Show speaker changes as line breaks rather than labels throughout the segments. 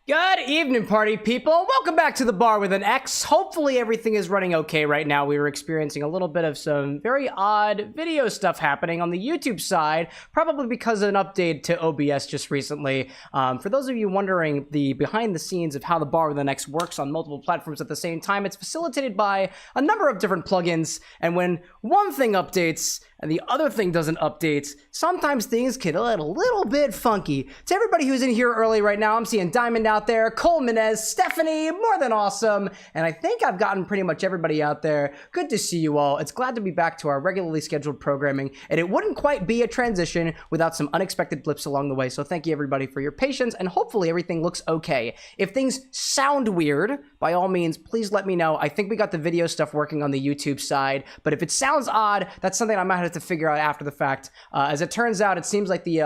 Good evening, party people. Welcome back to the bar with an X. Hopefully everything is running okay right now. We were experiencing a little bit of some very odd video stuff happening on the YouTube side, probably because of an update to OBS just recently. For those of you wondering the behind the scenes of how the bar with an X works on multiple platforms at the same time, it's facilitated by a number of different plugins. And when one thing updates and the other thing doesn't update, sometimes things can get a little bit funky. To everybody who's in here early right now, I'm seeing Diamond out there, Cole Minez, Stephanie, more than awesome, and I think I've gotten pretty much everybody out there. Good to see you all. It's glad to be back to our regularly scheduled programming, and it wouldn't quite be a transition without some unexpected blips along the way, so thank you everybody for your patience, and hopefully everything looks okay. If things sound weird, by all means, please let me know. I think we got the video stuff working on the YouTube side, but if it sounds odd, that's something I might have to figure out after the fact. As it turns out, it seems like the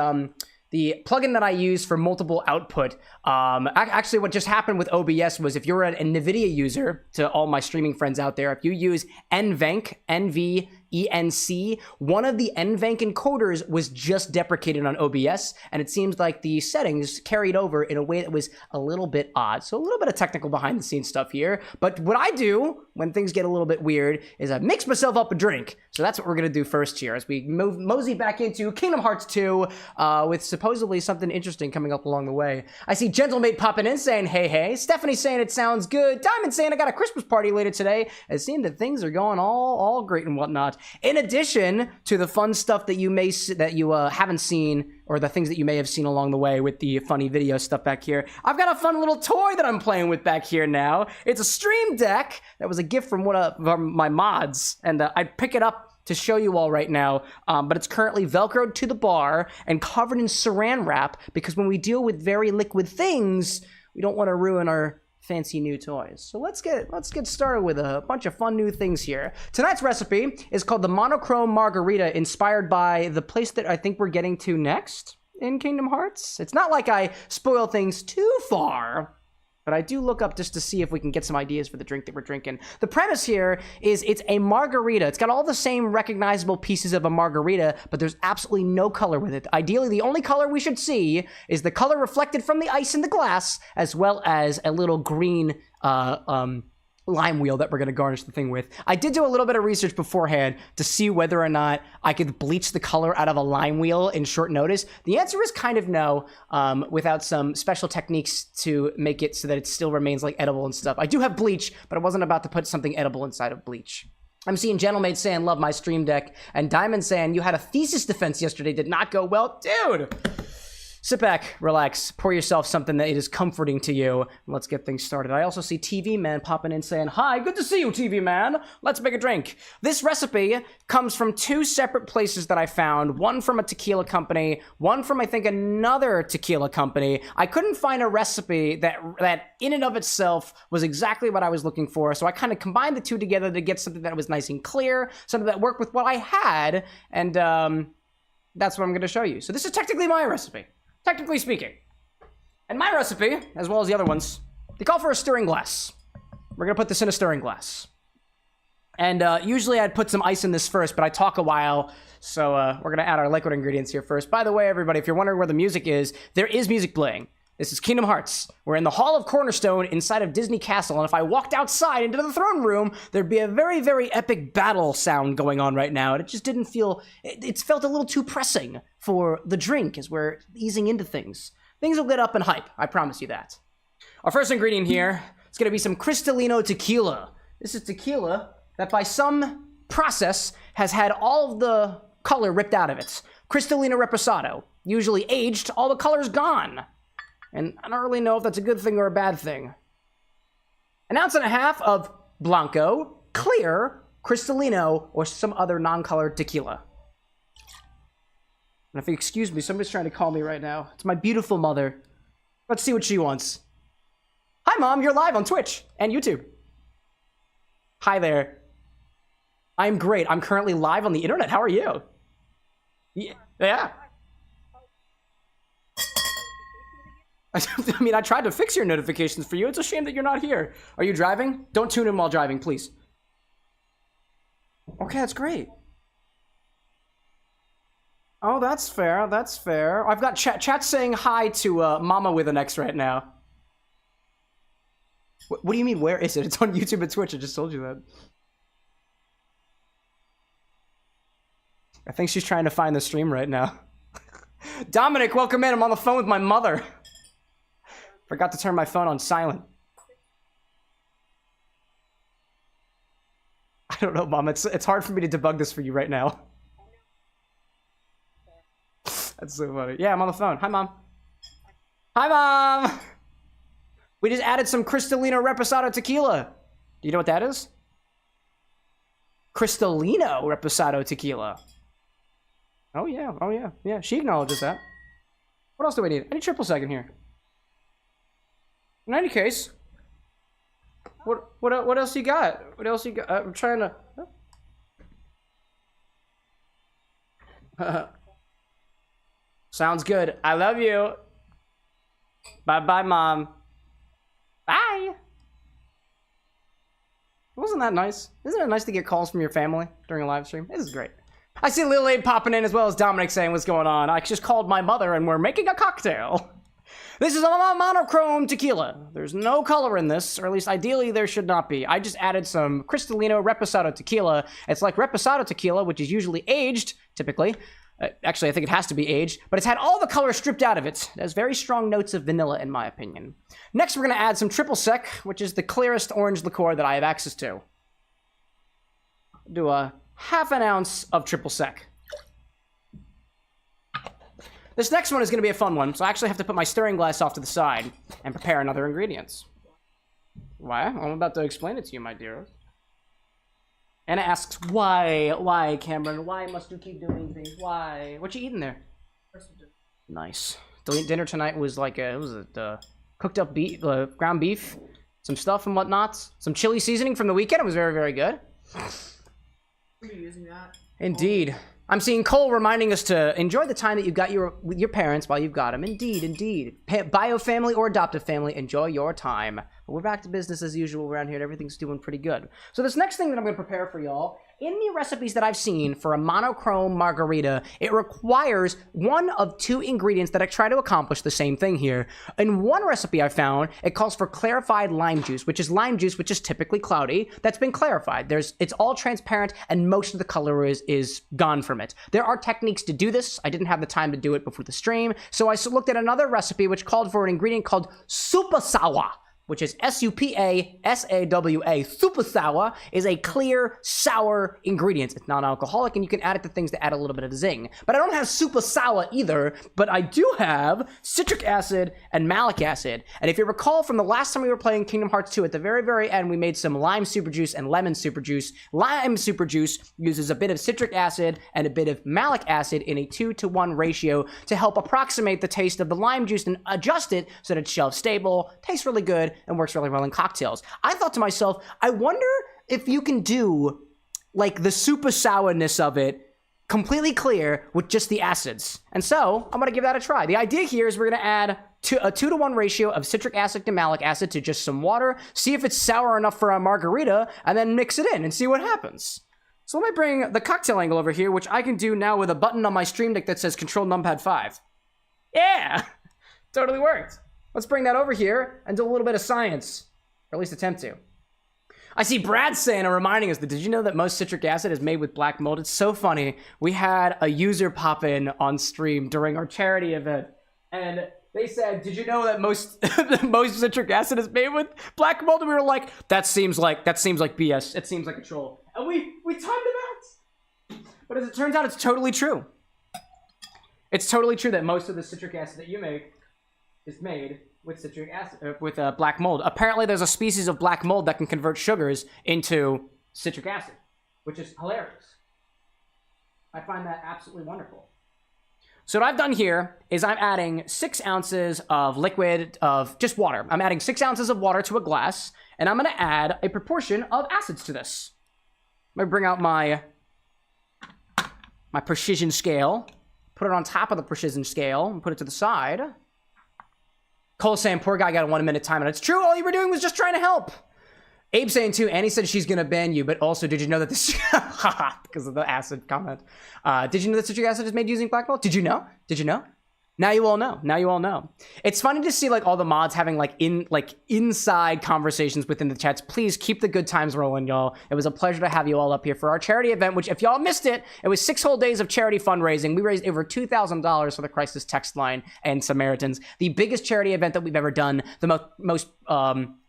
plugin that I use for multiple output, actually what just happened with OBS was if you're a NVIDIA user, to all my streaming friends out there, if you use NVENC, NVENC, one of the NVENC encoders was just deprecated on OBS, and it seems like the settings carried over in a way that was a little bit odd. So a little bit of technical behind the scenes stuff here, but what I do when things get a little bit weird is I mix myself up a drink. So that's what we're gonna do first here as we mosey back into Kingdom Hearts 2 with supposedly something interesting coming up along the way. I see Gentlemate popping in saying, hey, hey. Stephanie saying it sounds good. Diamond saying I got a Christmas party later today. It seems that things are going all great and whatnot. In addition to the fun stuff that you haven't seen, or the things that you may have seen along the way with the funny video stuff back here, I've got a fun little toy that I'm playing with back here now. It's a Stream Deck that was a gift from one of my mods, and I'd pick it up to show you all right now, but it's currently Velcroed to the bar and covered in saran wrap, because when we deal with very liquid things, we don't want to ruin our fancy new toys. So let's get started with a bunch of fun new things here. Tonight's recipe is called the Monochrome Margarita, inspired by the place that I think we're getting to next in Kingdom Hearts. It's not like I spoil things too far, but I do look up just to see if we can get some ideas for the drink that we're drinking. The premise here is it's a margarita. It's got all the same recognizable pieces of a margarita, but there's absolutely no color with it. Ideally, the only color we should see is the color reflected from the ice in the glass, as well as a little green lime wheel that we're going to garnish the thing with. I did do a little bit of research beforehand to see whether or not I could bleach the color out of a lime wheel in short notice. The answer is kind of no, without some special techniques to make it so that it still remains like edible and stuff. I do have bleach, but I wasn't about to put something edible inside of bleach. I'm seeing Gentlemate saying love my Stream Deck, and Diamond saying you had a thesis defense yesterday, did not go well. Dude! Sit back, relax, pour yourself something that is comforting to you, and let's get things started. I also see TV Man popping in saying, hi, good to see you, TV Man. Let's make a drink. This recipe comes from two separate places that I found, one from a tequila company, one from, I think, another tequila company. I couldn't find a recipe that in and of itself was exactly what I was looking for, so I kind of combined the two together to get something that was nice and clear, something that worked with what I had, and that's what I'm going to show you. So this is technically my recipe. Technically speaking. And my recipe, as well as the other ones, they call for a stirring glass. We're gonna put this in a stirring glass. And usually I'd put some ice in this first, but I talk a while, so we're gonna add our liquid ingredients here first. By the way, everybody, if you're wondering where the music is, there is music playing. This is Kingdom Hearts. We're in the Hall of Cornerstone inside of Disney Castle, and if I walked outside into the throne room, there'd be a very, very epic battle sound going on right now, and it just didn't feel, it felt a little too pressing for the drink as we're easing into things. Things will get up and hype, I promise you that. Our first ingredient here is gonna be some Cristalino tequila. This is tequila that by some process has had all of the color ripped out of it. Cristalino reposado, usually aged, all the color's gone. And I don't really know if that's a good thing or a bad thing. 1.5 ounces of Blanco, clear, Cristalino, or some other non-colored tequila. And if you excuse me, somebody's trying to call me right now. It's my beautiful mother. Let's see what she wants. Hi, Mom, you're live on Twitch and YouTube. Hi there. I'm great. I'm currently live on the internet. How are you? Yeah. I mean, I tried to fix your notifications for you. It's a shame that you're not here. Are you driving? Don't tune in while driving, please. Okay, that's great. Oh, that's fair. That's fair. I've got chat saying hi to Mama with an X right now. What do you mean, where is it? It's on YouTube and Twitch. I just told you that. I think she's trying to find the stream right now. Dominic, welcome in. I'm on the phone with my mother. Forgot to turn my phone on silent. I don't know, Mom. It's hard for me to debug this for you right now. That's so funny. Yeah, I'm on the phone. Hi, Mom. Hi, Mom! We just added some Cristalino Reposado Tequila. Do you know what that is? Cristalino Reposado Tequila. Oh, yeah. Oh, yeah. Yeah, she acknowledges that. What else do we need? I need triple sec in here. In any case, what else you got? What else you got? I'm trying to... Sounds good. I love you. Bye-bye, Mom. Bye. Wasn't that nice? Isn't it nice to get calls from your family during a live stream? This is great. I see Lil Abe popping in as well as Dominic saying what's going on. I just called my mother and we're making a cocktail. This is a monochrome tequila. There's no color in this, or at least ideally there should not be. I just added some Cristalino Reposado tequila. It's like Reposado tequila, which is usually aged, typically. Actually, I think it has to be aged, but it's had all the color stripped out of it. It has very strong notes of vanilla, in my opinion. Next, we're going to add some triple sec, which is the clearest orange liqueur that I have access to. Do a half an ounce of triple sec. This next one is going to be a fun one, so I actually have to put my stirring glass off to the side and prepare another ingredients. Why? I'm about to explain it to you, my dear. Anna asks, why, Cameron? Why must you keep doing things? Why? What you eating there? Nice. Dinner tonight was like cooked up beef, ground beef, some stuff and whatnot, some chili seasoning from the weekend. It was very, very good.
Are you using that?
Indeed. I'm seeing Cole reminding us to enjoy the time that you've got with your parents while you've got them. Indeed, indeed. Bio family or adoptive family, enjoy your time. But we're back to business as usual around here, and everything's doing pretty good. So this next thing that I'm going to prepare for y'all, in the recipes that I've seen for a monochrome margarita, it requires one of two ingredients that I try to accomplish the same thing here. In one recipe I found, it calls for clarified lime juice, which is typically cloudy, that's been clarified. It's all transparent, and most of the color is gone from it. There are techniques to do this. I didn't have the time to do it before the stream, so I looked at another recipe which called for an ingredient called super sour, which is S-U-P-A-S-A-W-A. Super sour is a clear, sour ingredient. It's non-alcoholic, and you can add it to things to add a little bit of zing. But I don't have super sour either, but I do have citric acid and malic acid. And if you recall from the last time we were playing Kingdom Hearts 2, at the very, very end, we made some lime super juice and lemon super juice. Lime super juice uses a bit of citric acid and a bit of malic acid in a 2-to-1 ratio to help approximate the taste of the lime juice and adjust it so that it's shelf stable, tastes really good, and works really well in cocktails. I thought to myself, I wonder if you can do like the super sourness of it completely clear with just the acids. And so I'm gonna give that a try. The idea here is we're gonna add a 2-to-1 ratio of citric acid to malic acid to just some water, see if it's sour enough for a margarita, and then mix it in and see what happens. So let me bring the cocktail angle over here, which I can do now with a button on my stream deck that says Control Numpad 5. Yeah, totally worked. Let's bring that over here and do a little bit of science, or at least attempt to. I see Brad saying or reminding us that, did you know that most citric acid is made with black mold? It's so funny. We had a user pop in on stream during our charity event, and they said, did you know that most most citric acid is made with black mold? And we were like, that seems like BS. It seems like a troll. And we timed it out. But as it turns out, it's totally true. It's totally true that most of the citric acid that you make is made with citric acid, with black mold. Apparently, there's a species of black mold that can convert sugars into citric acid, which is hilarious. I find that absolutely wonderful. So what I've done here is I'm adding 6 ounces of liquid of just water. I'm adding 6 ounces of water to a glass, and I'm going to add a proportion of acids to this. I'm going to bring out my precision scale, put it on top of the precision scale, and put it to the side. Cole saying, poor guy got a 1-minute timer. It's true, all you were doing was just trying to help. Abe saying too, Annie said she's gonna ban you, but also, did you know that this, because of the acid comment. Did you know that citric acid is made using black mold? Did you know? Did you know? Now you all know. Now you all know. It's funny to see like all the mods having like inside conversations within the chats. Please keep the good times rolling, y'all. It was a pleasure to have you all up here for our charity event, which if y'all missed it, it was 6 whole days of charity fundraising. We raised over $2,000 for the Crisis Text Line and Samaritans. The biggest charity event that we've ever done, the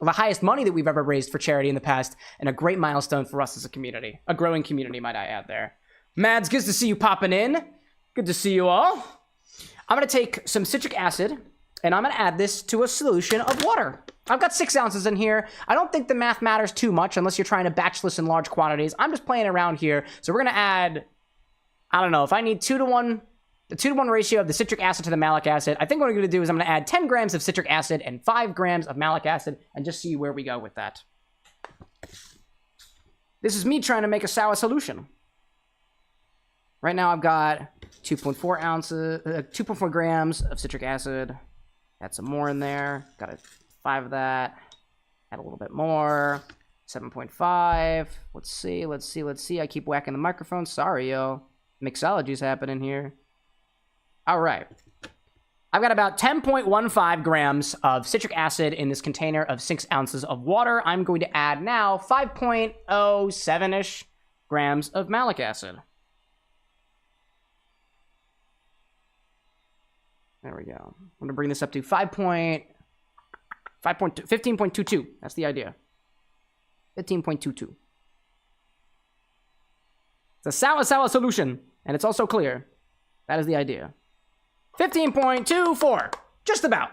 highest money that we've ever raised for charity in the past, and a great milestone for us as a community. A growing community, might I add there. Mads, good to see you popping in. Good to see you all. I'm going to take some citric acid, and I'm going to add this to a solution of water. I've got 6 ounces in here. I don't think the math matters too much unless you're trying to batch this in large quantities. I'm just playing around here. So we're going to add, I don't know, if I need 2-to-1, the 2-to-1 ratio of the citric acid to the malic acid, I think what I'm going to do is I'm going to add 10 grams of citric acid and 5 grams of malic acid and just see where we go with that. This is me trying to make a sour solution. Right now I've got 2.4 grams of citric acid. Add some more in there. Got 5 of that. Add a little bit more. 7.5. Let's see. I keep whacking the microphone. Sorry, yo. Mixology's happening here. All right. I've got about 10.15 grams of citric acid in this container of 6 ounces of water. I'm going to add now 5.07-ish grams of malic acid. There we go. I'm going to bring this up to 15.22. That's the idea. 15.22. It's a sour solution, and it's also clear. That is the idea. 15.24. Just about.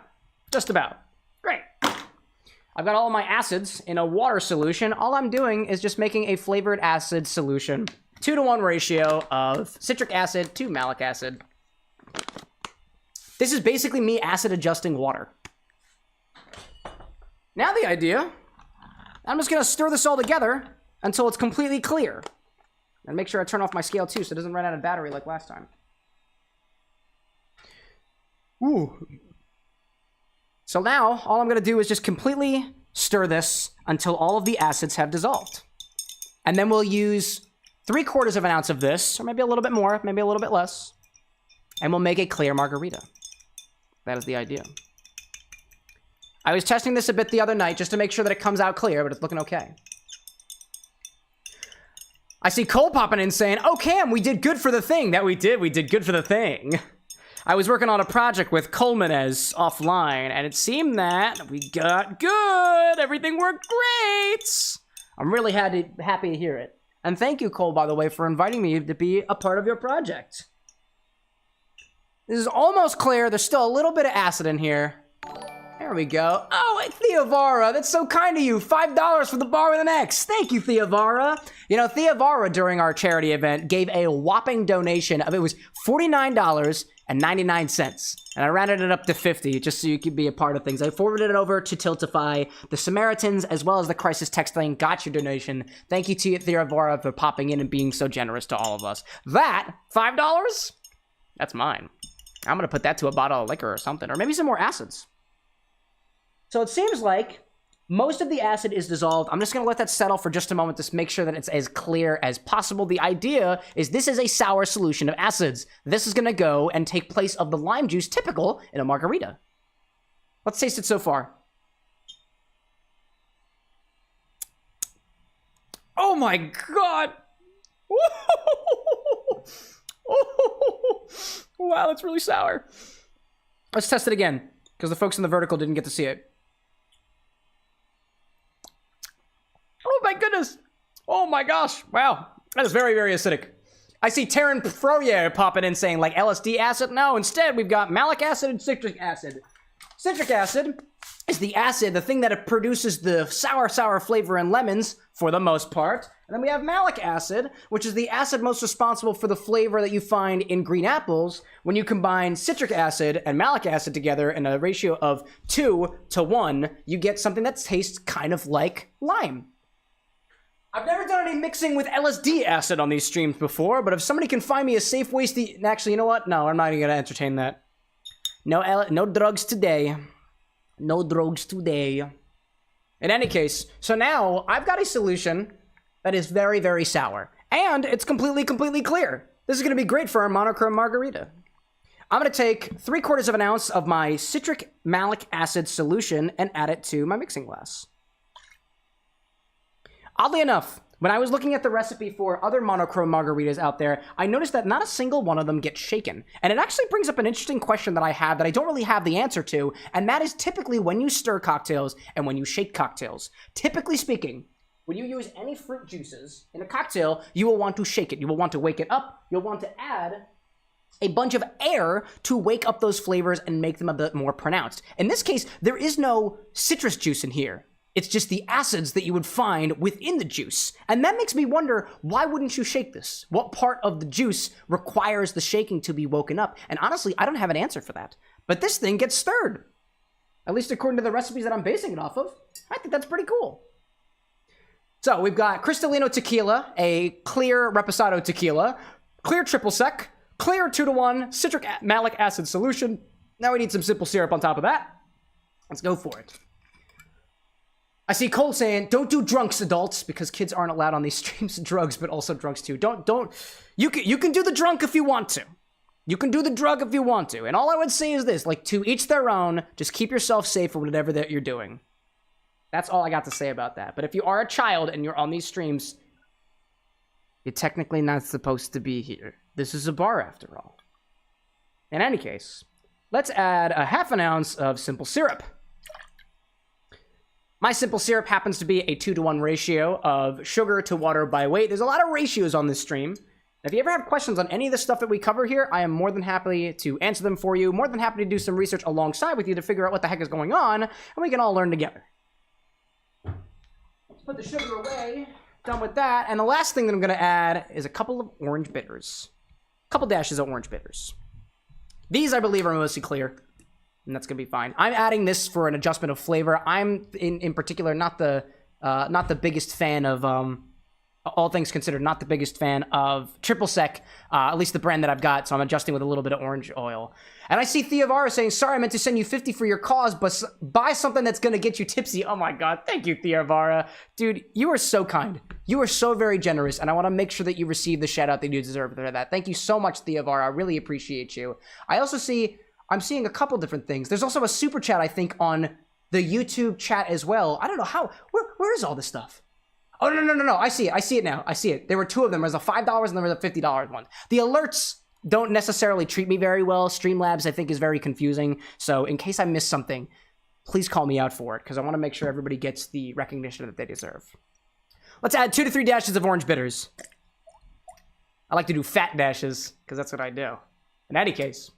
Great. I've got all of my acids in a water solution. All I'm doing is just making a flavored acid solution. 2-to-1 ratio of citric acid to malic acid. This is basically me acid adjusting water. Now the idea, I'm just gonna stir this all together until it's completely clear. And make sure I turn off my scale too so it doesn't run out of battery like last time. Ooh. So now, all I'm gonna do is just completely stir this until all of the acids have dissolved. And then we'll use 3/4 of an ounce of this, or maybe a little bit more, maybe a little bit less, and we'll make a clear margarita. That is the idea. I was testing this a bit the other night just to make sure that it comes out clear, but it's looking okay. I see Cole popping in saying, "Oh, Cam, we did good for the thing." That we did good for the thing. I was working on a project with Minez offline, and it seemed that we got good. Everything worked great. I'm really happy to hear it. And thank you, Cole, by the way, for inviting me to be a part of your project. This is almost clear. There's still a little bit of acid in here. There we go. Oh, Theovara, that's so kind of you. $5 for the bar with an X. Thank you, Theovara. You know, Theovara, during our charity event, gave a whopping donation of, it was $49.99. And I rounded it up to 50 just so you could be a part of things. I forwarded it over to Tiltify, the Samaritans, as well as the Crisis Text Line. Got your donation. Thank you to Theovara for popping in and being so generous to all of us. That, $5? That's mine. I'm going to put that to a bottle of liquor or something, or maybe some more acids. So it seems like most of the acid is dissolved. I'm just going to let that settle for just a moment to make sure that it's as clear as possible. The idea is this is a sour solution of acids. This is going to go and take place of the lime juice typical in a margarita. Let's taste it so far. Oh my God. Wow, that's really sour. Let's test it again, because the folks in the vertical didn't get to see it. Oh my goodness. Oh my gosh. Wow. That is very, very acidic. I see Terran Froyer popping in saying, like, LSD acid? No, instead we've got malic acid and citric acid. Citric acid is the acid, the thing that produces the sour flavor in lemons, for the most part. And then we have malic acid, which is the acid most responsible for the flavor that you find in green apples. When you combine citric acid and malic acid together in a ratio of 2-to-1, you get something that tastes kind of like lime. I've never done any mixing with LSD acid on these streams before, but if somebody can find me a safe way to... Actually, you know what? No, I'm not even going to entertain that. No drugs today. No drugs today. In any case, so now I've got a solution that is very, very sour. And it's completely clear. This is going to be great for our Monochrome Margarita. I'm going to take 3/4 of an ounce of my Citric Malic acid solution and add it to my mixing glass. Oddly enough, when I was looking at the recipe for other monochrome margaritas out there, I noticed that not a single one of them gets shaken. And it actually brings up an interesting question that I have that I don't really have the answer to, and that is typically when you stir cocktails and when you shake cocktails. Typically speaking, when you use any fruit juices in a cocktail, you will want to shake it. You will want to wake it up. You'll want to add a bunch of air to wake up those flavors and make them a bit more pronounced. In this case, there is no citrus juice in here. It's just the acids that you would find within the juice. And that makes me wonder, why wouldn't you shake this? What part of the juice requires the shaking to be woken up? And honestly, I don't have an answer for that. But this thing gets stirred. At least according to the recipes that I'm basing it off of. I think that's pretty cool. So we've got Cristalino tequila, a clear reposado tequila, clear triple sec, clear 2-to-1 citric malic acid solution. Now we need some simple syrup on top of that. Let's go for it. I see Cole saying, don't do drunks, adults, because kids aren't allowed on these streams. Drugs, but also drunks too. You can do the drunk if you want to. You can do the drug if you want to. And all I would say is this, like, to each their own, just keep yourself safe for whatever that you're doing. That's all I got to say about that. But if you are a child and you're on these streams, you're technically not supposed to be here. This is a bar after all. In any case, let's add a 1/2 ounce of simple syrup. My simple syrup happens to be a 2-to-1 ratio of sugar to water by weight. There's a lot of ratios on this stream. If you ever have questions on any of the stuff that we cover here, I am more than happy to answer them for you. More than happy to do some research alongside with you to figure out what the heck is going on, and we can all learn together. Let's put the sugar away. Done with that. And the last thing that I'm going to add is a couple of orange bitters. A couple dashes of orange bitters. These, I believe, are mostly clear. And that's going to be fine. I'm adding this for an adjustment of flavor. I'm, in particular, not the biggest fan of, all things considered, not the biggest fan of triple sec, at least the brand that I've got, so I'm adjusting with a little bit of orange oil. And I see Theovara saying, sorry, I meant to send you 50 for your cause, but buy something that's going to get you tipsy. Oh my god, thank you, Theovara. Dude, you are so kind. You are so very generous, and I want to make sure that you receive the shout-out that you deserve for that. Thank you so much, Theovara. I really appreciate you. I also see... I'm seeing a couple different things. There's also a super chat, I think, on the YouTube chat as well. I don't know how. Where is all this stuff? Oh, no. I see it. I see it now. I see it. There were two of them. There was a $5 and there was a $50 one. The alerts don't necessarily treat me very well. Streamlabs, I think, is very confusing. So in case I miss something, please call me out for it, because I want to make sure everybody gets the recognition that they deserve. Let's add 2 to 3 dashes of orange bitters. I like to do fat dashes, because that's what I do. In any case...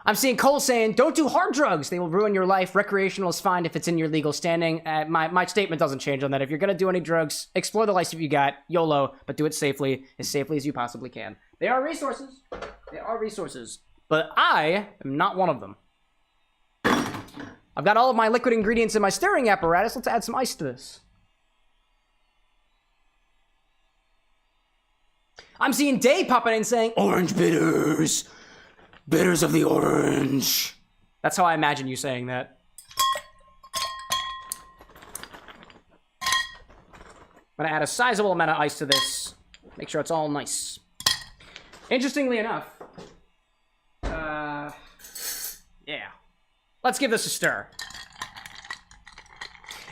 I'm seeing Cole saying, don't do hard drugs. They will ruin your life. Recreational is fine if it's in your legal standing. My statement doesn't change on that. If you're going to do any drugs, explore the life you got. YOLO, but do it safely as you possibly can. They are resources. They are resources. But I am not one of them. I've got all of my liquid ingredients in my stirring apparatus. Let's add some ice to this. I'm seeing Dave popping in saying, orange bitters. Bitters of the orange. That's how I imagine you saying that. I'm gonna add a sizable amount of ice to this. Make sure it's all nice. Interestingly enough, yeah. Let's give this a stir.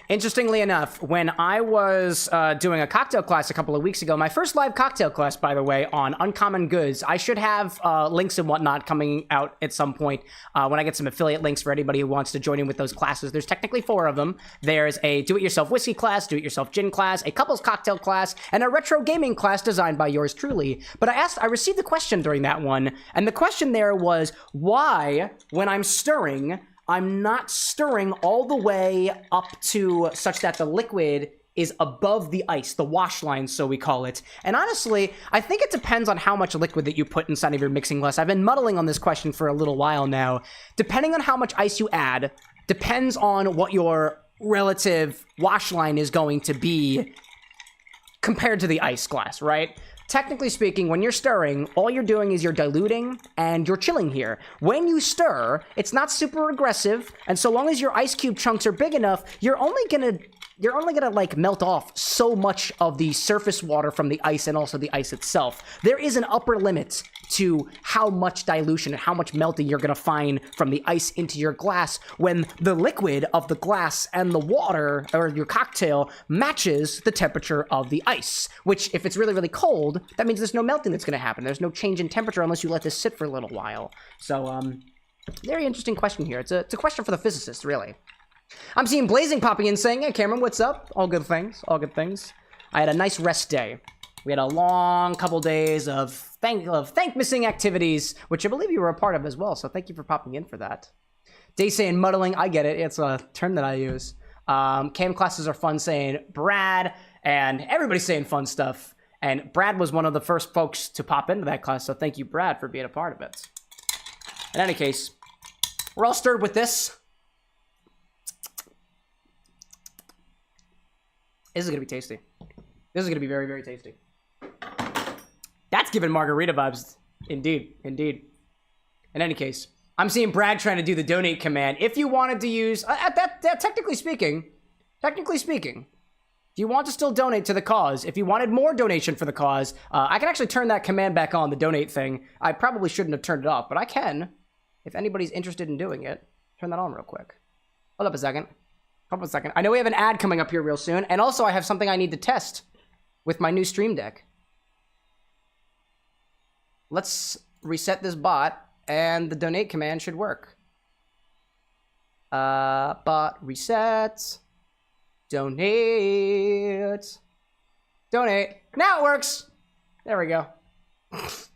Interestingly enough, when I was doing a cocktail class a couple of weeks ago, my first live cocktail class, by the way, on uncommon goods, I should have links and whatnot coming out at some point when I get some affiliate links for anybody who wants to join in with those classes. There's technically 4 of them. There's a do-it-yourself whiskey class, do-it-yourself gin class, a couples cocktail class, and a retro gaming class designed by yours truly. But I received a question during that one, and the question there was, why, when I'm stirring, I'm not stirring all the way up to such that the liquid is above the ice, the wash line, so we call it. And honestly, I think it depends on how much liquid that you put inside of your mixing glass. I've been muddling on this question for a little while now. Depending on how much ice you add, depends on what your relative wash line is going to be compared to the ice glass, right? Technically speaking, when you're stirring, all you're doing is you're diluting and you're chilling here. When you stir, it's not super aggressive, and so long as your ice cube chunks are big enough, you're only gonna you're only gonna like melt off so much of the surface water from the ice and also the ice itself. There is an upper limit to how much dilution and how much melting you're gonna find from the ice into your glass when the liquid of the glass and the water, or your cocktail, matches the temperature of the ice. Which, if it's really, really cold, that means there's no melting that's gonna happen. There's no change in temperature unless you let this sit for a little while. So, very interesting question here. It's a question for the physicists, really. I'm seeing Blazing popping in saying, hey, Cameron, what's up? All good things. All good things. I had a nice rest day. We had a long couple days of thank missing activities, which I believe you were a part of as well, so thank you for popping in for that. Day saying muddling, I get it. It's a term that I use. Cam classes are fun saying Brad, and everybody's saying fun stuff. And Brad was one of the first folks to pop into that class, so thank you, Brad, for being a part of it. In any case, we're all stirred with this. This is going to be tasty. This is going to be very, very tasty. That's giving margarita vibes. Indeed. Indeed. In any case, I'm seeing Brad trying to do the donate command. If you wanted to use... technically speaking, if you want to still donate to the cause, if you wanted more donation for the cause, I can actually turn that command back on, the donate thing. I probably shouldn't have turned it off, but I can. If anybody's interested in doing it, turn that on real quick. Hold up a second. Hold up a second. I know we have an ad coming up here real soon, and also I have something I need to test with my new Stream Deck. Let's reset this bot, and the donate command should work. Bot reset. Donate. Donate. Now it works. There we go.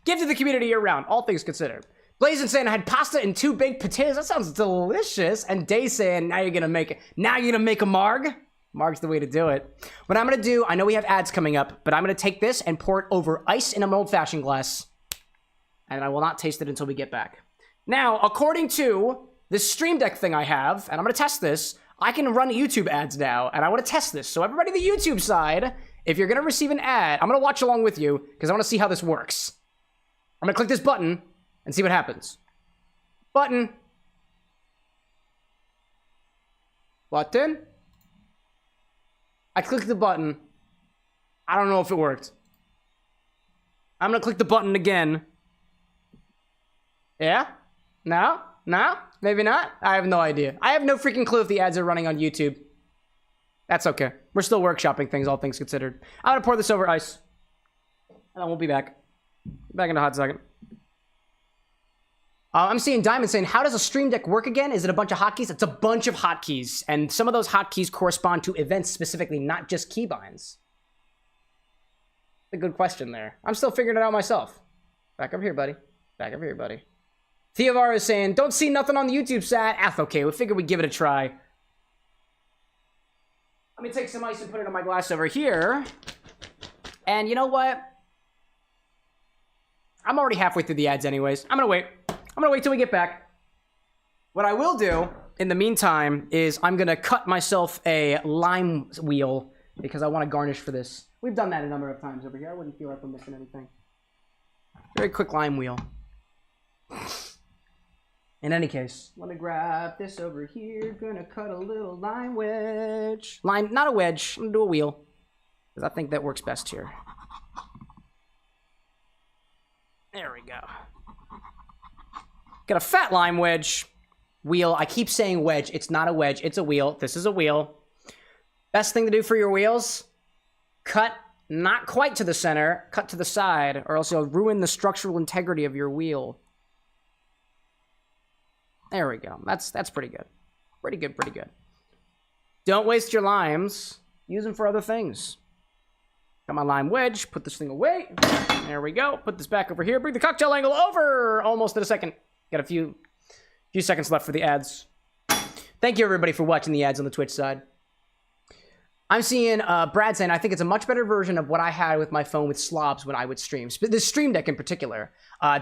Give to the community year round, all things considered. Blazing saying I had pasta and 2 baked potatoes. That sounds delicious. And Day saying now you're gonna make it. Now you're gonna make a marg. Marg's the way to do it. What I'm gonna do, I know we have ads coming up, but I'm gonna take this and pour it over ice in an old-fashioned glass, and I will not taste it until we get back. Now, according to this Stream Deck thing I have, and I'm gonna test this, I can run YouTube ads now, and I want to test this. So everybody on the YouTube side, if you're gonna receive an ad, I'm gonna watch along with you because I want to see how this works. I'm gonna click this button and see what happens. Button. Button. I clicked the button. I don't know if it worked. I'm gonna click the button again. Yeah? No? No? Maybe not? I have no idea. I have no freaking clue if the ads are running on YouTube. That's okay. We're still workshopping things, all things considered. I'm gonna pour this over ice. And I won't be back. Back in a hot second. I'm seeing Diamond saying, how does a Stream Deck work again? Is it a bunch of hotkeys? It's a bunch of hotkeys. And some of those hotkeys correspond to events specifically, not just keybinds. A good question there. I'm still figuring it out myself. Back over here, buddy. Back over here, buddy. Theovar is saying, don't see nothing on the YouTube side. That's okay. We figured we'd give it a try. Let me take some ice and put it on my glass over here. And you know what? I'm already halfway through the ads anyways. I'm gonna wait. I'm gonna wait till we get back. What I will do in the meantime is I'm gonna cut myself a lime wheel because I want to garnish for this. We've done that a number of times over here. I wouldn't feel like we're missing anything. Very quick lime wheel. In any case, let me grab this over here. Gonna cut a little lime wedge. Lime, not a wedge. I'm gonna do a wheel because I think that works best here. There we go. Got a fat lime wedge. Wheel. I keep saying wedge. It's not a wedge. It's a wheel. This is a wheel. Best thing to do for your wheels, cut not quite to the center, cut to the side, or else you'll ruin the structural integrity of your wheel. There we go. That's pretty good. Pretty good, pretty good. Don't waste your limes. Use them for other things. Got my lime wedge. Put this thing away. There we go. Put this back over here. Bring the cocktail angle over. Almost at a second. Got a few seconds left for the ads. Thank you, everybody, for watching the ads on the Twitch side. I'm seeing Brad saying, I think it's a much better version of what I had with my phone with slobs when I would stream. This Stream Deck in particular.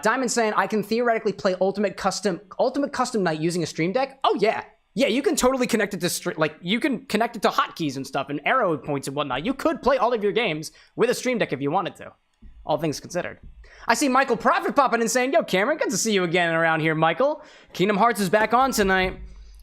Diamond saying, I can theoretically play Ultimate Custom Night using a Stream Deck. Oh, yeah. Yeah, you can totally connect it to, you can connect it to hotkeys and stuff and arrow points and whatnot. You could play all of your games with a Stream Deck if you wanted to. All things considered. I see Michael Profit popping in saying, yo, Cameron, good to see you again around here, Michael. Kingdom Hearts is back on tonight.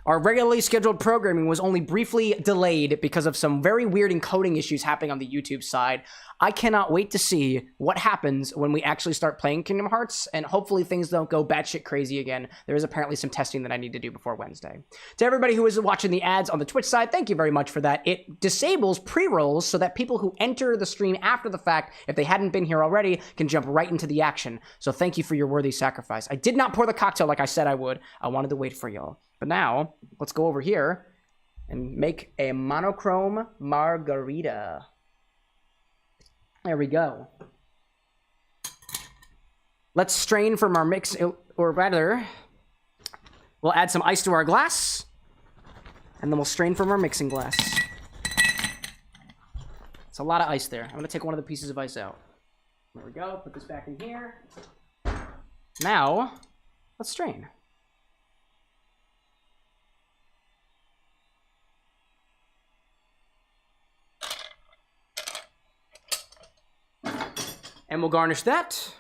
Our regularly scheduled programming was only briefly delayed because of some very weird encoding issues happening on the YouTube side. I cannot wait to see what happens when we actually start playing Kingdom Hearts, and hopefully things don't go batshit crazy again. There is apparently some testing that I need to do before Wednesday. To everybody who is watching the ads on the Twitch side, thank you very much for that. It disables pre-rolls so that people who enter the stream after the fact, if they hadn't been here already, can jump right into the action. So thank you for your worthy sacrifice. I did not pour the cocktail like I said I would. I wanted to wait for y'all. But now, let's go over here and make a monochrome margarita. There we go. Let's strain from our mix, or rather, we'll add some ice to our glass, and then we'll strain from our mixing glass. It's a lot of ice there. I'm gonna take one of the pieces of ice out. There we go, put this back in here. Now, let's strain. And we'll garnish that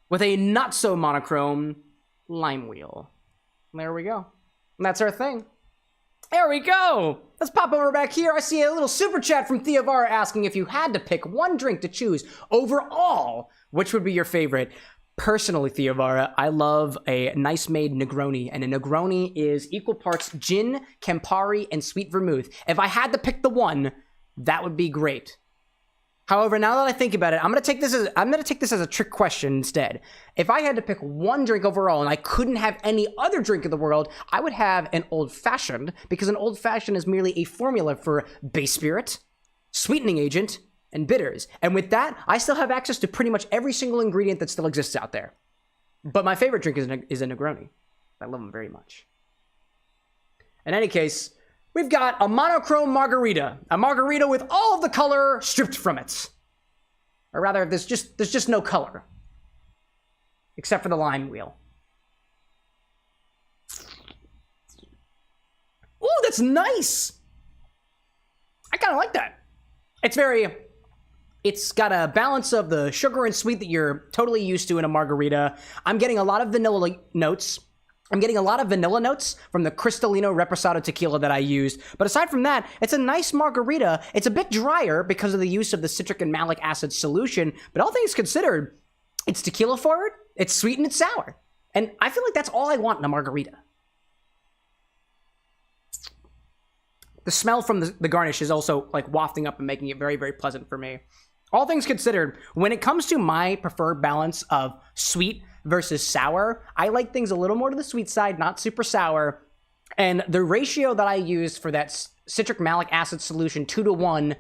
with a not-so-monochrome lime wheel. There we go. And that's our thing. There we go! Let's pop over back here. I see a little super chat from Theovara asking if you had to pick one drink to choose overall, which would be your favorite? Personally, Theovara, I love a nice-made Negroni, and a Negroni is equal parts gin, Campari, and sweet vermouth. If I had to pick the one, that would be great. However, now that I think about it, I'm gonna take this as a trick question instead. If I had to pick one drink overall and I couldn't have any other drink in the world, I would have an old-fashioned, because an old-fashioned is merely a formula for base spirit, sweetening agent, and bitters. And with that, I still have access to pretty much every single ingredient that still exists out there. But my favorite drink is a Negroni. I love them very much. In any case, we've got a monochrome margarita. A margarita with all of the color stripped from it. Or rather, there's just no color. Except for the lime wheel. Ooh, that's nice! I kind of like that. It's got a balance of the sugar and sweet that you're totally used to in a margarita. I'm getting a lot of vanilla notes. I'm getting a lot of vanilla notes from the Cristalino Reposado tequila that I used. But aside from that, it's a nice margarita. It's a bit drier because of the use of the citric and malic acid solution. But all things considered, it's tequila forward, it's sweet, and it's sour. And I feel like that's all I want in a margarita. The smell from the garnish is also like wafting up and making it very, very pleasant for me. All things considered, when it comes to my preferred balance of sweet versus sour, I like things a little more to the sweet side, not super sour. And the ratio that I used for that citric malic acid solution, 2-to-1,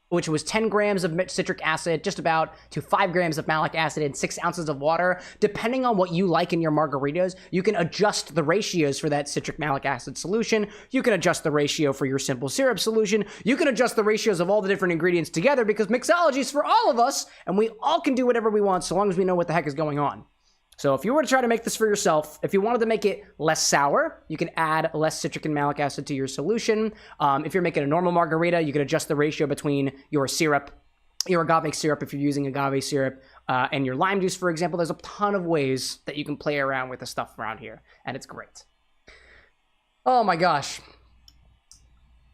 which was 10 grams of citric acid, just about, to 5 grams of malic acid and 6 ounces of water. Depending on what you like in your margaritas, you can adjust the ratios for that citric malic acid solution. You can adjust the ratio for your simple syrup solution. You can adjust the ratios of all the different ingredients together, because mixology is for all of us, and we all can do whatever we want so long as we know what the heck is going on. So if you were to try to make this for yourself, if you wanted to make it less sour, you can add less citric and malic acid to your solution. If you're making a normal margarita, you can adjust the ratio between your syrup, your agave syrup, if you're using agave syrup, and your lime juice, for example. There's a ton of ways that you can play around with the stuff around here, and it's great. Oh my gosh.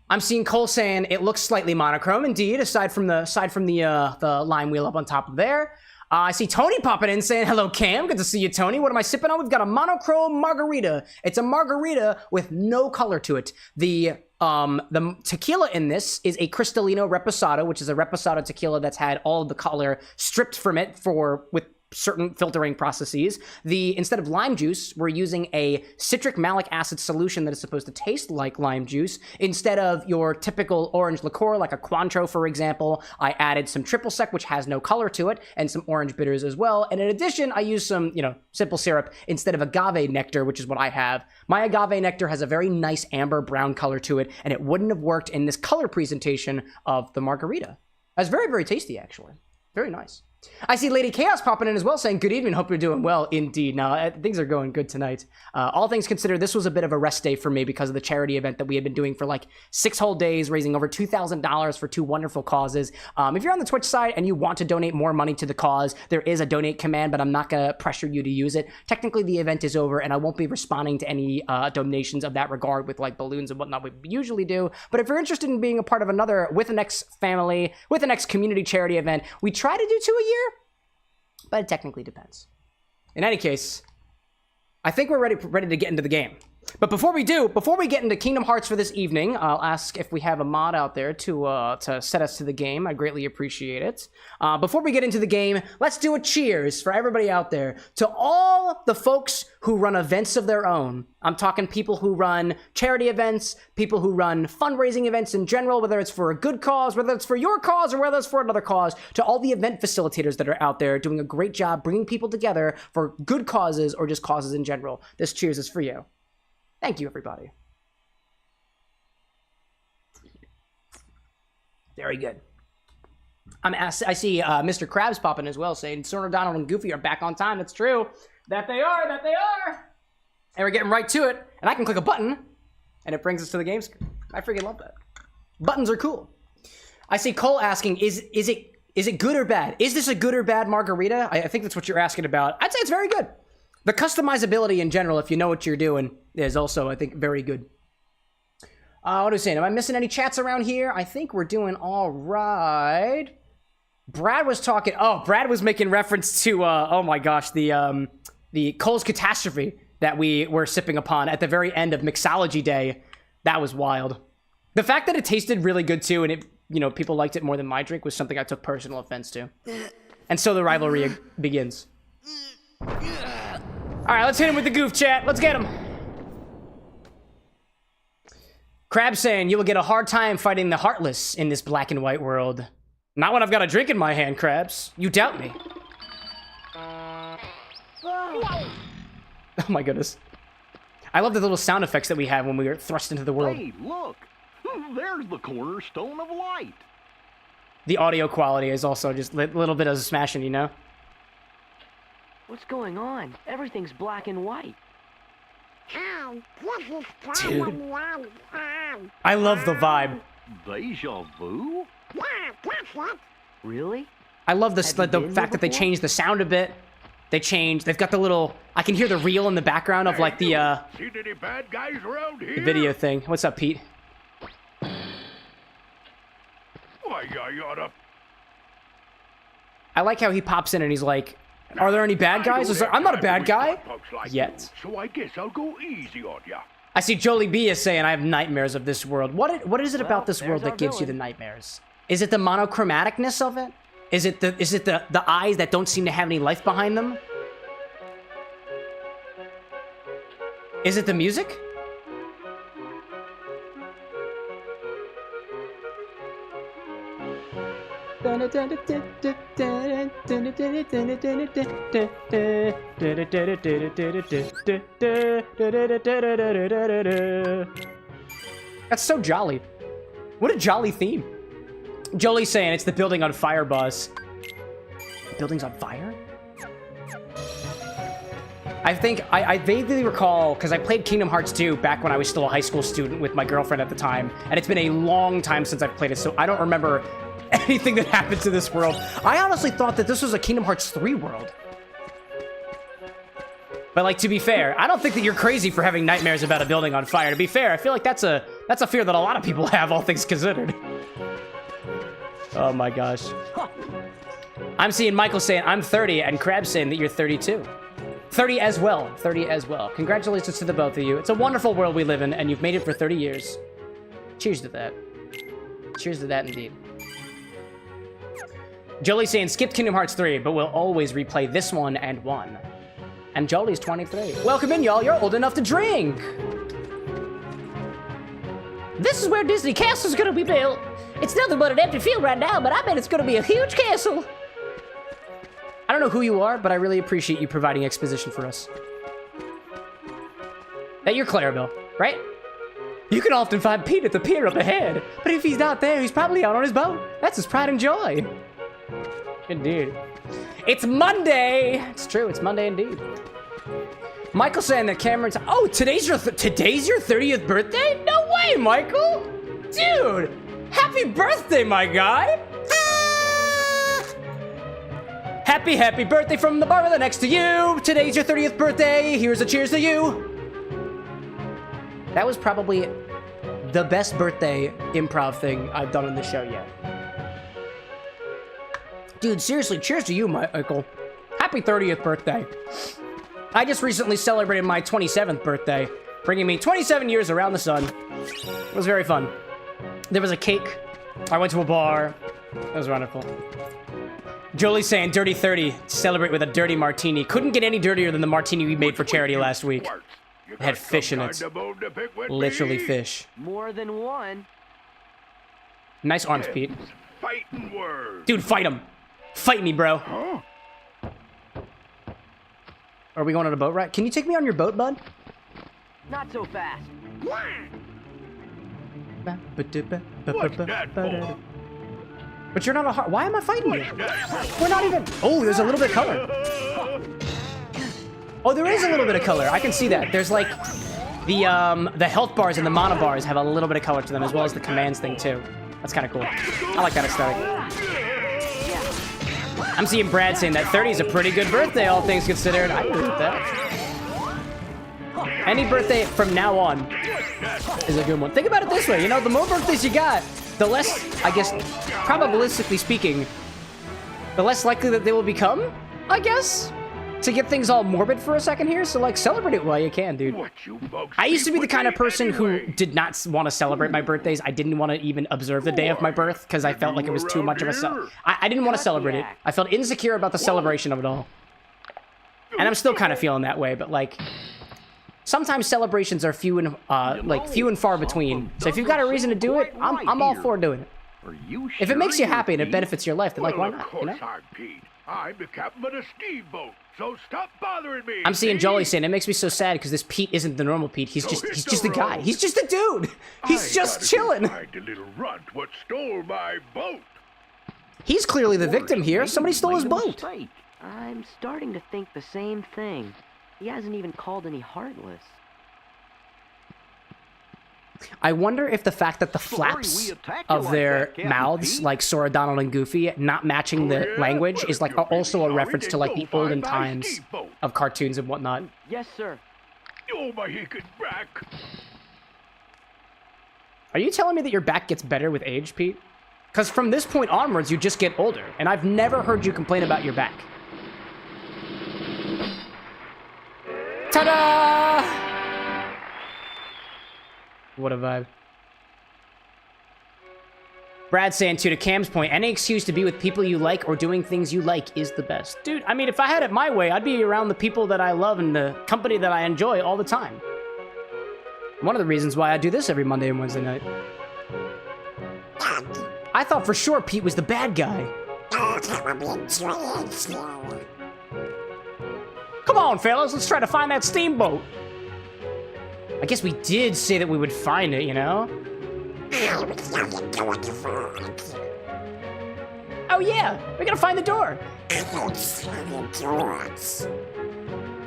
I'm seeing Cole saying it looks slightly monochrome, indeed, aside from the lime wheel up on top of there. I see Tony popping in saying, hello, Cam. Good to see you, Tony. What am I sipping on? We've got a monochrome margarita. It's a margarita with no color to it. The tequila in this is a Cristalino Reposado, which is a Reposado tequila that's had all of the color stripped from it with certain filtering processes. Instead of lime juice, we're using a citric malic acid solution that is supposed to taste like lime juice. Instead of your typical orange liqueur, like a Cointreau, for example, I added some triple sec, which has no color to it, and some orange bitters as well. And in addition, I used some, simple syrup instead of agave nectar, which is what I have. My agave nectar has a very nice amber brown color to it, and it wouldn't have worked in this color presentation of the margarita. That's very, very tasty, actually. Very nice. I see Lady Chaos popping in as well, saying, good evening, hope you're doing well. Indeed. Now, things are going good tonight. All things considered, this was a bit of a rest day for me because of the charity event that we had been doing for like 6 whole days, raising over $2,000 for 2 wonderful causes. If you're on the Twitch side and you want to donate more money to the cause, there is a donate command, but I'm not going to pressure you to use it. Technically, the event is over, and I won't be responding to any donations of that regard with like balloons and whatnot we usually do. But if you're interested in being a part of another With an X family, With an X community charity event, we try to do 2 a year, but it technically depends. In any case, I think we're ready to get into the game. But before we get into Kingdom Hearts for this evening, I'll ask if we have a mod out there to set us to the game. I greatly appreciate it. Before we get into the game, let's do a cheers for everybody out there to all the folks who run events of their own. I'm talking people who run charity events, people who run fundraising events in general, whether it's for a good cause, whether it's for your cause, or whether it's for another cause, to all the event facilitators that are out there doing a great job bringing people together for good causes or just causes in general. This cheers is for you. Thank you, everybody. Very good. I see Mr. Krabs popping as well, saying Sora, Donald, and Goofy are back on time. That's true. That they are. That they are. And we're getting right to it. And I can click a button, and it brings us to the game screen. I freaking love that. Buttons are cool. I see Cole asking, is it good or bad? Is this a good or bad margarita? I think that's what you're asking about. I'd say it's very good. The customizability in general, if you know what you're doing, is also, I think, very good. What are we saying? Am I missing any chats around here? I think we're doing all right. Brad was talking. Oh, Brad was making reference to, oh my gosh, the Cole's Catastrophe that we were sipping upon at the very end of Mixology Day. That was wild. The fact that it tasted really good too, and it, you know, people liked it more than my drink was something I took personal offense to. And so the rivalry begins. All right, let's hit him with the goof chat. Let's get him. Crab saying, you will get a hard time fighting the Heartless in this black and white world. Not when I've got a drink in my hand, Crabs. You doubt me. Oh my goodness. I love the little sound effects that we have when we are thrust into the world.
Hey, look. There's the cornerstone of light.
The audio quality is also just a little bit of smashing, you know?
What's going on? Everything's black and white.
Dude. I love the vibe.
Deja vu?
Really?
I love the fact that they changed the sound a bit. They've got the little, I can hear the reel in the background of like the,
Seen any bad guys around here?
the video thing. What's up, Pete?
Why, I oughta...
I like how he pops in and he's like, are there any bad guys? I'm not a bad guy. Yet.
So I guess I'll go easy on ya.
I see Jolie B is saying I have nightmares of this world. What is it about this world
there's
that gives you the
villain.
nightmares? Is it the monochromaticness of it? Is it the eyes that don't seem to have any life behind them? Is it the music? That's so jolly. What a jolly theme. Jolie's saying it's the building on fire, boss. Building's on fire? I think, I vaguely recall, because I played Kingdom Hearts 2 back when I was still a high school student with my girlfriend at the time, and it's been a long time since I've played it, so I don't remember anything that happened to this world. I honestly thought that this was a Kingdom Hearts 3 world. But, like, to be fair, I don't think that you're crazy for having nightmares about a building on fire. To be fair, I feel like that's a fear that a lot of people have, all things considered. Oh my gosh. I'm seeing Michael saying, I'm 30, and Crab saying that you're 32. 30 as well. 30 as well. Congratulations to the both of you. It's a wonderful world we live in, and you've made it for 30 years. Cheers to that. Cheers to that indeed. Jolie saying, skipped Kingdom Hearts 3, but we'll always replay this one and one. And Jolie's 23. Welcome in, y'all. You're old enough to drink. This is where Disney Castle's gonna be built. It's nothing but an empty field right now, but I bet it's gonna be a huge castle. I don't know who you are, but I really appreciate you providing exposition for us. That you're Clarabelle, right? You can often find Pete at the pier up ahead, but if he's not there, he's probably out on his boat. That's his pride and joy. Indeed. It's Monday! It's true, it's Monday indeed. Michael saying that Cameron's... Oh, today's your 30th birthday? No way, Michael! Dude! Happy birthday, my guy! Happy birthday from the bar with the next to you! Today's your 30th birthday! Here's a cheers to you! That was probably the best birthday improv thing I've done on the show yet. Dude, seriously, cheers to you, Michael. Happy 30th birthday. I just recently celebrated my 27th birthday, bringing me 27 years around the sun. It was very fun. There was a cake. I went to a bar. It was wonderful. Jolie saying dirty 30 to celebrate with a dirty martini. Couldn't get any dirtier than the martini we made for charity last week. It had fish in it. Literally fish.
More than one.
Nice arms, Pete.
Fighting words.
Dude, fight him. Fight me, bro.
Huh?
Are we going on a boat ride? Can you take me on your boat, bud?
Not so fast.
What's that for?
But you're not a hard... Why am I fighting you? We're not even... Oh, there's a little bit of color. Oh, there is a little bit of color. I can see that. There's like... The health bars and the mono bars have a little bit of color to them, as well as the commands thing, too. That's kind of cool. I like that aesthetic. I'm seeing Brad saying that 30 is a pretty good birthday, all things considered. I agree with that. Any birthday from now on is a good one. Think about it this way, you know, the more birthdays you got, the less, I guess, probabilistically speaking, the less likely that they will become, I guess? To get things all morbid for a second here, so like celebrate it while you can, dude. I used to be the kind of person who did not want to celebrate my birthdays. I didn't want to even observe the day of my birth because I felt like it was too much of a I didn't want to celebrate it. I felt insecure about the celebration of it all. And I'm still kind of feeling that way, but like sometimes celebrations are few and far between. So if you've got a reason to do it, I'm all for doing it. If it makes you happy and it benefits your life, then like why not, you know?
I'm the captain of a steamboat, so stop bothering me.
I'm seeing Jolly saying it makes me so sad because this Pete isn't the normal Pete. He's just a guy. He's just a dude. He's just chilling.
Find the little runt what stole my boat.
He's clearly the victim here. Somebody stole his boat.
I'm starting to think the same thing. He hasn't even called any Heartless.
I wonder if the fact that the flaps of their mouths, like Sora, Donald, and Goofy, not matching the language is like also a reference to like the olden times of cartoons and whatnot.
Yes, sir.
Oh, my aching back.
Are you telling me that your back gets better with age, Pete? Because from this point onwards, you just get older, and I've never heard you complain about your back. Ta-da! What a vibe. Brad saying, too, to Cam's point, any excuse to be with people you like or doing things you like is the best. Dude, I mean, if I had it my way, I'd be around the people that I love and the company that I enjoy all the time. One of the reasons why I do this every Monday and Wednesday night. I thought for sure Pete was the bad guy. Come on, fellas, let's try to find that steamboat. I guess we did say that we would find it, you know? Oh yeah, we gotta find the door.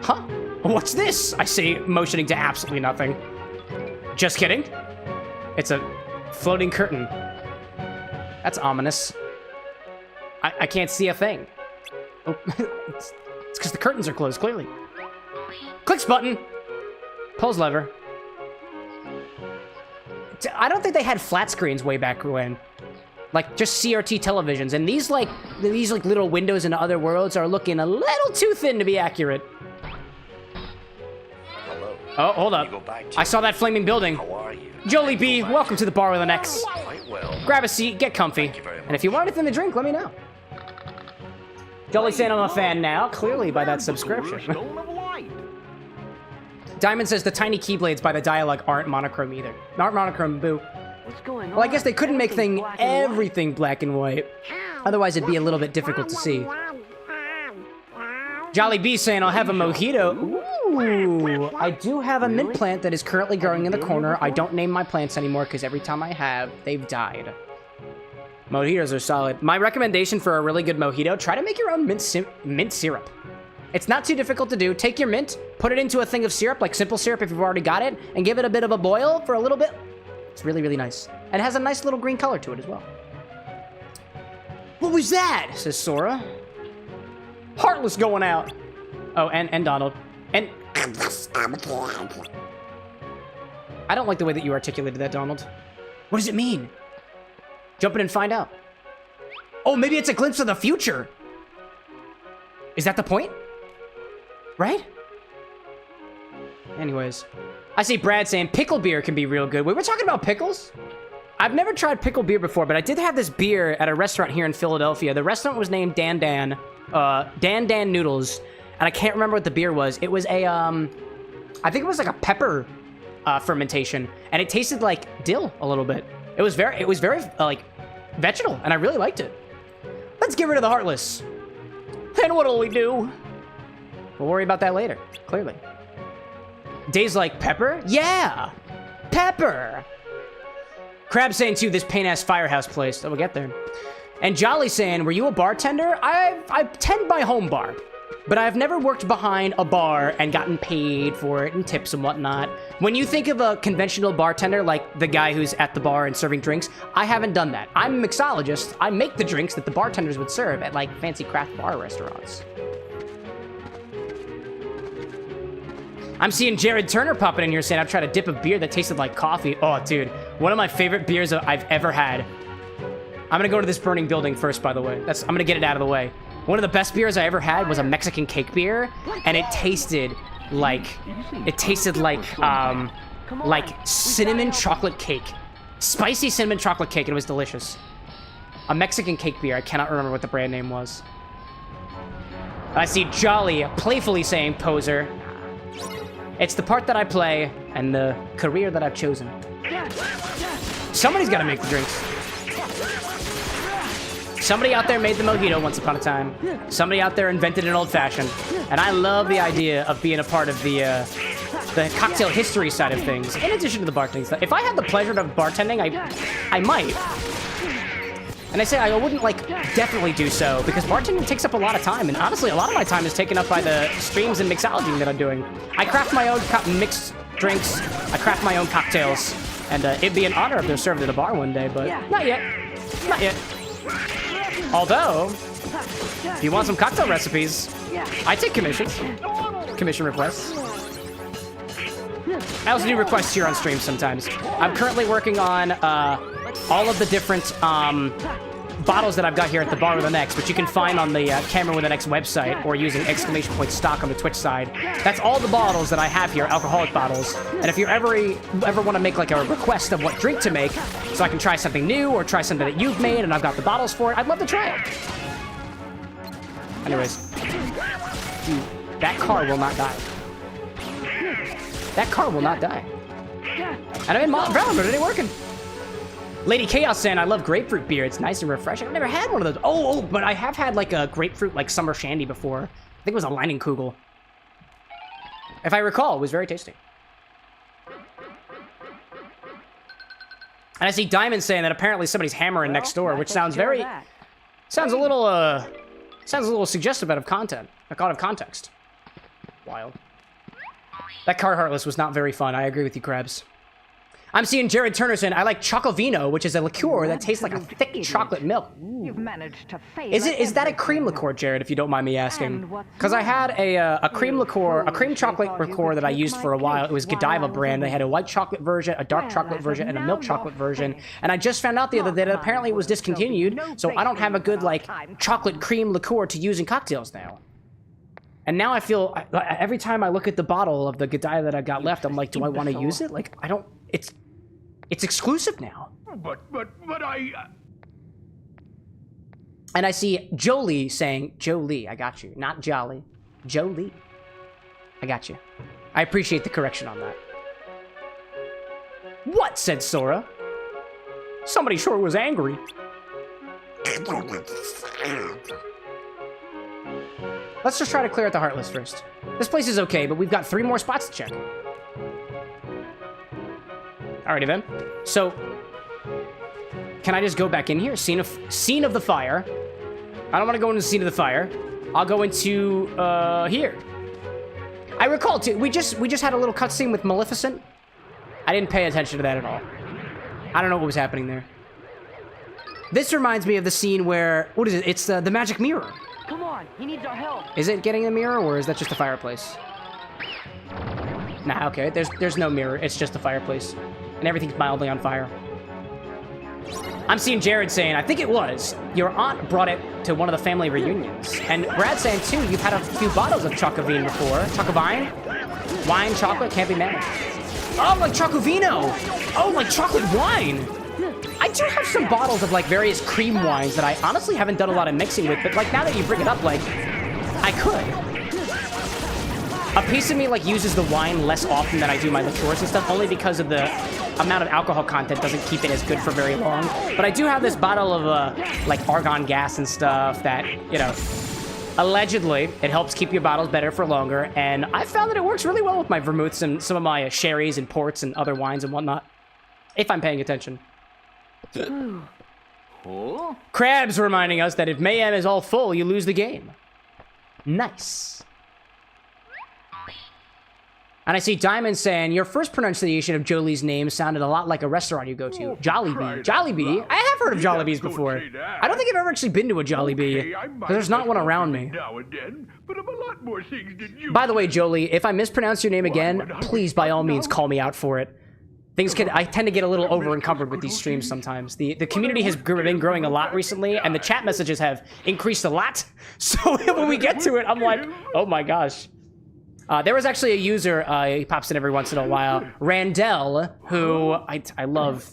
Huh? What's this? I say, motioning to absolutely nothing. Just kidding. It's a floating curtain. That's ominous. I can't see a thing. Oh, it's because the curtains are closed, clearly. Clicks button. Pulls lever. I don't think they had flat screens way back when. Like, just CRT televisions. And these little windows into other worlds are looking a little too thin to be accurate.
Hello.
Oh, hold up. I saw that flaming building.
How are you?
Jolie B, welcome to the bar with an X.
Quite well.
Grab a seat, get comfy.
Thank you very much.
And if you want anything to drink, let me know. Jolie saying I'm a fan now, clearly by that subscription.
Stone of light.
Diamond says the tiny keyblades by the dialogue aren't monochrome either. Not monochrome, boo.
What's going on?
Well, I guess they couldn't make
Everything's black and white.
everything black and white. Otherwise, it'd be a little bit difficult to see. Jolly B saying I'll have a mojito. Ooh, I do have a mint plant that is currently growing in the corner. I don't name my plants anymore because every time I have, they've died. Mojitos are solid. My recommendation for a really good mojito, try to make your own mint syrup. It's not too difficult to do. Take your mint, put it into a thing of syrup, like simple syrup if you've already got it, and give it a bit of a boil for a little bit. It's really, really nice. And it has a nice little green color to it as well. What was that? Says Sora. Heartless going out. Oh, and Donald. And... I don't like the way that you articulated that, Donald. What does it mean? Jump in and find out. Oh, maybe it's a glimpse of the future. Is that the point? Right? Anyways. I see Brad saying pickle beer can be real good. We were talking about pickles? I've never tried pickle beer before, but I did have this beer at a restaurant here in Philadelphia. The restaurant was named Dan Dan Noodles, and I can't remember what the beer was. It was a, I think it was like a pepper fermentation, and it tasted like dill a little bit. It was very, like, vegetal, and I really liked it. Let's get rid of the Heartless. Then what'll we do? We'll worry about that later, clearly. Days like pepper? Yeah! Pepper! Crab saying, too, this pain-ass firehouse place. Oh, we'll get there. And Jolly saying, were you a bartender? I tend my home bar. But I've never worked behind a bar and gotten paid for it and tips and whatnot. When you think of a conventional bartender, like the guy who's at the bar and serving drinks, I haven't done that. I'm a mixologist. I make the drinks that the bartenders would serve at, like, fancy craft bar restaurants. I'm seeing Jared Turner popping in here saying, I've tried a dip of beer that tasted like coffee. Oh, dude. One of my favorite beers that I've ever had. I'm gonna go to this burning building first, by the way. I'm gonna get it out of the way. One of the best beers I ever had was a Mexican cake beer, and it tasted like cinnamon chocolate cake. Spicy cinnamon chocolate cake, and it was delicious. A Mexican cake beer. I cannot remember what the brand name was. I see Jolly playfully saying, poser. It's the part that I play and the career that I've chosen. Somebody's got to make the drinks. Somebody out there made the mojito once upon a time. Somebody out there invented an old-fashioned. And I love the idea of being a part of the cocktail history side of things, in addition to the bartending stuff. If I had the pleasure of bartending, I might. And I say I wouldn't, like, definitely do so, because bartending takes up a lot of time, and honestly, a lot of my time is taken up by the streams and mixology that I'm doing. I craft my own mixed drinks, I craft my own cocktails, and it'd be an honor if they're served at a bar one day, but not yet. Not yet. Although, if you want some cocktail recipes, I take commissions. Commission requests. I also do requests here on stream sometimes. I'm currently working on all of the different bottles that I've got here at the Bar with an X, which you can find on the CameroxnWithAnX website or using !stock on the Twitch side. That's all the bottles that I have here, alcoholic bottles. And if you ever want to make like a request of what drink to make, so I can try something new or try something that you've made and I've got the bottles for it, I'd love to try it. Anyways, dude, that car will not die. That car will not die. And I'm in Brown, but it ain't working. Lady Chaos saying, I love grapefruit beer. It's nice and refreshing. I've never had one of those. Oh, but I have had like a grapefruit, like summer shandy before. I think it was a Leinenkugel. If I recall, it was very tasty. And I see Diamond saying that apparently somebody's hammering next door, which sounds very... Sounds a little suggestive out of content. Out of context. Wild. That car Heartless was not very fun. I agree with you, Krebs. I'm seeing Jared Turner saying, I like Chocovino, which is a liqueur that tastes like a thick chocolate milk.
You've managed to fail.
Is that a cream liqueur, Jared, if you don't mind me asking? Because I had a cream liqueur, a cream chocolate liqueur that I used for a while. It was Godiva brand. They had a white chocolate version, a dark chocolate version, and a milk chocolate version. And I just found out the other day that apparently it was discontinued, so I don't have a good, like, chocolate cream liqueur to use in cocktails now. And now I feel, every time I look at the bottle of the Godiva that I got left, I'm like, do I want to use it? Like, I don't, it's exclusive now.
But I...
And I see Jolie saying, Jolie, I got you. Not Jolly. Jolie. I got you. I appreciate the correction on that. What? Said Sora. Somebody sure was angry. Let's just try to clear out the Heartless first. This place is okay, but we've got 3 more spots to check. Alrighty then. So, Can I just go back in here? Scene of the fire. I don't want to go into the scene of the fire. I'll go into here. I recall too. We just had a little cutscene with Maleficent. I didn't pay attention to that at all. I don't know what was happening there. This reminds me of the scene where what is it? It's the magic mirror.
Come on, he needs our help.
Is it getting the mirror, or is that just a fireplace? Nah, okay. There's no mirror. It's just a fireplace, and everything's mildly on fire. I'm seeing Jared saying, I think it was, your aunt brought it to one of the family reunions. And Brad saying, too, you've had a few bottles of Chocovine before. Chocovine? Wine, chocolate, can't be managed. Oh, like Chocovino! Oh, like chocolate wine! I do have some bottles of, like, various cream wines that I honestly haven't done a lot of mixing with, but, like, now that you bring it up, like, I could. A piece of me, like, uses the wine less often than I do my liqueurs and stuff, only because of the amount of alcohol content doesn't keep it as good for very long. But I do have this bottle of, like, argon gas and stuff that, you know, allegedly, it helps keep your bottles better for longer, and I found that it works really well with my vermouths and some of my sherries and ports and other wines and whatnot, if I'm paying attention. Crabs reminding us that if Mayhem is all full, you lose the game. Nice. And I see Diamond saying, your first pronunciation of Jolie's name sounded a lot like a restaurant you go to. Jollibee. Jollibee? I have heard of Jollibees before. I don't think I've ever actually been to a Jollibee. Because there's not one around me. By the way, Jolie, if I mispronounce your name again, please, by all means, call me out for it. I tend to get a little over-encumbered with these streams sometimes. The community has been growing a lot recently, and the chat messages have increased a lot. So when we get to it, I'm like, oh my gosh. There was actually a user, he pops in every once in a while, Randell, who I love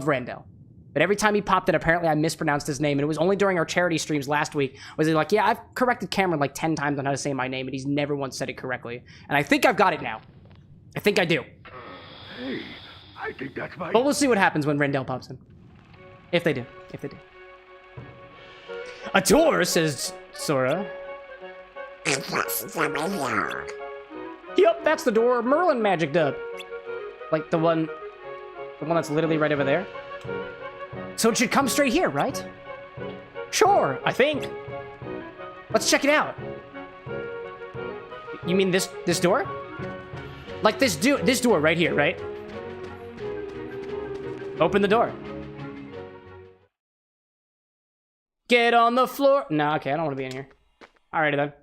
Randell. But every time he popped in, apparently I mispronounced his name, and it was only during our charity streams last week, was he like, yeah, I've corrected Cameron like 10 times on how to say my name, and he's never once said it correctly. And I think I've got it now. I think I do.
Hey, I think that's my...
But we'll see what happens when Randell pops in. If they do. If they do. A tour, says Sora. Yep, that's the door Merlin magicked up. Like the one that's literally right over there. So it should come straight here, right? Sure, I think. Let's check it out. You mean this door? Like this door right here, right? Open the door. Get on the floor. No, okay, I don't want to be in here. Alrighty then.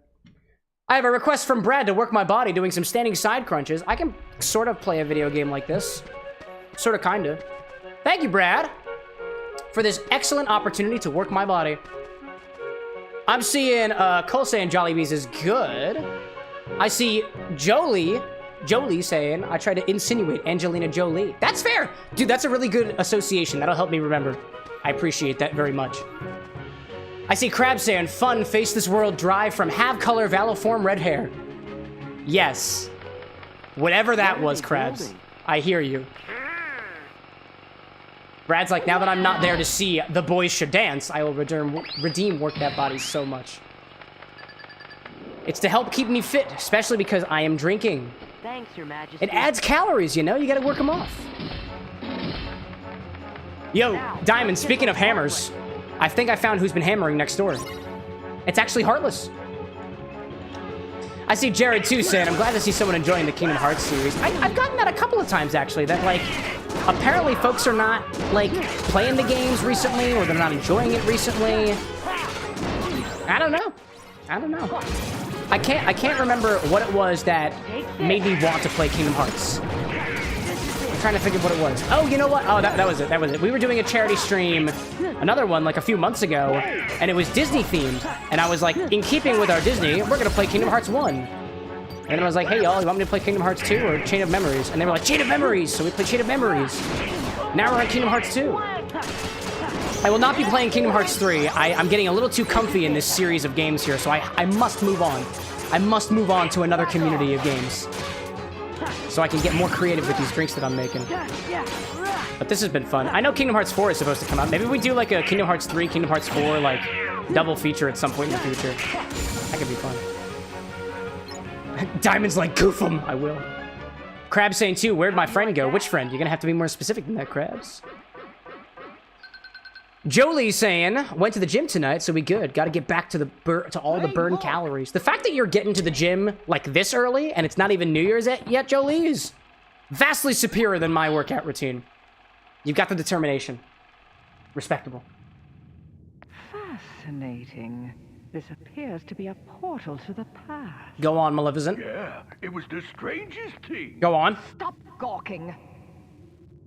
I have a request from Brad to work my body doing some standing side crunches. I can sort of play a video game like this. Sort of, kind of. Thank you, Brad, for this excellent opportunity to work my body. I'm seeing Cole saying Jollibees is good. I see Jolie saying, I tried to insinuate Angelina Jolie. That's fair. Dude, that's a really good association. That'll help me remember. I appreciate that very much. I see Crab saying, fun, face this world dry from have color, valiform, red hair. Yes. Whatever that was, Crabs. I hear you. Brad's like, now that I'm not there to see the boys should dance, I will redeem work that body so much. It's to help keep me fit, especially because I am drinking.
Thanks, Your Majesty.
It adds calories, you know? You gotta work them off. Yo, Diamond, speaking of hammers, I think I found who's been hammering next door. It's actually Heartless. I see Jared, too, saying, I'm glad to see someone enjoying the Kingdom Hearts series. I've gotten that a couple of times, actually, that, like, apparently folks are not, like, playing the games recently, or they're not enjoying it recently. I don't know. I can't remember what it was that made me want to play Kingdom Hearts. I'm trying to think of what it was. Oh, you know what? Oh, that was it. We were doing a charity stream, another one, like a few months ago, and it was Disney themed. And I was like, in keeping with our Disney, we're gonna play Kingdom Hearts 1. And then I was like, hey y'all, you want me to play Kingdom Hearts 2 or Chain of Memories? And they were like, Chain of Memories! So we played Chain of Memories. Now we're on Kingdom Hearts 2. I will not be playing Kingdom Hearts 3. I'm getting a little too comfy in this series of games here, so I must move on. I must move on to another community of games. So I can get more creative with these drinks that I'm making. But this has been fun. I know Kingdom Hearts 4 is supposed to come out. Maybe we do like a Kingdom Hearts 3, Kingdom Hearts 4, like, double feature at some point in the future. That could be fun. Diamond's like, goof 'em. I will. Crab's saying too, where'd my friend go? Which friend? You're gonna have to be more specific than that, Crabs. Jolie saying, went to the gym tonight, so we good. Got to get back to all the burned calories. The fact that you're getting to the gym like this early and it's not even New Year's yet, Jolie, is vastly superior than my workout routine. You've got the determination. Respectable.
Fascinating. This appears to be a portal to the past.
Go on, Maleficent.
Yeah, it was the strangest thing.
Go on.
Stop gawking.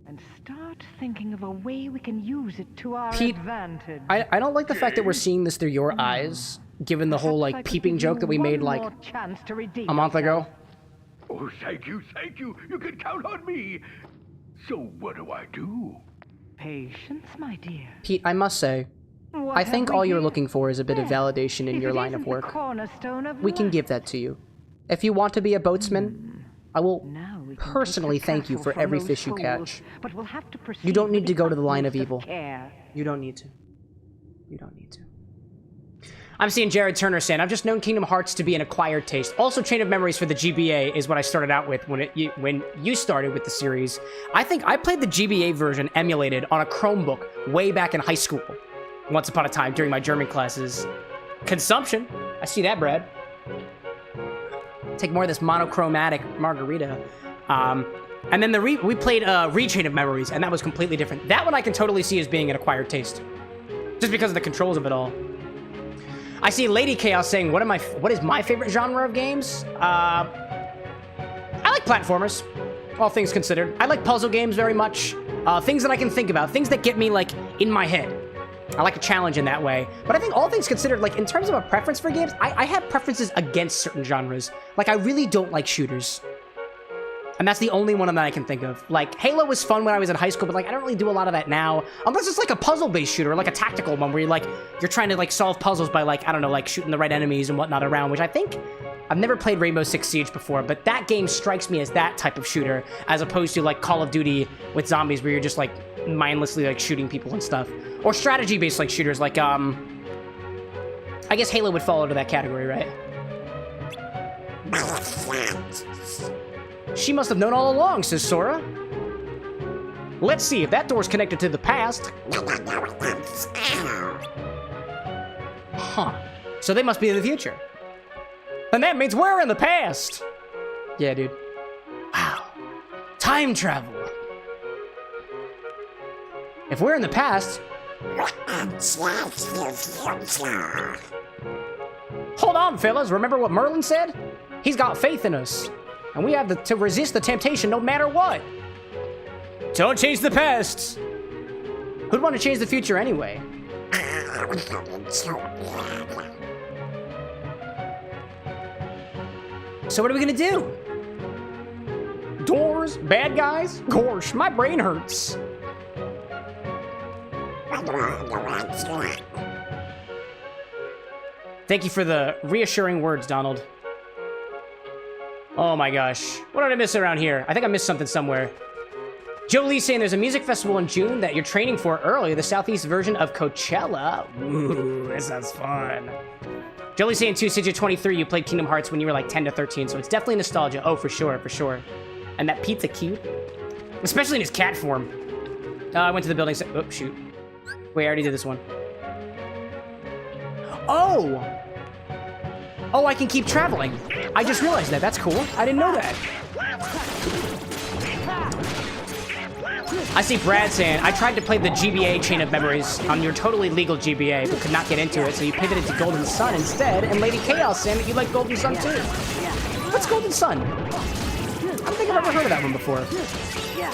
And start thinking of a way we can use it to our
Pete,
advantage.
I don't like the fact that we're seeing this through your eyes, given the whole, like, peeping joke that we made, like, a month ago.
Oh, thank you, thank you. You can count on me. So what do I do?
Patience, my dear.
Pete, I must say,
What
I think
have we
all you're
here?
looking for is a bit of validation in
If
your
it
line of
isn't the
work.
cornerstone of
We can
life.
give that to you. If you want to be a boatsman, I will
Now we can
personally
take the
thank you
castle
for
from
every
those
fish you
fools,
catch.
But we'll have to proceed
You don't need
with
to go to the line of
utmost
evil.
care.
You don't need to. You don't need to. I'm seeing Jared Turner saying, I've just known Kingdom Hearts to be an acquired taste. Also, Chain of Memories for the GBA is what I started out with when you started with the series. I think I played the GBA version emulated on a Chromebook way back in high school. Once upon a time during my German classes. Consumption. I see that, Brad. Take more of this monochromatic margarita. And then we played Chain of Memories, and that was completely different. That one I can totally see as being an acquired taste. Just because of the controls of it all. I see Lady Chaos saying, what is my favorite genre of games? I like platformers, all things considered. I like puzzle games very much. Things that I can think about, things that get me, like, in my head. I like a challenge in that way. But I think all things considered, like, in terms of a preference for games, I have preferences against certain genres. Like, I really don't like shooters. And that's the only one that I can think of. Like, Halo was fun when I was in high school, but, like, I don't really do a lot of that now. Unless it's, like, a puzzle-based shooter, or, like, a tactical one where you're trying to, like, solve puzzles by, like, I don't know, like, shooting the right enemies and whatnot around, which I think... I've never played Rainbow Six Siege before, but that game strikes me as that type of shooter, as opposed to, like, Call of Duty with zombies, where you're just, like, mindlessly, like, shooting people and stuff. Or strategy-based, like, shooters, like, I guess Halo would fall into that category, right? She must have known all along, says Sora. Let's see if that door's connected to the past. Huh. So they must be in the future. And that means we're in the past! Yeah, dude. Wow. Time travel. If we're in the past... Hold on, fellas. Remember what Merlin said? He's got faith in us. And we have to resist the temptation no matter what. Don't change the past. Who'd want to change the future anyway? So what are we gonna do? Doors? Bad guys? Gosh, my brain hurts. Thank you for the reassuring words, Donald. Oh my gosh. What did I miss around here? I think I missed something somewhere. Jolie's saying there's a music festival in June that you're training for early, the southeast version of Coachella. Ooh, that sounds fun. Jolie's saying too, since you're 23, you played Kingdom Hearts when you were like 10 to 13, so it's definitely nostalgia. Oh, for sure, for sure. And that pizza cute. Especially in his cat form. I went to the building, oh, shoot. Wait, I already did this one. Oh! Oh, I can keep traveling. I just realized that. That's cool. I didn't know that. I see Brad saying, I tried to play the GBA Chain of Memories on your totally legal GBA, but could not get into it, so you pivoted to Golden Sun instead, and Lady Chaos saying that you like Golden Sun too. What's Golden Sun? I don't think I've ever heard of that one before.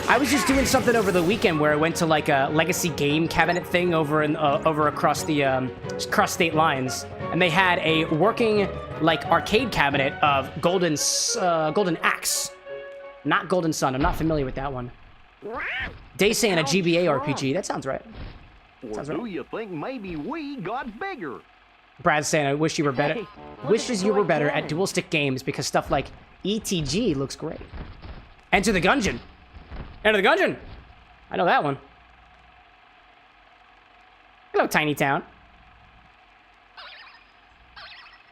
I was just doing something over the weekend where I went to like a legacy game cabinet thing over across state lines, and they had a working like arcade cabinet of Golden Axe, not Golden Sun. I'm not familiar with that one. Day saying a GBA RPG. That sounds right.
Or do you think maybe we got bigger?
Brad's saying, I wish you were better.
Hey,
Wishes you were better at dual stick games because stuff like ETG looks great. Enter the Gungeon. Enter the Gungeon. I know that one. Hello, Tiny Town.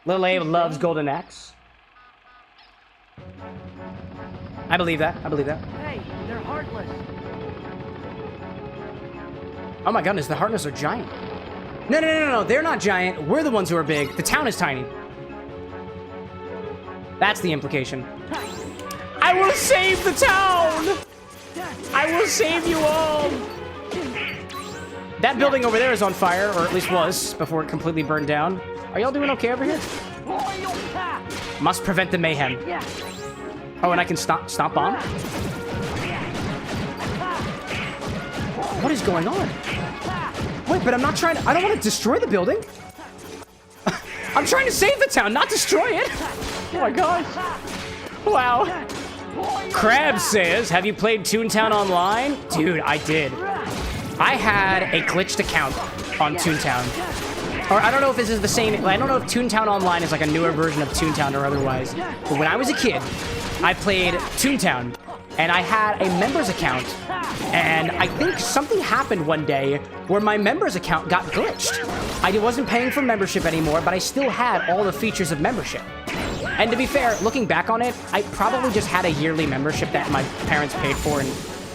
Little Abe loves Golden Axe. I believe that. I believe that.
Hey, they're heartless.
Oh my goodness, the Harkness are giant. No, they're not giant. We're the ones who are big. The town is tiny. That's the implication. I will save the town! I will save you all! That building over there is on fire, or at least was, before it completely burned down. Are y'all doing okay over here? Must prevent the mayhem. Oh, and I can stomp on? What is going on? Wait, but I'm not trying to... I don't want to destroy the building. I'm trying to save the town, not destroy it. Oh my gosh. Wow. Crab says, have you played Toontown Online? Dude, I did. I had a glitched account on Toontown. Or I don't know if this is the same... I don't know if Toontown Online is like a newer version of Toontown or otherwise. But when I was a kid, I played Toontown. And I had a members account. And I think something happened one day where my members account got glitched. I wasn't paying for membership anymore, but I still had all the features of membership. And to be fair, looking back on it, I probably just had a yearly membership that my parents paid for, and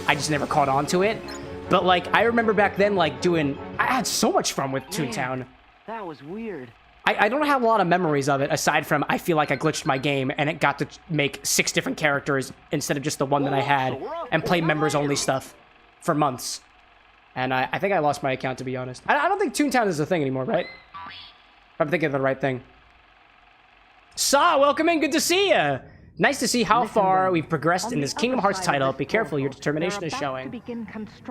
I just never caught on to it. But, like, I remember back then, like, I had so much fun with Toontown.
That was weird.
I don't have a lot of memories of it, aside from I feel like I glitched my game, and it got to make 6 different characters instead of just the one that I had, and play members-only stuff for months. And I think I lost my account, to be honest. I don't think Toontown is a thing anymore, right? I'm thinking of the right thing. Saw, welcome in. Good to see ya. Nice to see how far we've progressed in this Kingdom Hearts title. Be careful, your determination is showing.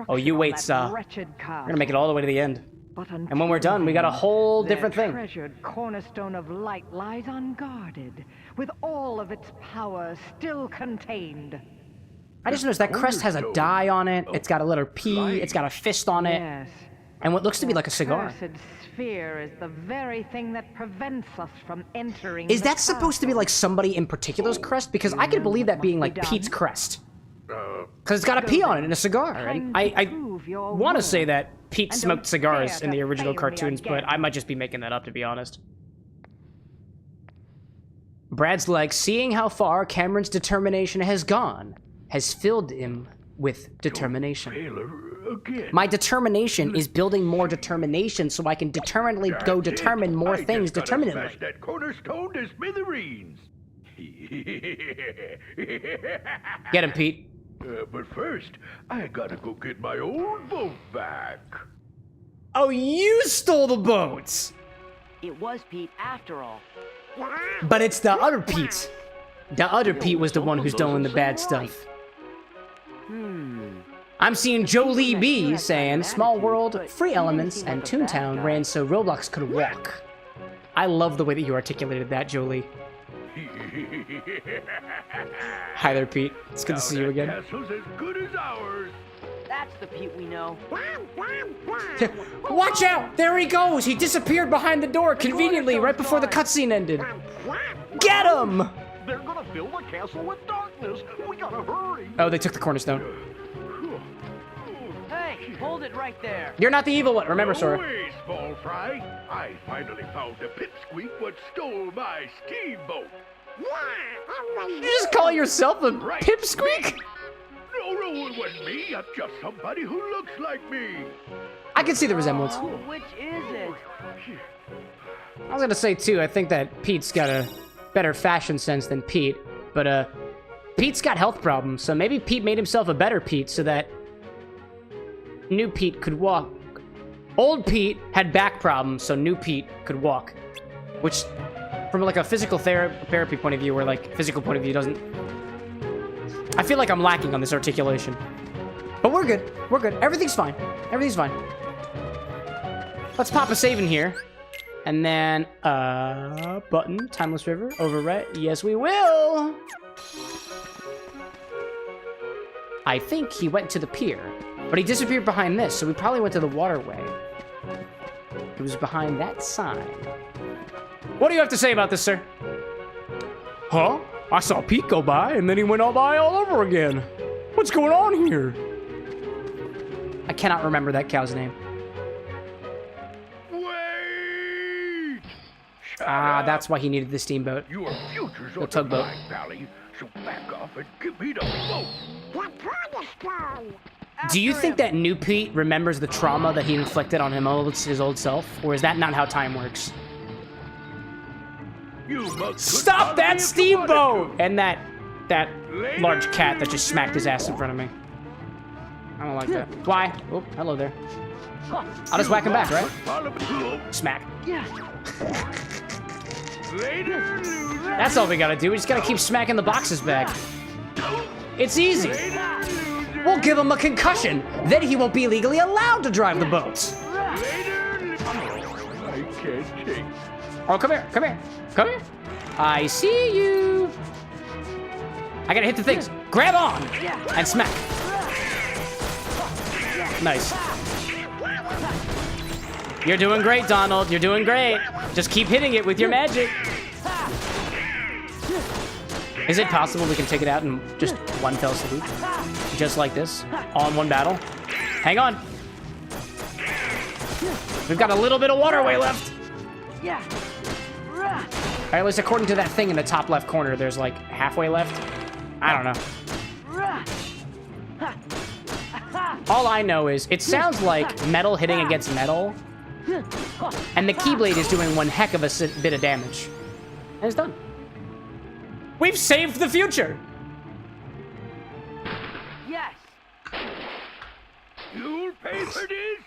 Oh, you wait, Saw. We're gonna make it all the way to the end. And when we're done, we got a whole different thing.
The treasured cornerstone of light lies unguarded, with all of its power still contained.
I just noticed that crest has a die on it. It's got a letter P. It's got a fist on it.
Yes.
And what looks to be like a cigar.
The cursed sphere is the very thing that prevents us from entering.
Is that supposed to be like somebody in particular's crest? Because I could believe that being like Pete's crest. Because it's got a P on it and a cigar. And I want to say that Pete smoked cigars in the original cartoons, but I might just be making that up, to be honest. Brad's like, seeing how far Cameron's determination has gone has filled him with determination. My determination is building more determination so I can determinedly go determine more things determinedly.
That cornerstone to smithereens.
Get him, Pete.
But first, I gotta go get my old boat back.
Oh, you stole the boats!
It was Pete after all.
But it's the other Pete. The other Pete was the one who's doing the bad stuff. I'm seeing Jolie B saying, small world, free elements, and Toontown ran so Roblox could walk. I love the way that you articulated that, Jolie. Hi there, Pete. It's good to see you again.
Castle's as good as ours.
That's the Pete we know.
Watch out! There he goes! He disappeared behind the door conveniently right before the cutscene ended. Get him!
They're gonna fill the castle with darkness. We gotta hurry.
Oh, they took the cornerstone.
Hey, hold it right there.
You're not the evil one. Remember, Sora.
No way, small fry. I finally found the pipsqueak what stole my steamboat.
You just call yourself a pipsqueak?
No, it wasn't me. I'm just somebody who looks like me.
I can see the resemblance.
Oh, which is it?
I was gonna say, too, I think that Pete's got a better fashion sense than Pete. But, Pete's got health problems, so maybe Pete made himself a better Pete so that new Pete could walk. Old Pete had back problems, so new Pete could walk. Which, from like a physical therapy point of view, or like physical point of view, doesn't... I feel like I'm lacking on this articulation. But we're good. We're good. Everything's fine. Everything's fine. Let's pop a save in here. And then, button, Timeless River, overwrite. Yes, we will. I think he went to the pier. But he disappeared behind this, so we probably went to the waterway. It was behind that sign. What do you have to say about this, sir? Huh? I saw Pete go by, and then he went all by all over again. What's going on here? I cannot remember that cow's name.
Wait!
Ah, that's why he needed the steamboat.
Your future's
The
on the
tugboat.
line, Pally. So back off and give me the boat.
The cornerstone!
Do you think that New Pete remembers the trauma that he inflicted on his old self? Or is that not how time works?
You must
Stop that steamboat! And that large cat that just smacked his ass in front of me. I don't like that. Why? Oh, hello there. I'll just whack him back, right? Smack.
Later, loser.
That's all we gotta do. We just gotta keep smacking the boxes back. It's easy. We'll give him a concussion. Then he won't be legally allowed to drive the boats.
Later, I can't take.
Oh, come here. Come here. Come here. I see you. I gotta hit the things. Grab on and smack. Nice. You're doing great, Donald. You're doing great. Just keep hitting it with your magic. Is it possible we can take it out in just one fell swoop? Just like this? All in one battle? Hang on. We've got a little bit of waterway left. Or at least according to that thing in the top left corner, there's like halfway left. I don't know. All I know is it sounds like metal hitting against metal, and the Keyblade is doing one heck of a bit of damage. And it's done. We've saved the future!
Yes.
You'll pay for this.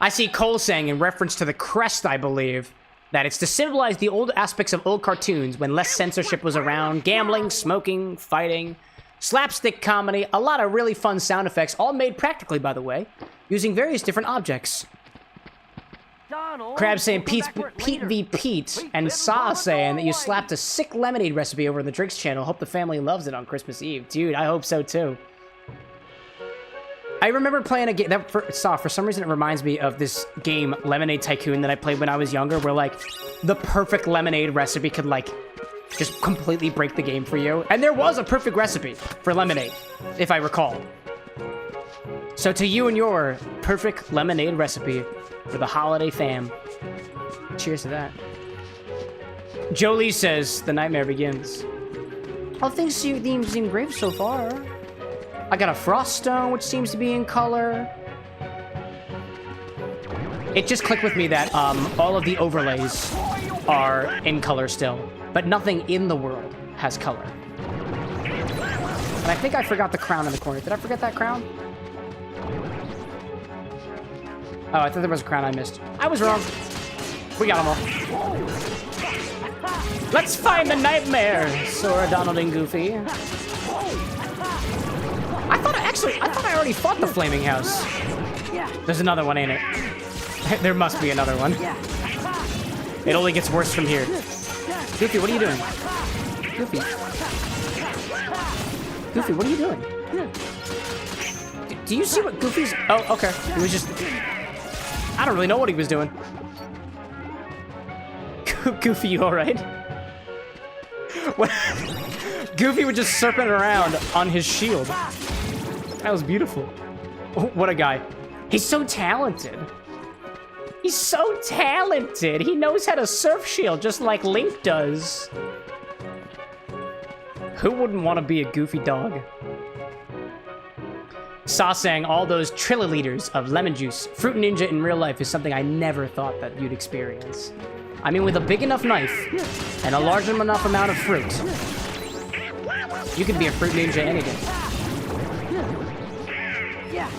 I see Cole saying, in reference to the crest, I believe, that it's to symbolize the old aspects of old cartoons when less censorship was around. Gambling, smoking, fighting, slapstick comedy, a lot of really fun sound effects, all made practically, by the way, using various different objects.
Donald,
Crab saying
we'll come
Pete
back for it
v.
later.
Pete, and Saw saying that you slapped a sick lemonade recipe over in the Drinks channel. Hope the family loves it on Christmas Eve. Dude, I hope so too. I remember playing a game that for some reason it reminds me of this game Lemonade Tycoon that I played when I was younger, where like the perfect lemonade recipe could like just completely break the game for you. And there was a perfect recipe for lemonade, if I recall. So to you and your perfect lemonade recipe for the holiday fam. Cheers to that. Jolie says the nightmare begins. All things seem great so far. I got a frost stone, which seems to be in color. It just clicked with me that all of the overlays are in color still, but nothing in the world has color. And I think I forgot the crown in the corner. Did I forget that crown? Oh, I thought there was a crown I missed. I was wrong. We got them all. Let's find the nightmare, Sora, Donald, and Goofy. I thought I already fought the Flaming House. There's another one, ain't it? There must be another one. It only gets worse from here. Goofy, what are you doing? Goofy. Goofy, what are you doing? Do you see what Goofy's... Oh, okay. He was just... I don't really know what he was doing. Goofy, you alright? Goofy was just serpent around on his shield. That was beautiful. What a guy. He's so talented. He's so talented. He knows how to surf shield just like Link does. Who wouldn't want to be a Goofy dog? Saw saying all those trilliliters of lemon juice. Fruit Ninja in real life is something I never thought that you'd experience. I mean, with a big enough knife and a large enough amount of fruit, you could be a Fruit Ninja any day.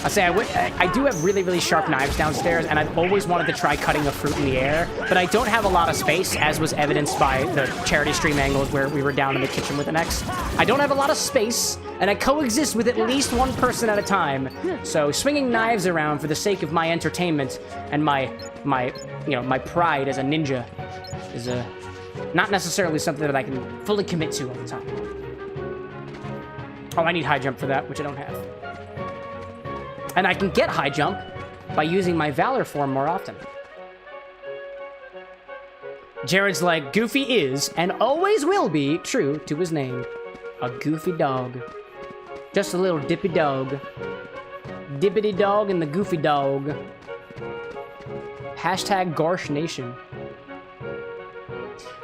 I say I do have really, really sharp knives downstairs, and I've always wanted to try cutting a fruit in the air, but I don't have a lot of space, as was evidenced by the charity stream angles where we were down in the kitchen with an X. I don't have a lot of space, and I coexist with at least one person at a time. So swinging knives around for the sake of my entertainment and my pride as a ninja is not necessarily something that I can fully commit to all the time. Oh, I need high jump for that, which I don't have. And I can get high jump by using my Valor form more often. Jared's like, Goofy is, and always will be, true to his name. A goofy dog. Just a little dippy dog. Dippity dog and the goofy dog. Hashtag Garnish Nation.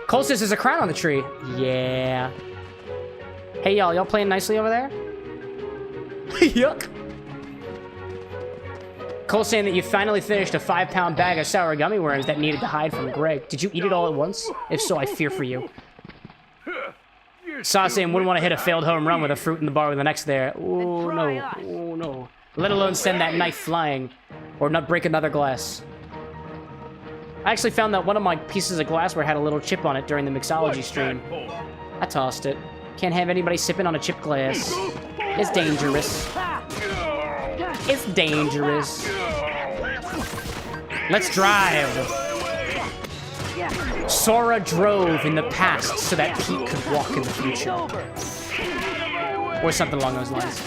Cole says there's a crown on the tree. Yeah. Hey, y'all playing nicely over there? Yuck. Cole saying that you finally finished a 5-pound bag of sour gummy worms that needed to hide from Greg. Did you eat it all at once? If so, I fear for you. Saw saying wouldn't want to hit a failed home run with a fruit in the bar with the next there. Oh no, oh no. Let alone send that knife flying. Or not break another glass. I actually found that one of my pieces of glassware had a little chip on it during the mixology stream. I tossed it. Can't have anybody sipping on a chip glass. It's dangerous. It's dangerous. Let's drive. Sora drove in the past so that Pete could walk in the future. Or something along those lines.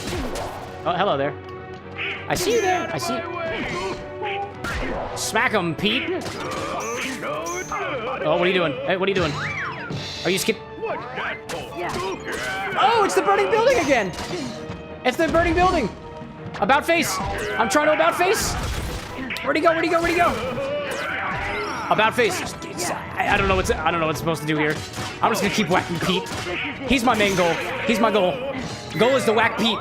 Oh, hello there. I see you there. I see you. Smack him, Pete. Oh, what are you doing? Hey, what are you doing? Are you skip? Oh, it's the burning building again. It's the burning building. About face. I'm trying to about face. Where'd he go? Where'd he go? Where'd he go? About face. I don't know what's supposed to do here. I'm just gonna keep whacking Pete. He's my main goal. He's my goal. Goal is to whack Pete.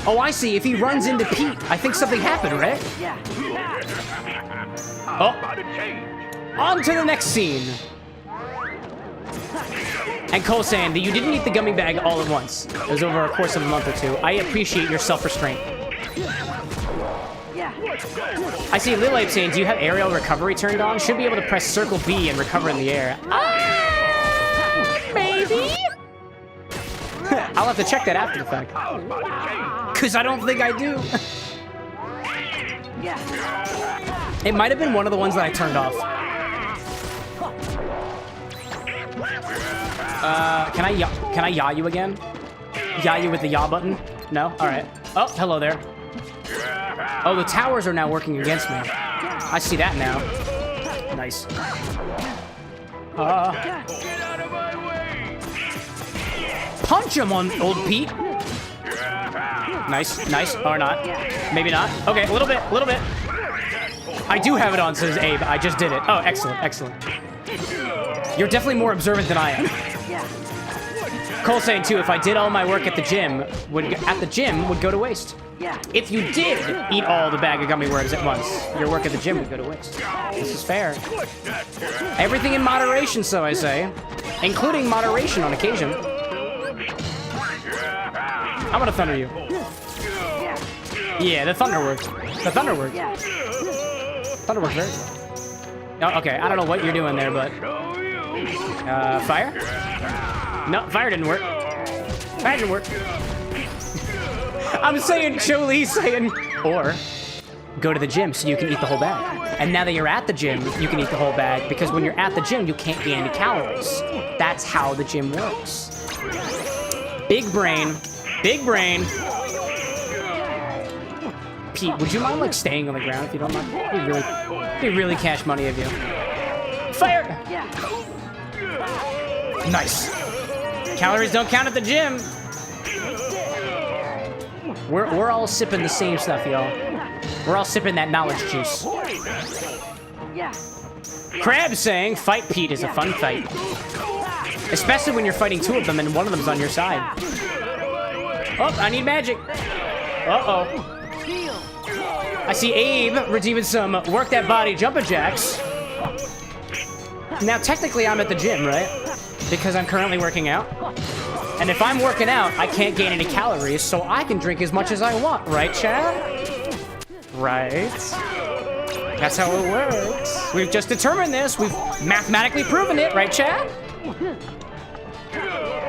Oh, I see. If he runs into Pete, I think something happened, right? Oh. On to the next scene. And Cole saying that you didn't eat the gummy bag all at once. It was over a course of a month or two. I appreciate your self-restraint. I see Lil Ape saying, do you have aerial recovery turned on? Should be able to press circle B and recover in the air. Maybe? I'll have to check that after the fact. Because I don't think I do. It might have been one of the ones that I turned off. Can I yaw you again? Yaw you with the yaw button? No? Alright. Oh, hello there. Oh, the towers are now working against me. I see that now. Nice. Punch him on old Pete. Nice, nice, or not. Maybe not. Okay, a little bit. I do have it on, says Abe. I just did it. Oh, excellent, excellent. You're definitely more observant than I am. Cole saying too, if I did all my work at the gym, would go to waste. If you did eat all the bag of gummy worms at once, your work at the gym would go to waste. This is fair. Everything in moderation, so I say. Including moderation on occasion. I'm gonna thunder you. Yeah, the thunder worked. The thunder worked. Thunder worked very well. Oh, okay, I don't know what you're doing there, but... fire? No, fire didn't work. Fire didn't work. I'm saying Jolie saying, or go to the gym so you can eat the whole bag. And now that you're at the gym, you can eat the whole bag because when you're at the gym, you can't gain any calories. That's how the gym works. Big brain. Big brain. Pete, would you mind like staying on the ground if you don't mind? It'd be really cash money of you. Fire! Nice. Calories don't count at the gym. We're all sipping the same stuff, y'all. We're all sipping that knowledge juice. Crab saying, fight Pete is a fun fight. Especially when you're fighting two of them and one of them's on your side. Oh, I need magic. Uh-oh. I see Abe redeeming some work that body jumping jacks. Now, technically, I'm at the gym, right? Because I'm currently working out. And if I'm working out, I can't gain any calories, so I can drink as much as I want, right, Chad? Right. That's how it works. We've just determined this. We've mathematically proven it, right, Chad?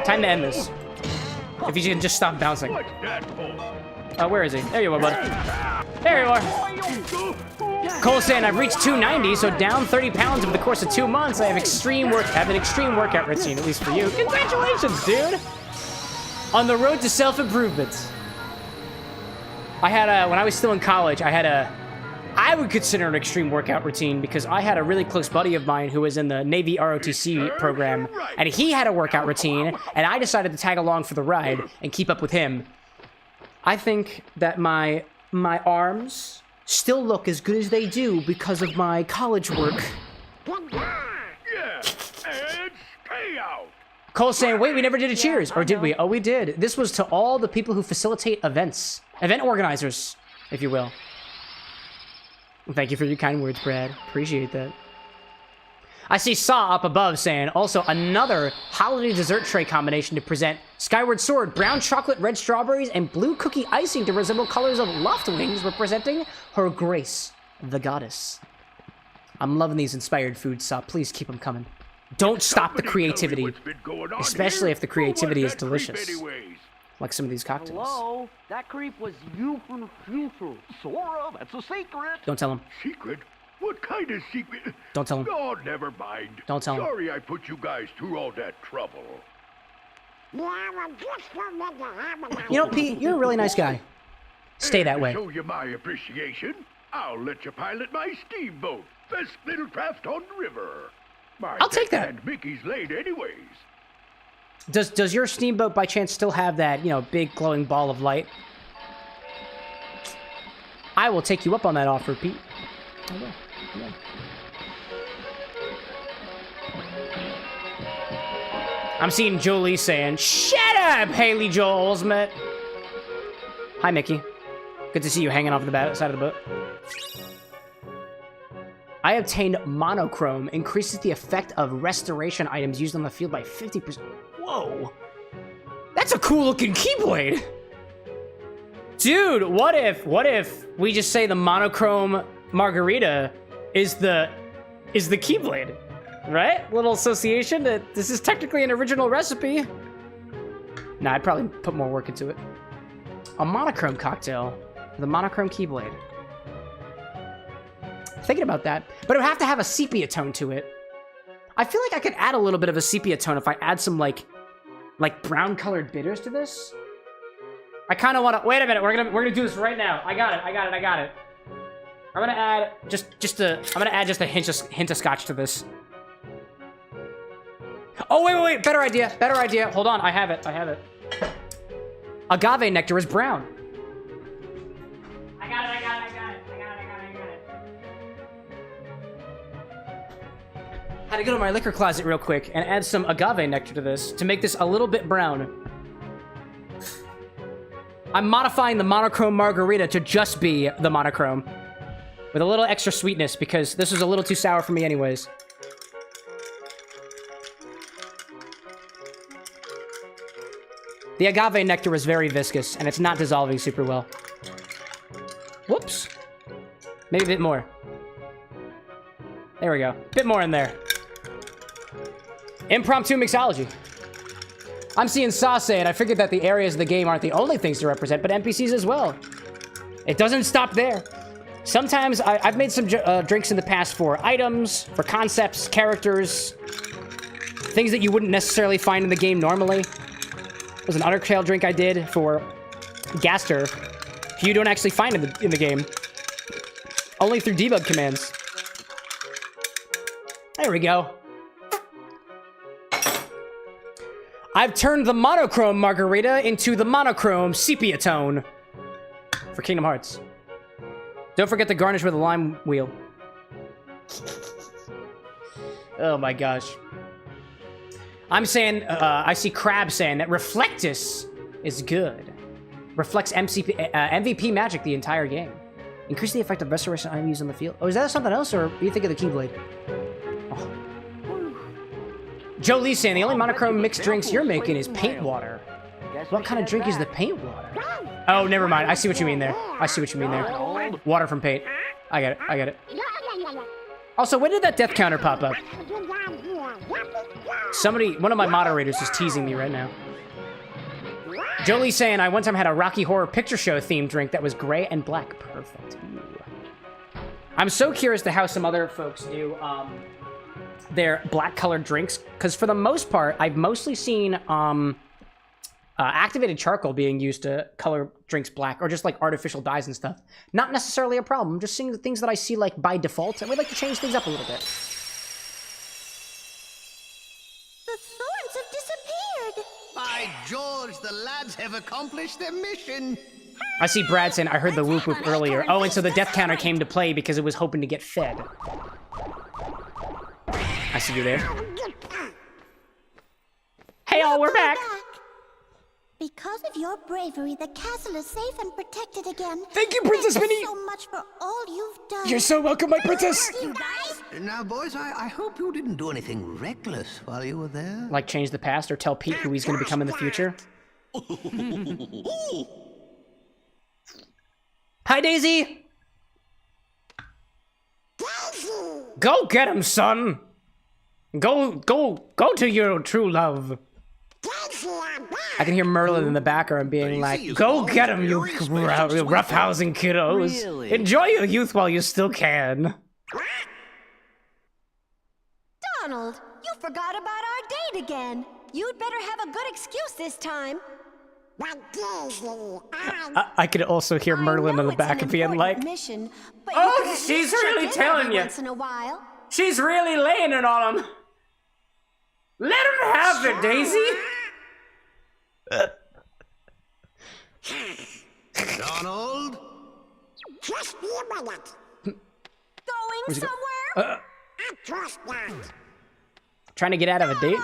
Time to end this. If you can just stop bouncing. Where is he? There you are, bud. There you are. Cole saying I've reached 290, so down 30 pounds over the course of 2 months. I have an extreme workout routine, at least for you. Congratulations, dude. On the road to self-improvement. I had when I was still in college, I would consider an extreme workout routine because I had a really close buddy of mine who was in the Navy ROTC program, and he had a workout routine, and I decided to tag along for the ride and keep up with him. I think that my arms still look as good as they do because of my college work.
Yeah, and stay out.
Cole saying, wait, we never did a cheers. Or did
know.
we? Oh, we did. This was to all the people who facilitate events. Event organizers, if you will. Thank you for your kind words, Brad. Appreciate that. I see Saw up above saying, also another holiday dessert tray combination to present Skyward Sword, brown chocolate, red strawberries, and blue cookie icing to resemble colors of loft wings representing her grace, the goddess. I'm loving these inspired foods, Saw. Please keep them coming. Don't stop the creativity, especially if the creativity is delicious. Like some of these cocktails.
Hello? That creep was you from the future. Sora, that's a secret.
Don't tell him.
Secret? What kind of secret?
Don't tell him.
Oh, never mind.
Don't tell him.
Sorry I put you guys through all that trouble.
You know, Pete, you're a really nice guy. Stay that way.
To show you my appreciation, I'll let you pilot my steamboat. Best little craft on the river. My
I'll take that.
And Mickey's late anyways.
Does your steamboat by chance still have that, you know, big glowing ball of light? I will take you up on that offer, Pete. I will. I will. I'm seeing Jolie saying, "Shut up, Haley Joel Oldsmith." Hi, Mickey. Good to see you hanging off the side of the boat. I obtained Monochrome. Increases the effect of restoration items used on the field by 50%. Whoa. That's a cool looking Keyblade. Dude, what if we just say the Monochrome Margarita is the Keyblade? Right? Little association that this is technically an original recipe. Nah, I'd probably put more work into it. A monochrome cocktail with a monochrome Keyblade. Thinking about that, but it would have to have a sepia tone to it. I feel like I could add a little bit of a sepia tone if I add some like brown colored bitters to this. I kind of want to. Wait a minute, we're gonna do this right now. I got it. I'm gonna add just a hint of scotch to this. Oh wait, better idea. Hold on, I have it. Agave nectar is brown. I got it. Had to go to my liquor closet real quick and add some agave nectar to this to make this a little bit brown. I'm modifying the Monochrome Margarita to just be the monochrome with a little extra sweetness because this was a little too sour for me anyways. The agave nectar was very viscous and it's not dissolving super well. Whoops. Maybe a bit more. There we go. Bit more in there. Impromptu mixology. I'm seeing Saw say it. I figured that the areas of the game aren't the only things to represent, but NPCs as well. It doesn't stop there. Sometimes I've made some drinks in the past for items, for concepts, characters, things that you wouldn't necessarily find in the game normally. It was an Undertale drink I did for Gaster. You don't actually find in the game. Only through debug commands. There we go. I've turned the Monochrome Margarita into the Monochrome Sepia Tone for Kingdom Hearts. Don't forget to garnish with a lime wheel. Oh my gosh. I'm saying, I see Crab saying that Reflectus is good. Reflects MVP magic the entire game. Increase the effect of restoration item used on the field. Oh, is that something else, or do you think of the Keyblade? Oh. Joe Lee's saying the only monochrome mixed drinks you're making is paint water. What kind of drink is the paint water? Oh, never mind. I see what you mean there. Water from paint. I get it. Also, when did that death counter pop up? One of my moderators is teasing me right now. Jolie's saying, I one time had a Rocky Horror Picture Show themed drink that was gray and black. Perfect. Ooh. I'm so curious to how some other folks do their black colored drinks, because for the most part, I've mostly seen activated charcoal being used to color drinks black, or just like artificial dyes and stuff. Not necessarily a problem. I'm just seeing the things that I see like by default, and we'd like to change things up a little bit.
The thorns have disappeared.
By George, the lads have accomplished their mission.
I see Brad saying, I heard the whoop whoop earlier. Oh, and so the death counter came to play because it was hoping to get fed. I see you there. Hey, all, we're
Welcome
back.
Because of your bravery, the castle is safe and protected again.
Thank you, Princess
Thank
Minnie.
you so much for all you've done.
You're so welcome, my princess.
You guys?
Now, boys, I hope you didn't do anything reckless while you were there.
Like change the past or tell Pete who he's going to become in the future. Hi, Daisy. Go get him, son. Go to your true love. I can hear Merlin in the background being like, "Go get him, you roughhousing kiddos.
Really?
Enjoy your youth while you still can."
Donald, you forgot about our date again. You'd better have a good excuse this time.
I could also hear Merlin in the back being like,
mission, but
"Oh,
you could at
she's
least check
really
in
telling
every
you.
Once in a while.
She's really laying it on him. Let him have it, Daisy."
Donald?
Just be a minute. Going
Where's he go?
somewhere?
Trying to get out of a date?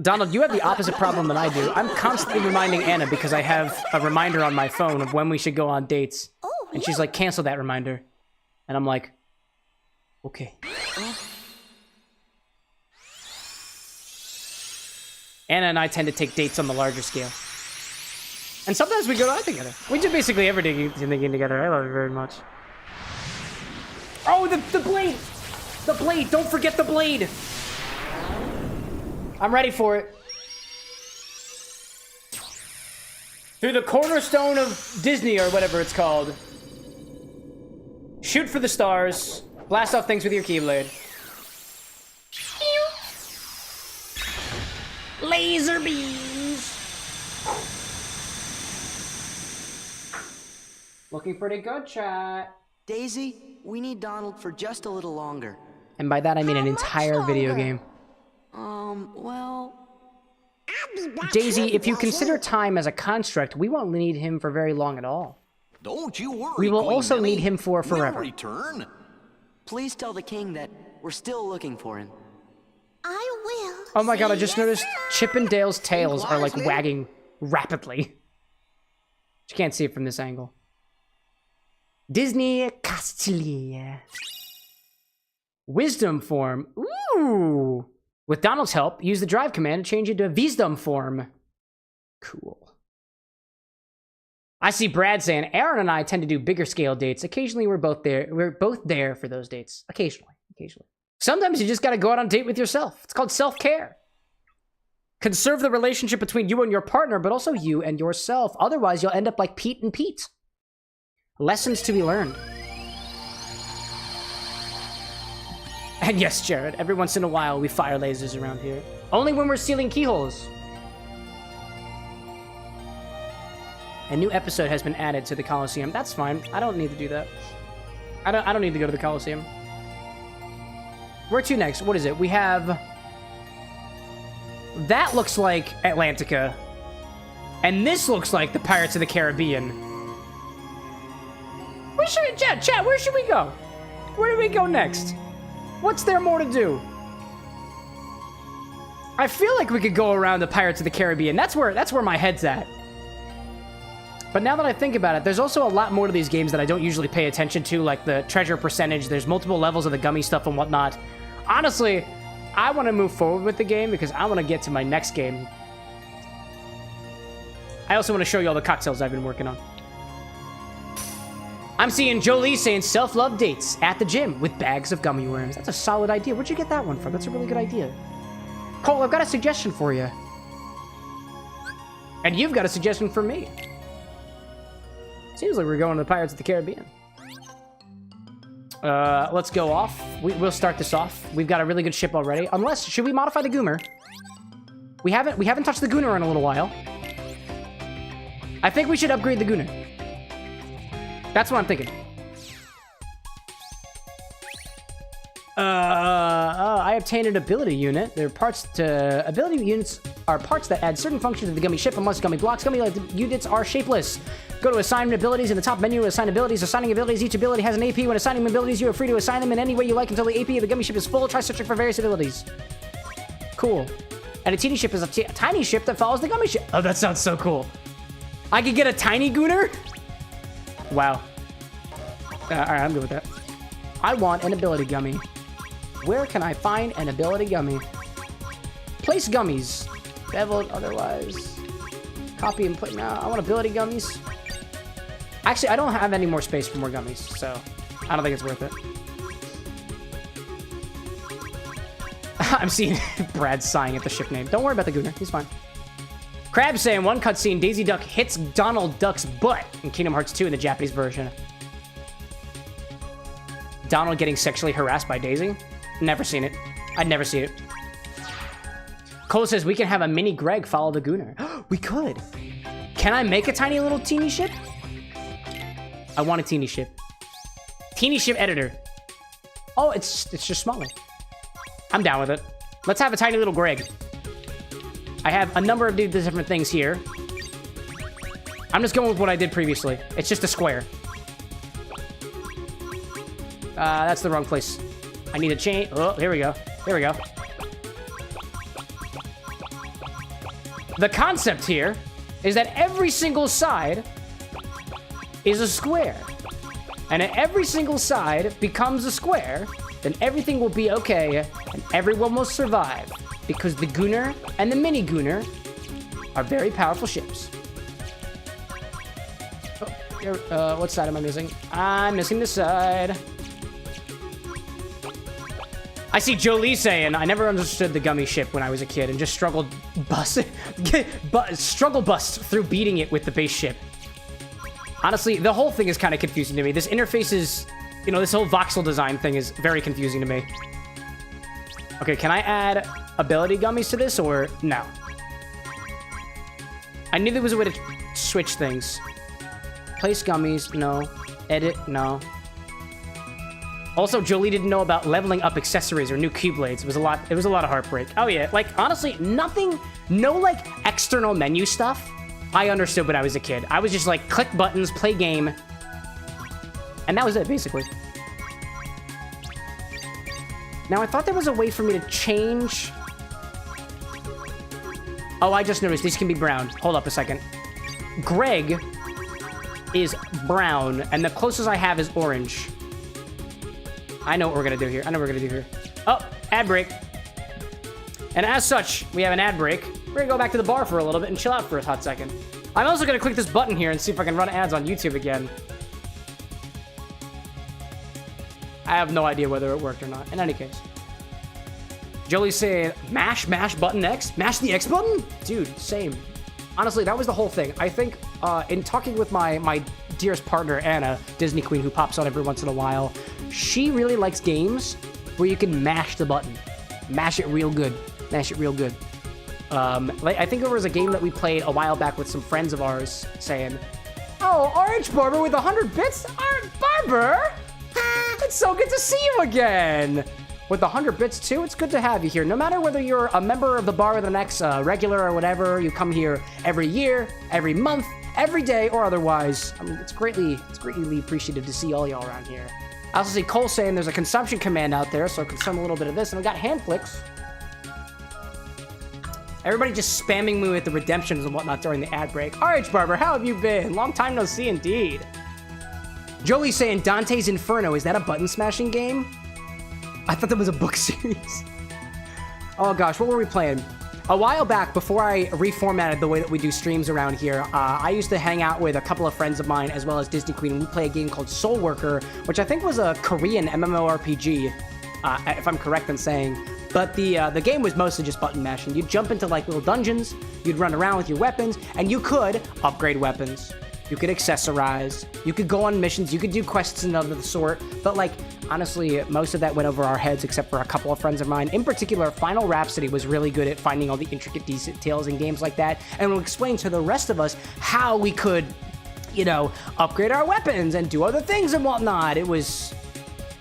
Donald, you have the opposite problem than I do. I'm constantly reminding Anna because I have a reminder on my phone of when we should go on dates.
Oh,
And she's like, cancel that reminder. And I'm like, okay. Anna and I tend to take dates on the larger scale. And sometimes we go out together. We do basically everything together. I love you very much. Oh, the blade! The blade! Don't forget the blade! I'm ready for it. Through the cornerstone of Disney, or whatever it's called. Shoot for the stars. Blast off things with your keyblade. Laser beams. Looking pretty good, chat.
Daisy, we need Donald for just a little longer.
And by that I mean an entire video game.
Well...
Daisy, if you consider time as a construct, we won't need him for very long at all.
Don't you worry,
We will
Queen
also
Minnie.
need him for forever.
We'll return.
Please tell the king that we're still looking for him.
I will.
Oh my god, I
Say
just
yes,
noticed
sir.
Chip and Dale's tails are like
wisely.
wagging rapidly. You can't see it from this angle. Disney Castilla. Wisdom form. Ooh. With Donald's help, use the drive command to change it to Wisdom form. Cool. I see Brad saying, Aaron and I tend to do bigger scale dates. Occasionally we're both there. We're both there for those dates. Occasionally. Sometimes you just gotta go out on a date with yourself. It's called self-care. Conserve the relationship between you and your partner, but also you and yourself. Otherwise, you'll end up like Pete and Pete. Lessons to be learned. And yes, Jared, every once in a while we fire lasers around here. Only when we're sealing keyholes. A new episode has been added to the Coliseum. That's fine. I don't need to do that. I don't need to go to the Coliseum. Where to next? What is it? We have... That looks like Atlantica. And this looks like the Pirates of the Caribbean. Where should... Chat, where should we go? Where do we go next? What's there more to do? I feel like we could go around the Pirates of the Caribbean. That's where my head's at. But now that I think about it, there's also a lot more to these games that I don't usually pay attention to, like the treasure percentage. There's multiple levels of the gummy stuff and whatnot. Honestly, I want to move forward with the game because I want to get to my next game. I also want to show you all the cocktails I've been working on. I'm seeing Jolie saying self-love dates at the gym with bags of gummy worms. That's a solid idea. Where'd you get that one from? That's a really good idea. Cole, I've got a suggestion for you. And you've got a suggestion for me. Seems like we're going to the Pirates of the Caribbean. Let's go off. We'll start this off. We've got a really good ship already. Unless, should we modify the Goomer? We haven't touched the Gooner in a little while. I think we should upgrade the Gooner. That's what I'm thinking. I obtained an ability unit. They're parts to... Ability units are parts that add certain functions to the gummy ship unless gummy blocks. Gummy units are shapeless. Go to assign abilities in the top menu. Assign abilities. Assigning abilities. Each ability has an AP. When assigning abilities, you are free to assign them in any way you like until the AP of the gummy ship is full. Try searching for various abilities. Cool. And a teeny ship is a tiny ship that follows the gummy ship. Oh, that sounds so cool. I could get a tiny gooner? Wow. All right, I'm good with that. I want an ability gummy. Where can I find an ability gummy? Place gummies. Beveled otherwise. Copy and put. No, I want ability gummies. Actually, I don't have any more space for more gummies, so I don't think it's worth it. I'm seeing Brad sighing at the ship name. Don't worry about the gooner. He's fine. Crab saying one cutscene, Daisy Duck hits Donald Duck's butt in Kingdom Hearts 2 in the Japanese version. Donald getting sexually harassed by Daisy? Never seen it. I'd never seen it. Cole says we can have a mini Greg follow the gooner. We could. Can I make a tiny little teeny ship? I want a teeny ship. Teeny ship editor. Oh, it's just smaller. I'm down with it. Let's have a tiny little Greg. I have a number of different things here. I'm just going with what I did previously. It's just a square. That's the wrong place. I need a chain. Oh, here we go. Here we go. The concept here is that every single side is a square. And if every single side becomes a square, then everything will be okay and everyone will survive. Because the Gooner and the Mini Gooner are very powerful ships. Oh, what side am I missing? I'm missing this side. I see Jolie saying, I never understood the gummy ship when I was a kid and just struggle bust through beating it with the base ship. Honestly, the whole thing is kind of confusing to me. This interface is, you know, this whole voxel design thing is very confusing to me. Okay, can I add ability gummies to this or no? I knew there was a way to switch things. Place gummies, no. Edit, no. Also, Jolie didn't know about leveling up accessories or new keyblades. It was a lot of heartbreak. Oh yeah, like honestly, nothing, no like external menu stuff I understood when I was a kid. I was just like click buttons, play game, and that was it basically. Now I thought there was a way for me to change. Oh, I just noticed these can be brown. Hold up a second. Greg is brown, and the closest I have is orange. I know what we're gonna do here. Oh, ad break. And as such, we have an ad break. We're gonna go back to the bar for a little bit and chill out for a hot second. I'm also gonna click this button here and see if I can run ads on YouTube again. I have no idea whether it worked or not. In any case. Jolie saying, mash button X? Mash the X button? Dude, same. Honestly, that was the whole thing. I think in talking with my dearest partner, Anna, Disney Queen, who pops on every once in a while, she really likes games where you can mash the button. Mash it real good. Mash it real good. Like, I think there was a game that we played a while back with some friends of ours saying, oh, Orange Barber with 100 bits? Barber? It's so good to see you again. With 100 bits too, it's good to have you here. No matter whether you're a member of the Bar with an X, regular or whatever, you come here every year, every month, every day, or otherwise. I mean, it's greatly appreciative to see all y'all around here. I also see Cole saying there's a consumption command out there, so consume a little bit of this, and we got hand flicks. Everybody just spamming me with the redemptions and whatnot during the ad break. RH Barber, how have you been? Long time no see indeed. Jolie saying Dante's Inferno, is that a button smashing game? I thought that was a book series. Oh gosh, what were we playing? A while back, before I reformatted the way that we do streams around here, I used to hang out with a couple of friends of mine, as well as Disney Queen, and we play a game called Soul Worker, which I think was a Korean MMORPG, if I'm correct in saying. But the game was mostly just button mashing. You'd jump into like little dungeons, you'd run around with your weapons, and you could upgrade weapons. You could accessorize, you could go on missions, you could do quests and of the sort, but like, honestly, most of that went over our heads except for a couple of friends of mine. In particular, Final Rhapsody was really good at finding all the intricate details in games like that, and will explain to the rest of us how we could, you know, upgrade our weapons and do other things and whatnot. It was,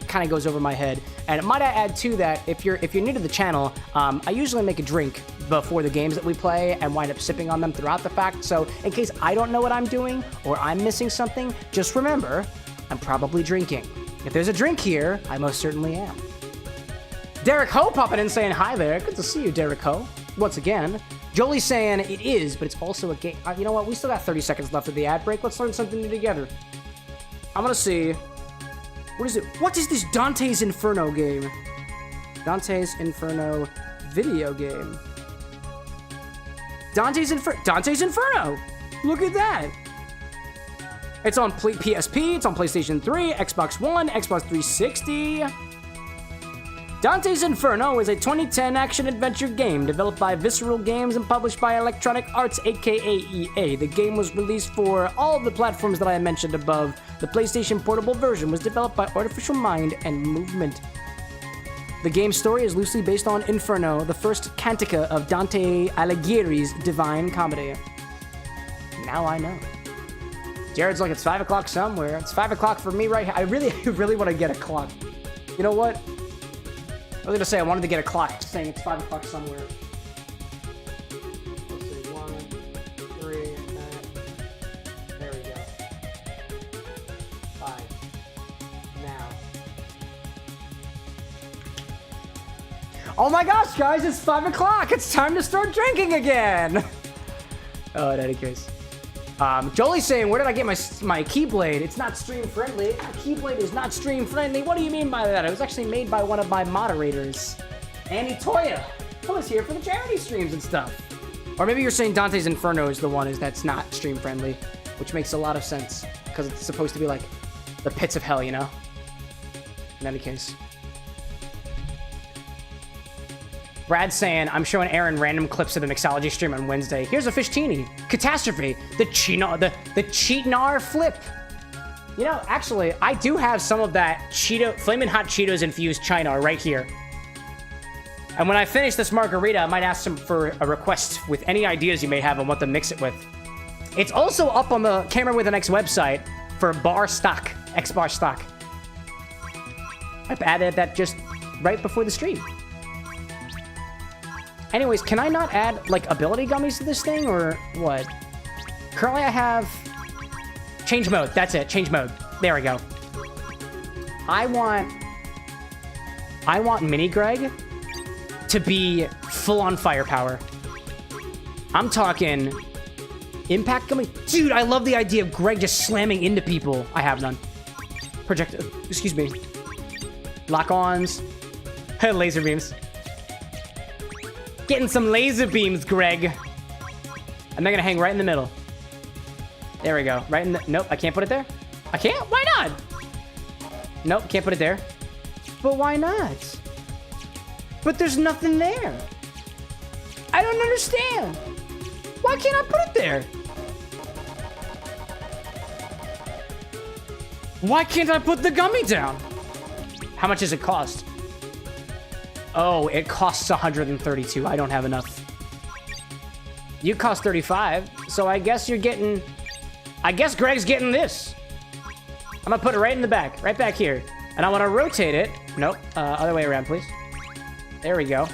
kind of goes over my head. And might I add too that if you're new to the channel, I usually make a drink before the games that we play and wind up sipping on them throughout the fact. So in case I don't know what I'm doing or I'm missing something, just remember, I'm probably drinking. If there's a drink here, I most certainly am. Derek Ho popping in saying hi there. Good to see you, Derek Ho. once again. Jolie's saying it is, but it's also a game. You know what? We still got 30 seconds left of the ad break. Let's learn something new together. I'm gonna see. What is it? What is this Dante's Inferno game? Dante's Inferno video game. Dante's Inferno! Look at that! It's on PSP, it's on PlayStation 3, Xbox One, Xbox 360. Dante's Inferno is a 2010 action-adventure game developed by Visceral Games and published by Electronic Arts, aka EA. The game was released for all of the platforms that I mentioned above. The PlayStation Portable version was developed by Artificial Mind and Movement. The game's story is loosely based on Inferno, the first cantica of Dante Alighieri's Divine Comedy. Now I know. Jared's like, it's 5 o'clock somewhere. It's 5 o'clock for me right here. I really want to get a clock. You know what? I was gonna say I wanted to get a clock saying it's 5 o'clock somewhere. Let's see, 1, 3, there we go. 5. Now. Oh my gosh, guys, it's 5 o'clock. It's time to start drinking again. Oh, in any case. Jolie's saying, where did I get my Keyblade? It's not stream friendly. Keyblade is not stream friendly. What do you mean by that? It was actually made by one of my moderators, Annie Toya, who was here for the charity streams and stuff. Or maybe you're saying Dante's Inferno is the one that's not stream friendly, which makes a lot of sense because it's supposed to be like the pits of hell, you know? In any case. Brad's saying, I'm showing Aaron random clips of the mixology stream on Wednesday. Here's a Fishtini. Catastrophe. The Cheetnar flip. You know, actually, I do have some of that Flamin' Hot Cheetos infused Cynar right here. And when I finish this margarita, I might ask him for a request with any ideas you may have on what to mix it with. It's also up on the CameroxnWithAnX website for bar stock, XBar stock. I've added that just right before the stream. Anyways, can I not add, like, ability gummies to this thing, or what? Currently, I have... Change mode. That's it. Change mode. There we go. I want Mini Greg to be full-on firepower. I'm talking... Impact gummy? Dude, I love the idea of Greg just slamming into people. I have none. Excuse me. Lock-ons. Laser beams. Getting some laser beams, Greg. And they're gonna hang right in the middle. There we go. Right in the... Nope, I can't put it there. I can't? Why not? Nope, can't put it there. But why not? But there's nothing there. I don't understand. Why can't I put it there? Why can't I put the gummy down? How much does it cost? Oh, it costs 132. I don't have enough. You cost 35, so I guess you're getting... I guess Greg's getting this. I'm gonna put it right in the back, right back here. And I want to rotate it. Nope, other way around, please. There we go.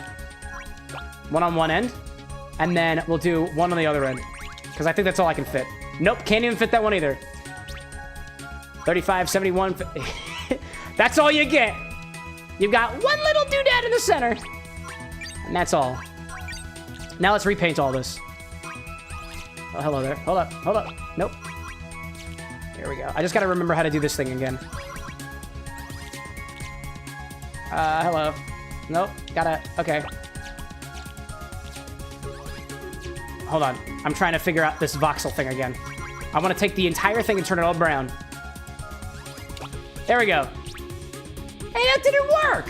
One on one end. And then we'll do one on the other end. Because I think that's all I can fit. Nope, can't even fit that one either. 35, 71... That's all you get. You've got one little doodad in the center. And that's all. Now let's repaint all this. Oh, hello there. Hold up, hold up. Nope. There we go. I just gotta remember how to do this thing again. Hello. Nope, gotta... Okay. Hold on. I'm trying to figure out this voxel thing again. I want to take the entire thing and turn it all brown. There we go. Hey, that didn't work!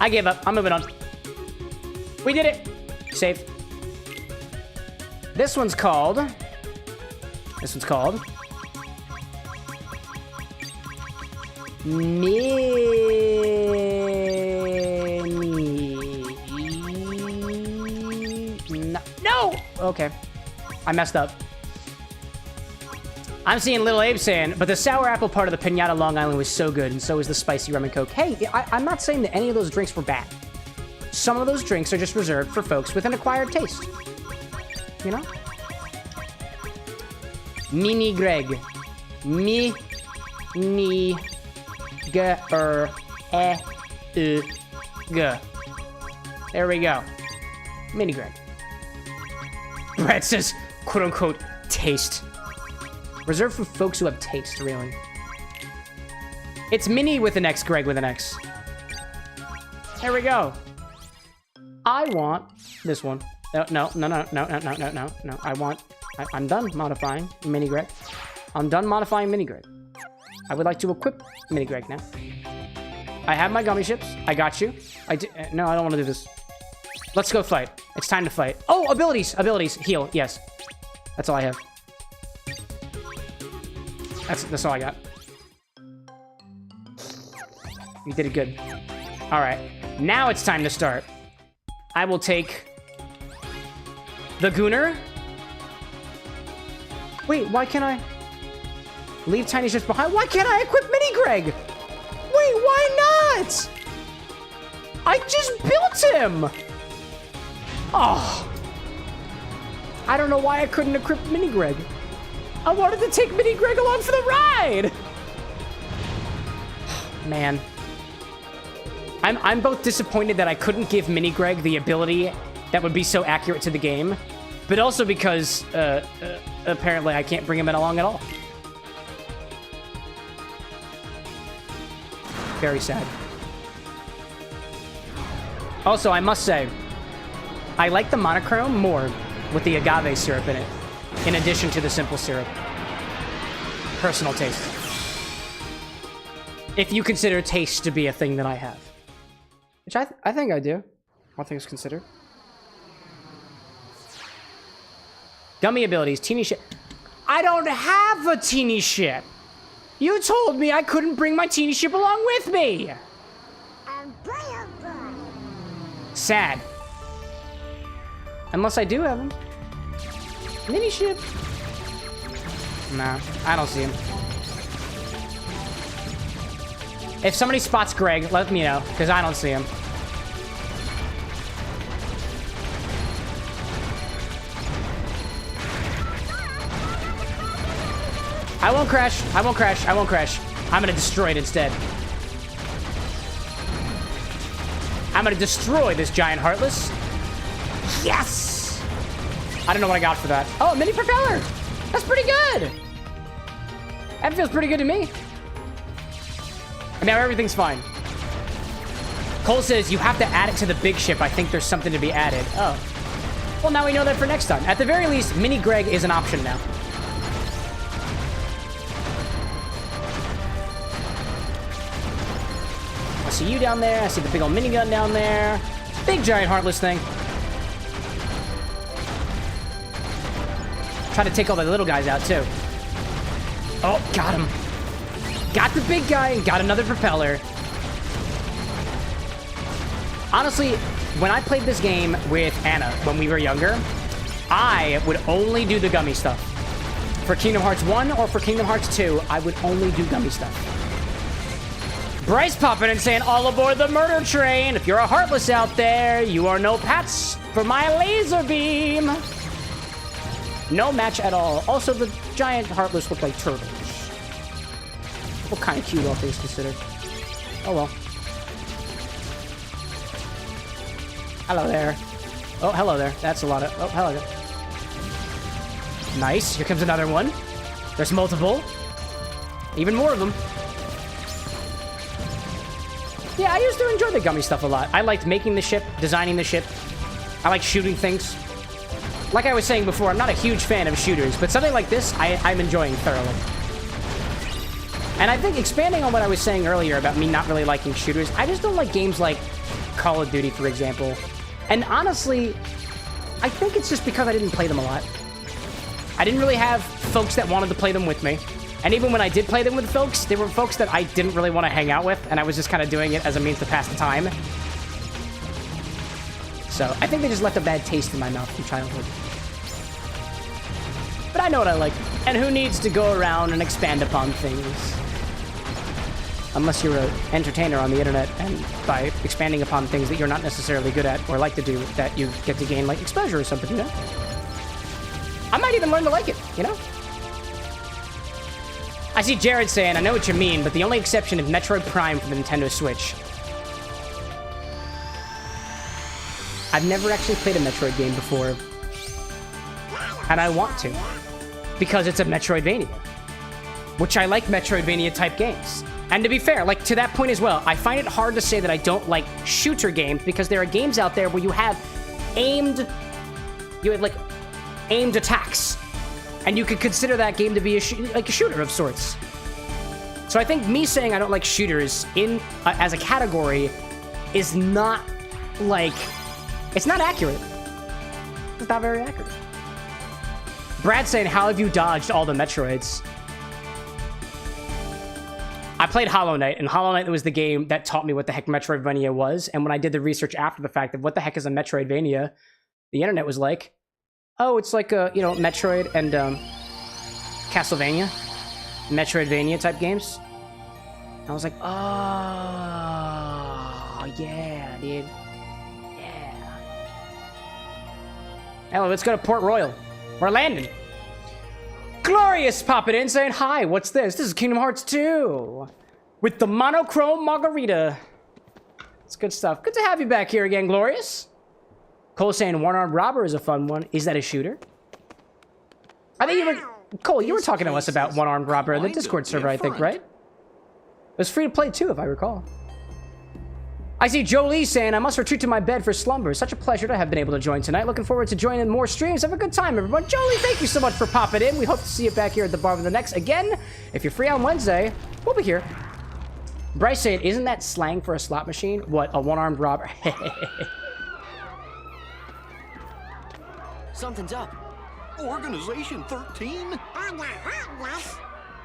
I give up. I'm moving on. We did it! Save. This one's called... No! Okay. I messed up. I'm seeing Little Abe saying, but the sour apple part of the Piñata Long Island was so good, and so was the spicy rum and coke. Hey, I'm not saying that any of those drinks were bad. Some of those drinks are just reserved for folks with an acquired taste. You know? Mini Greg. Greg. Good. There we go. Mini Greg. Brad says, quote unquote, taste. Reserved for folks who have taste, really. It's Mini with an X, Greg with an X. There we go. I want this one. No. I'm done modifying Mini Greg. I'm done modifying Mini Greg. I would like to equip Mini Greg now. I have my gummy ships. I got you. No, I don't want to do this. Let's go fight. It's time to fight. Oh, abilities. Abilities. Heal. Yes. That's all I have. That's all I got. You did it good. All right. Now it's time to start. I will take the Gooner. Wait, why can't I leave tiny ships behind? Why can't I equip Mini Greg? Wait, why not? I just built him. Oh. I don't know why I couldn't equip Mini Greg. I wanted to take Mini Greg along for the ride. Man. I'm both disappointed that I couldn't give Mini Greg the ability that would be so accurate to the game, but also because apparently I can't bring him in along at all. Very sad. Also, I must say, I like the monochrome more with the agave syrup in it, in addition to the simple syrup. Personal taste. If you consider taste to be a thing that I have. Which I think I do. All things considered. Gummy abilities, teeny ship. I don't have a teeny ship. You told me I couldn't bring my teeny ship along with me. Sad. Unless I do have him. Mini ship. Nah, I don't see him. If somebody spots Greg, let me know, because I don't see him. I won't crash. I won't crash. I won't crash. I'm gonna destroy it instead. I'm gonna destroy this giant Heartless. Yes! I don't know what I got for that. Oh, a mini propeller! That's pretty good! That feels pretty good to me. Now everything's fine. Cole says you have to add it to the big ship. I think there's something to be added. Oh. Well, now we know that for next time. At the very least, Mini Greg is an option now. I see you down there. I see the big old minigun down there. Big giant Heartless thing. Try to take all the little guys out, too. Oh, got him. Got the big guy and got another propeller. Honestly, when I played this game with Anna when we were younger, I would only do the gummy stuff. For Kingdom Hearts 1 or for Kingdom Hearts 2, I would only do gummy stuff. Bryce popping and saying, all aboard the murder train. If you're a Heartless out there, you are no patch for my laser beam. No match at all. Also, the giant Heartless look like turtles. What kind of cute, all things considered. Oh, well. Hello there. Oh, hello there. That's a lot of... Oh, hello there. Nice. Here comes another one. There's multiple. Even more of them. Yeah, I used to enjoy the gummy stuff a lot. I liked making the ship, designing the ship. I like shooting things. Like I was saying before, I'm not a huge fan of shooters, but something like this, I'm enjoying thoroughly. And I think expanding on what I was saying earlier about me not really liking shooters, I just don't like games like Call of Duty, for example. And honestly, I think it's just because I didn't play them a lot. I didn't really have folks that wanted to play them with me. And even when I did play them with folks, they were folks that I didn't really want to hang out with, and I was just kind of doing it as a means to pass the time. So I think they just left a bad taste in my mouth from childhood. But I know what I like. And who needs to go around and expand upon things? Unless you're an entertainer on the internet, and by expanding upon things that you're not necessarily good at or like to do, that you get to gain, like, exposure or something, you know? I might even learn to like it, you know? I see Jared saying, I know what you mean, but the only exception is Metroid Prime for the Nintendo Switch. I've never actually played a Metroid game before. And I want to. Because it's a Metroidvania. Which I like Metroidvania-type games. And to be fair, like, to that point as well, I find it hard to say that I don't like shooter games, because there are games out there where you have aimed attacks. And you could consider that game to be a shooter of sorts. So I think me saying I don't like shooters as a category is not, like... It's not accurate. It's not very accurate. Brad saying, how have you dodged all the Metroids? I played Hollow Knight, and Hollow Knight was the game that taught me what the heck Metroidvania was, and when I did the research after the fact of what the heck is a Metroidvania, the internet was like, oh, it's like a, you know, Metroid and Castlevania, Metroidvania type games. And I was like, oh, yeah, dude. Yeah. Hello, let's go to Port Royal. We're landing. Glorious popping in saying, hi, what's this? This is Kingdom Hearts 2 with the Monochrome Margarita. It's good stuff. Good to have you back here again, Glorious. Cole saying one-armed robber is a fun one. Is that a shooter? I think you were... Cole, you were talking to us about one-armed robber in the Discord server, I think, right? It was free to play too, if I recall. I see Jolie saying, I must retreat to my bed for slumber. Such a pleasure to have been able to join tonight. Looking forward to joining more streams. Have a good time, everyone. Jolie, thank you so much for popping in. We hope to see you back here at the Bar with the Next. Again, if you're free on Wednesday, we'll be here. Bryce saying, isn't that slang for a slot machine? What, a one-armed robber?
Something's up.
Organization 13?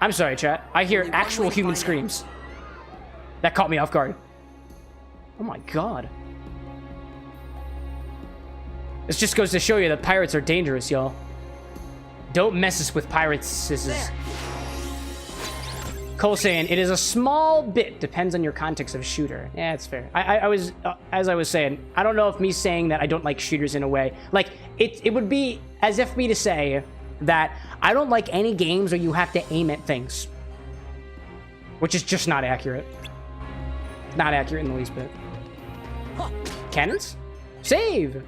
I'm sorry, chat. I hear actual human screams. That caught me off guard. Oh my god. This just goes to show you that pirates are dangerous, y'all. Don't mess us with pirates, sisters. Cole saying, it is a small bit, depends on your context of shooter. Yeah, it's fair. I was, as I was saying, I don't know if me saying that I don't like shooters in a way, like, it would be as if me to say that I don't like any games where you have to aim at things. Which is just not accurate. Not accurate in the least bit. Cannons? Save!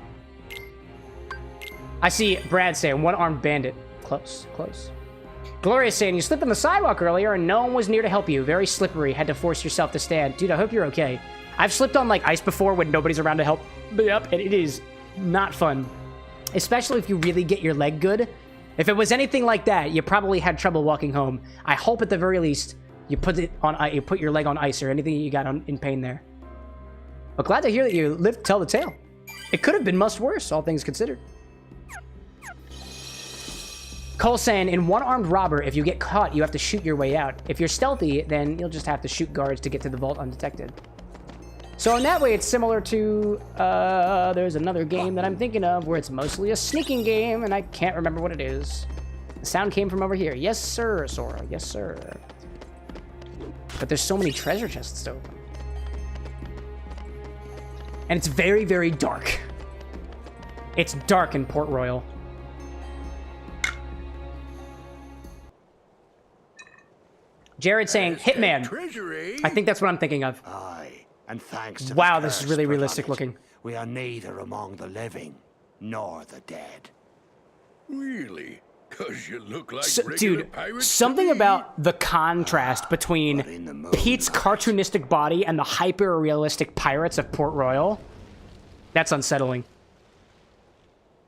I see Brad saying, one-armed bandit. Close, close. Gloria saying, you slipped on the sidewalk earlier and no one was near to help you. Very slippery. Had to force yourself to stand. Dude, I hope you're okay. I've slipped on, like, ice before when nobody's around to help me up, and it is not fun. Especially if you really get your leg good. If it was anything like that, you probably had trouble walking home. I hope at the very least you put your leg on ice or anything you got in pain there. But glad to hear that you lived to tell the tale. It could have been much worse, all things considered. Cole saying, in one-armed robber, if you get caught, you have to shoot your way out. If you're stealthy, then you'll just have to shoot guards to get to the vault undetected. So in that way, it's similar to, there's another game that I'm thinking of where it's mostly a sneaking game, and I can't remember what it is. The sound came from over here. Yes, sir, Sora. Yes, sir. But there's so many treasure chests to open. And it's very, very dark. It's dark in Port Royal. Jared saying, Hitman. I think that's what I'm thinking of.
Aye, and thanks to
wow, this is really realistic looking.
We are neither among the living nor the dead.
Really? Because you look like
dude, something about the contrast between Pete's cartoonistic body and the hyper-realistic pirates of Port Royal. That's unsettling.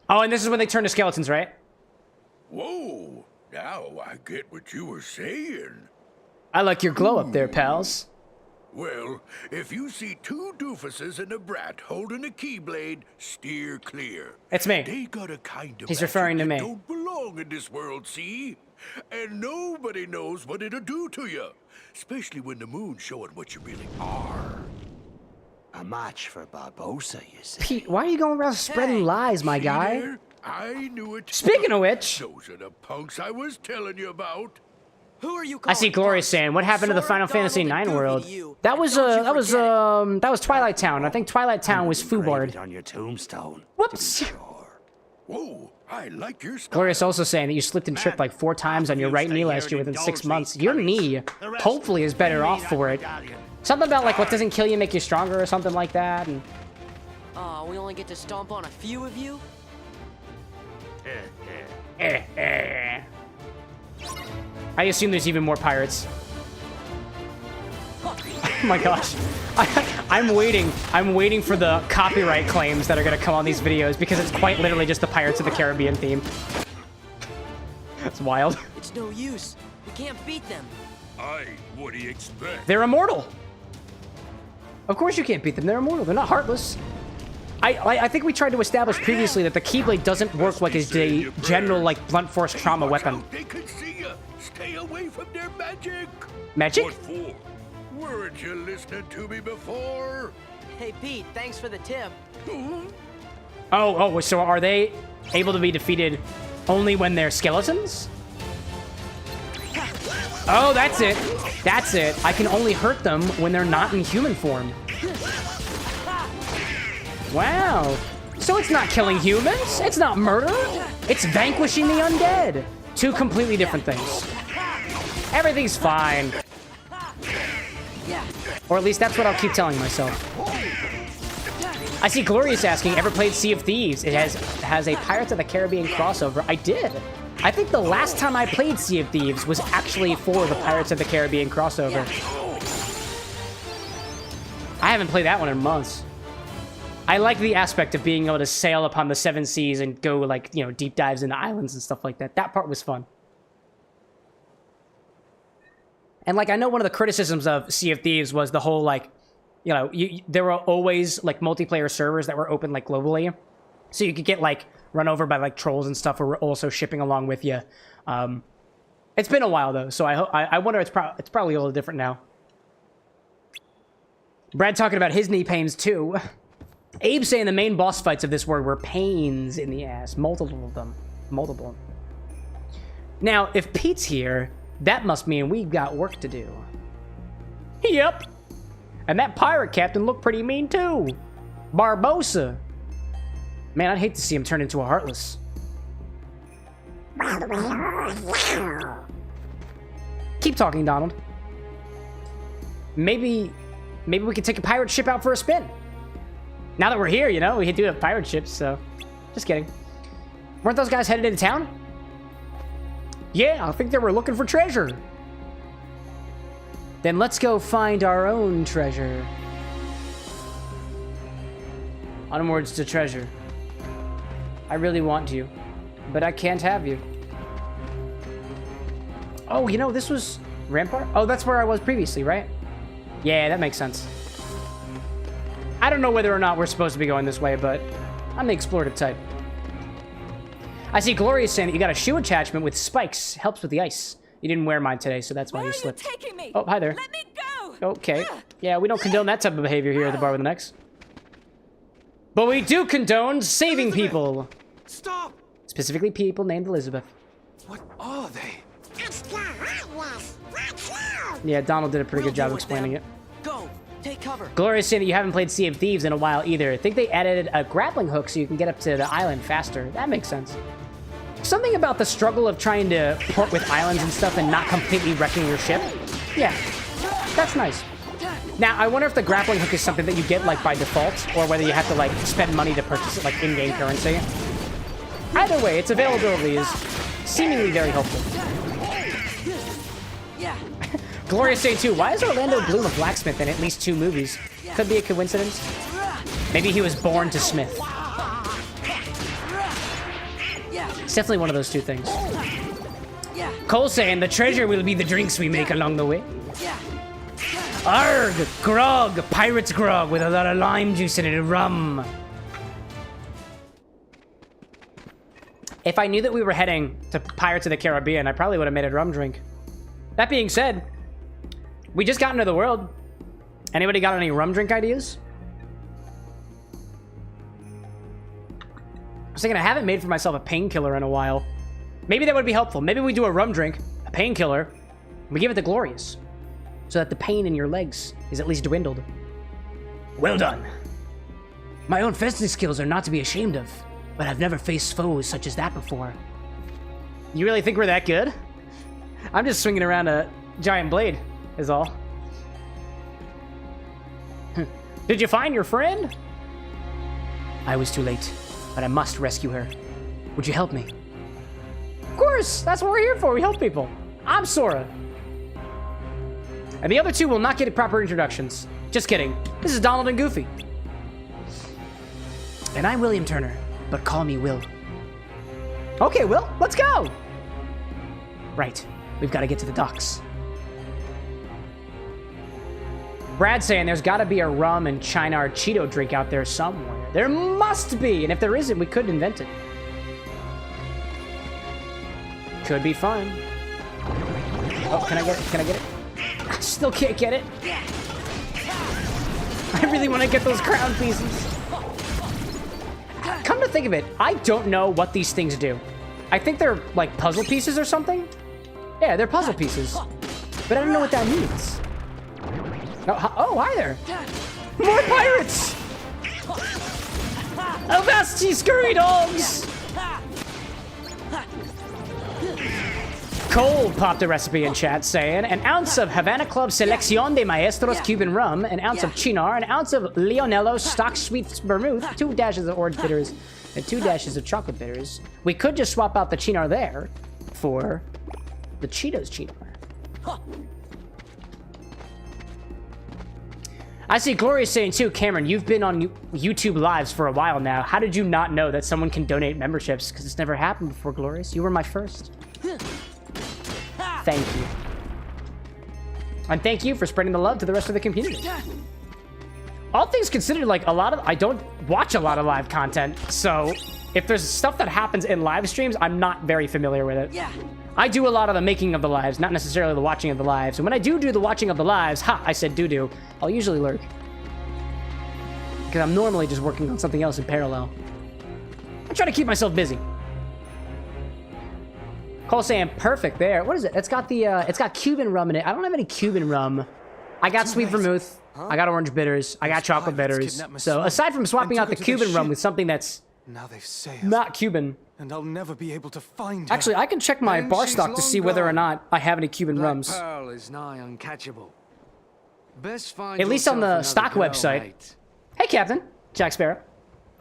Oh, and this is when they turn to skeletons, right?
Whoa, now I get what you were saying.
I like your glow up there, pals.
Well, if you see two doofuses and a brat holding a keyblade, steer clear.
It's me.
They got a kind of
He's referring to me.
Don't belong in this world, see? And nobody knows what it'll do to you, especially when the moon's showing what you really are.
A match for Barbosa, you see.
Pete, why are you going around spreading lies, my guy?
There? I knew it.
Speaking of which,
Those are the punks I was telling you about.
Who are you
I see Gloria saying, "What happened to the Final Fantasy IX world?" That was Twilight Town. I think Twilight Town was Foobarred.
On your tombstone.
Whoops.
Whoa, I like your style.
Gloria's also saying that you slipped and tripped like 4 times on your right knee last year within 6 months. Your knee, hopefully, is better off for it. Something about like what doesn't kill you make you stronger or something like that. And
Aw, we only get to stomp on a few of you?
I assume there's even more pirates. Oh my gosh. I'm waiting for the copyright claims that are gonna come on these videos because it's quite literally just the Pirates of the Caribbean theme. That's wild.
It's no use. We can't beat them.
What do you expect?
They're immortal. Of course you can't beat them. They're immortal. They're not heartless. I think we tried to establish previously that the Keyblade doesn't work like a general, like, blunt force trauma weapon.
They can see you. Stay away from their magic.
Magic?
What for? Weren't you listening to me before?
Hey, Pete, thanks for the tip.
Oh, so are they able to be defeated only when they're skeletons? Oh, that's it. That's it. I can only hurt them when they're not in human form. Wow. So it's not killing humans. It's not murder. It's vanquishing the undead. Two completely different things. Everything's fine. Or at least that's what I'll keep telling myself. I see Glorious asking, ever played Sea of Thieves? It has a Pirates of the Caribbean crossover. I did. I think the last time I played Sea of Thieves was actually for the Pirates of the Caribbean crossover. I haven't played that one in months. I like the aspect of being able to sail upon the seven seas and go, like, you know, deep dives into islands and stuff like that. That part was fun. And, like, I know one of the criticisms of Sea of Thieves was the whole, like, you know, there were always, like, multiplayer servers that were open, like, globally. So you could get, like, run over by, like, trolls and stuff who were also shipping along with you. It's been a while, though, so I wonder it's probably a little different now. Brad talking about his knee pains, too. Abe saying the main boss fights of this world were pains in the ass. Multiple of them. Multiple. Now, if Pete's here, that must mean we've got work to do. Yep. And that pirate captain looked pretty mean, too. Barbosa. Man, I'd hate to see him turn into a Heartless. Keep talking, Donald. Maybe we could take a pirate ship out for a spin. Now that we're here, you know, we do have pirate ships, so... Just kidding. Weren't those guys headed into town? Yeah, I think they were looking for treasure. Then let's go find our own treasure. Onwards to treasure. I really want you, but I can't have you. Oh, you know, this was Rampart? Oh, that's where I was previously, right? Yeah, that makes sense. I don't know whether or not we're supposed to be going this way, but I'm the explorative type. I see Glorious saying that you got a shoe attachment with spikes. Helps with the ice. You didn't wear mine today, so that's why you slipped.
Where are you taking me?
Oh, hi there.
Let me go!
Okay. Yeah, we don't condone that type of behavior here at the Bar with an X. But we do condone saving people.
Stop!
Specifically people named Elizabeth.
What are they?
Yeah, Donald did a pretty good job explaining it.
Go! Take cover!
Glorious saying that you haven't played Sea of Thieves in a while either. I think they added a grappling hook so you can get up to the island faster. That makes sense. Something about the struggle of trying to port with islands and stuff and not completely wrecking your ship. Yeah, that's nice. Now, I wonder if the grappling hook is something that you get, like, by default, or whether you have to, like, spend money to purchase it, like, in-game currency. Either way, its availability is seemingly very helpful. Glorious saying, too, why is Orlando Bloom a blacksmith in at least 2 movies? Could be a coincidence. Maybe he was born to smith. It's definitely one of those 2 things. Cole saying, the treasure will be the drinks we make along the way. Arg! Grog! Pirate's grog with a lot of lime juice in it and rum. If I knew that we were heading to Pirates of the Caribbean, I probably would have made a rum drink. That being said, we just got into the world. Anybody got any rum drink ideas? I was thinking I haven't made for myself a painkiller in a while. Maybe that would be helpful. Maybe we do a rum drink, a painkiller, and we give it to Glorious, so that the pain in your legs is at least dwindled. Well done. My own fencing skills are not to be ashamed of, but I've never faced foes such as that before. You really think we're that good? I'm just swinging around a giant blade, is all. Did you find your friend? I was too late, but I must rescue her. Would you help me? Of course! That's what we're here for. We help people. I'm Sora. And the other two will not get proper introductions. Just kidding. This is Donald and Goofy. And I'm William Turner, but call me Will. Okay, Will, let's go! Right, we've got to get to the docks. Brad's saying there's got to be a rum and Cynar Cheeto drink out there somewhere. There must be, and if there isn't, we could invent it. Could be fun. Oh, can I get it? Can I get it? I still can't get it. I really want to get those crown pieces. Come to think of it, I don't know what these things do. I think they're like puzzle pieces or something. Yeah, they're puzzle pieces. But I don't know what that means. Oh, hi there. More pirates! Avast ye scurry dogs! Cole popped a recipe in chat saying, an ounce of Havana Club Selección de Maestros Cuban rum, an ounce of Cynar, an ounce of Leonello stock sweet vermouth, 2 dashes of orange bitters, and 2 dashes of chocolate bitters. We could just swap out the Cynar there for the Cheetos Cynar. I see Gloria saying too, Cameron, you've been on YouTube Lives for a while now. How did you not know that someone can donate memberships? Because it's never happened before, Glorious. You were my first. Thank you. And thank you for spreading the love to the rest of the community. All things considered, like I don't watch a lot of live content, so if there's stuff that happens in live streams, I'm not very familiar with it. I do a lot of the making of the lives, not necessarily the watching of the lives. And when I do the watching of the lives, I said doo-doo, I'll usually lurk. Because I'm normally just working on something else in parallel. I try to keep myself busy. Cole saying perfect there. What is it? It's got Cuban rum in it. I don't have any Cuban rum. I got sweet vermouth. I got orange bitters. I got chocolate bitters. So aside from swapping out the Cuban rum with something that's not Cuban.
And I'll never be able to find her.
Actually, I can check my bar stock to see whether or not I have any Cuban rums.
Pearl is nigh uncatchable. Best find
at least on the
yourself
stock
another girl,
website.
mate.
Hey, Captain. Jack Sparrow.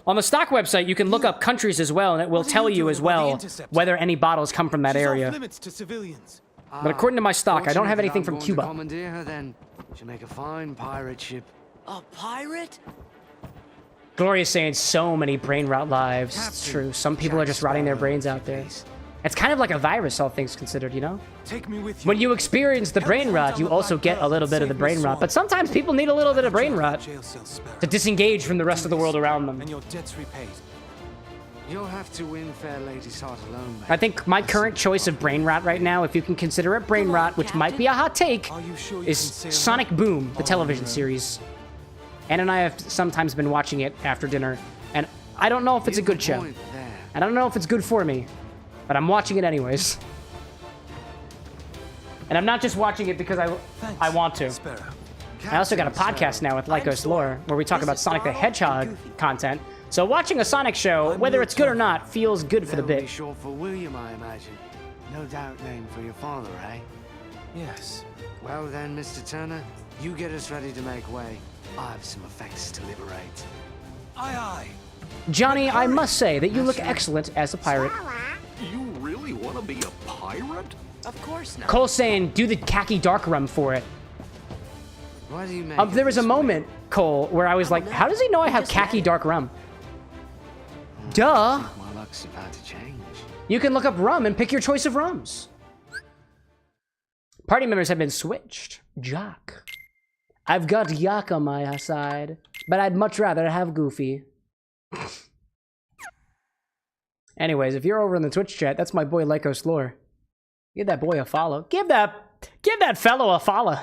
On the stock website, you can look up countries as well, and it will tell you as well whether any bottles come from that area. But according to my stock, I don't have anything from Cuba.
Commandeer her, then. She'll make a fine pirate ship.
A pirate?
Gloria's saying so many brain rot lives. It's true. Some people are just rotting their brains out there. It's kind of like a virus, all things considered, you know?
Take me with you.
When you experience the brain rot, you also get a little bit of the brain rot. But sometimes people need a little bit of brain rot to disengage from the rest of the world around them.
And your debt's repaid.
You'll have to win fair lady's heart alone, mate.
I think my current choice of brain rot right now, if you can consider it brain rot, which might be a hot take, is Sonic Boom, the television series. Ann and I have sometimes been watching it after dinner, and I don't know if it's a good show. I don't know if it's good for me, but I'm watching it anyways. And I'm not just watching it because I want to. I also got a podcast now with Lycos Lore, where we talk about Sonic the Hedgehog content. So watching a Sonic show, whether it's good or not, feels good for the bit.
Short for William, I imagine. No doubt named for your father, eh?
Yes.
Well then, Mr. Turner, you get us ready to make way. I have some effects to liberate.
Aye, aye.
Johnny, I must say that you look excellent as a pirate.
You really want to be a pirate?
Of course not.
Cole's saying, do the Kaki dark rum for it.
Why do you make
There was a moment, Cole, where I was like, how does he know I have Kaki dark rum? Duh.
My luck's about to change.
You can look up rum and pick your choice of rums. Party members have been switched. Jock. I've got Yak on my side, but I'd much rather have Goofy. Anyways, if you're over in the Twitch chat, that's my boy Lycos Lore. Give that boy a follow. Give that fellow a follow.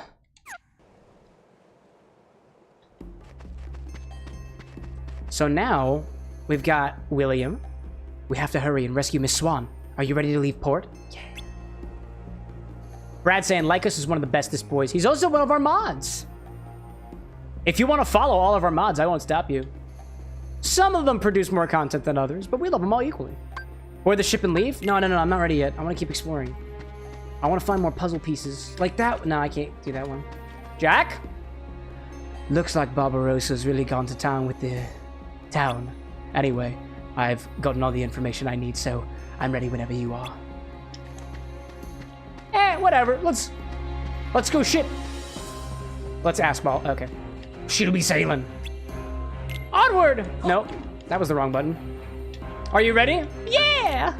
So now, we've got William. We have to hurry and rescue Miss Swan. Are you ready to leave port? Yeah. Brad saying Lycos is one of the bestest boys. He's also one of our mods. If you want to follow all of our mods, I won't stop you. Some of them produce more content than others, but we love them all equally. Board the ship and leave? No, I'm not ready yet. I want to keep exploring. I want to find more puzzle pieces. Like that? No, I can't do that one. Jack? Looks like Barbarossa's really gone to town with the town. Anyway, I've gotten all the information I need, so I'm ready whenever you are. Whatever. Let's go shit. Let's ask ball. Okay. She'll be sailing. Onward! Nope. That was the wrong button. Are you ready? Yeah!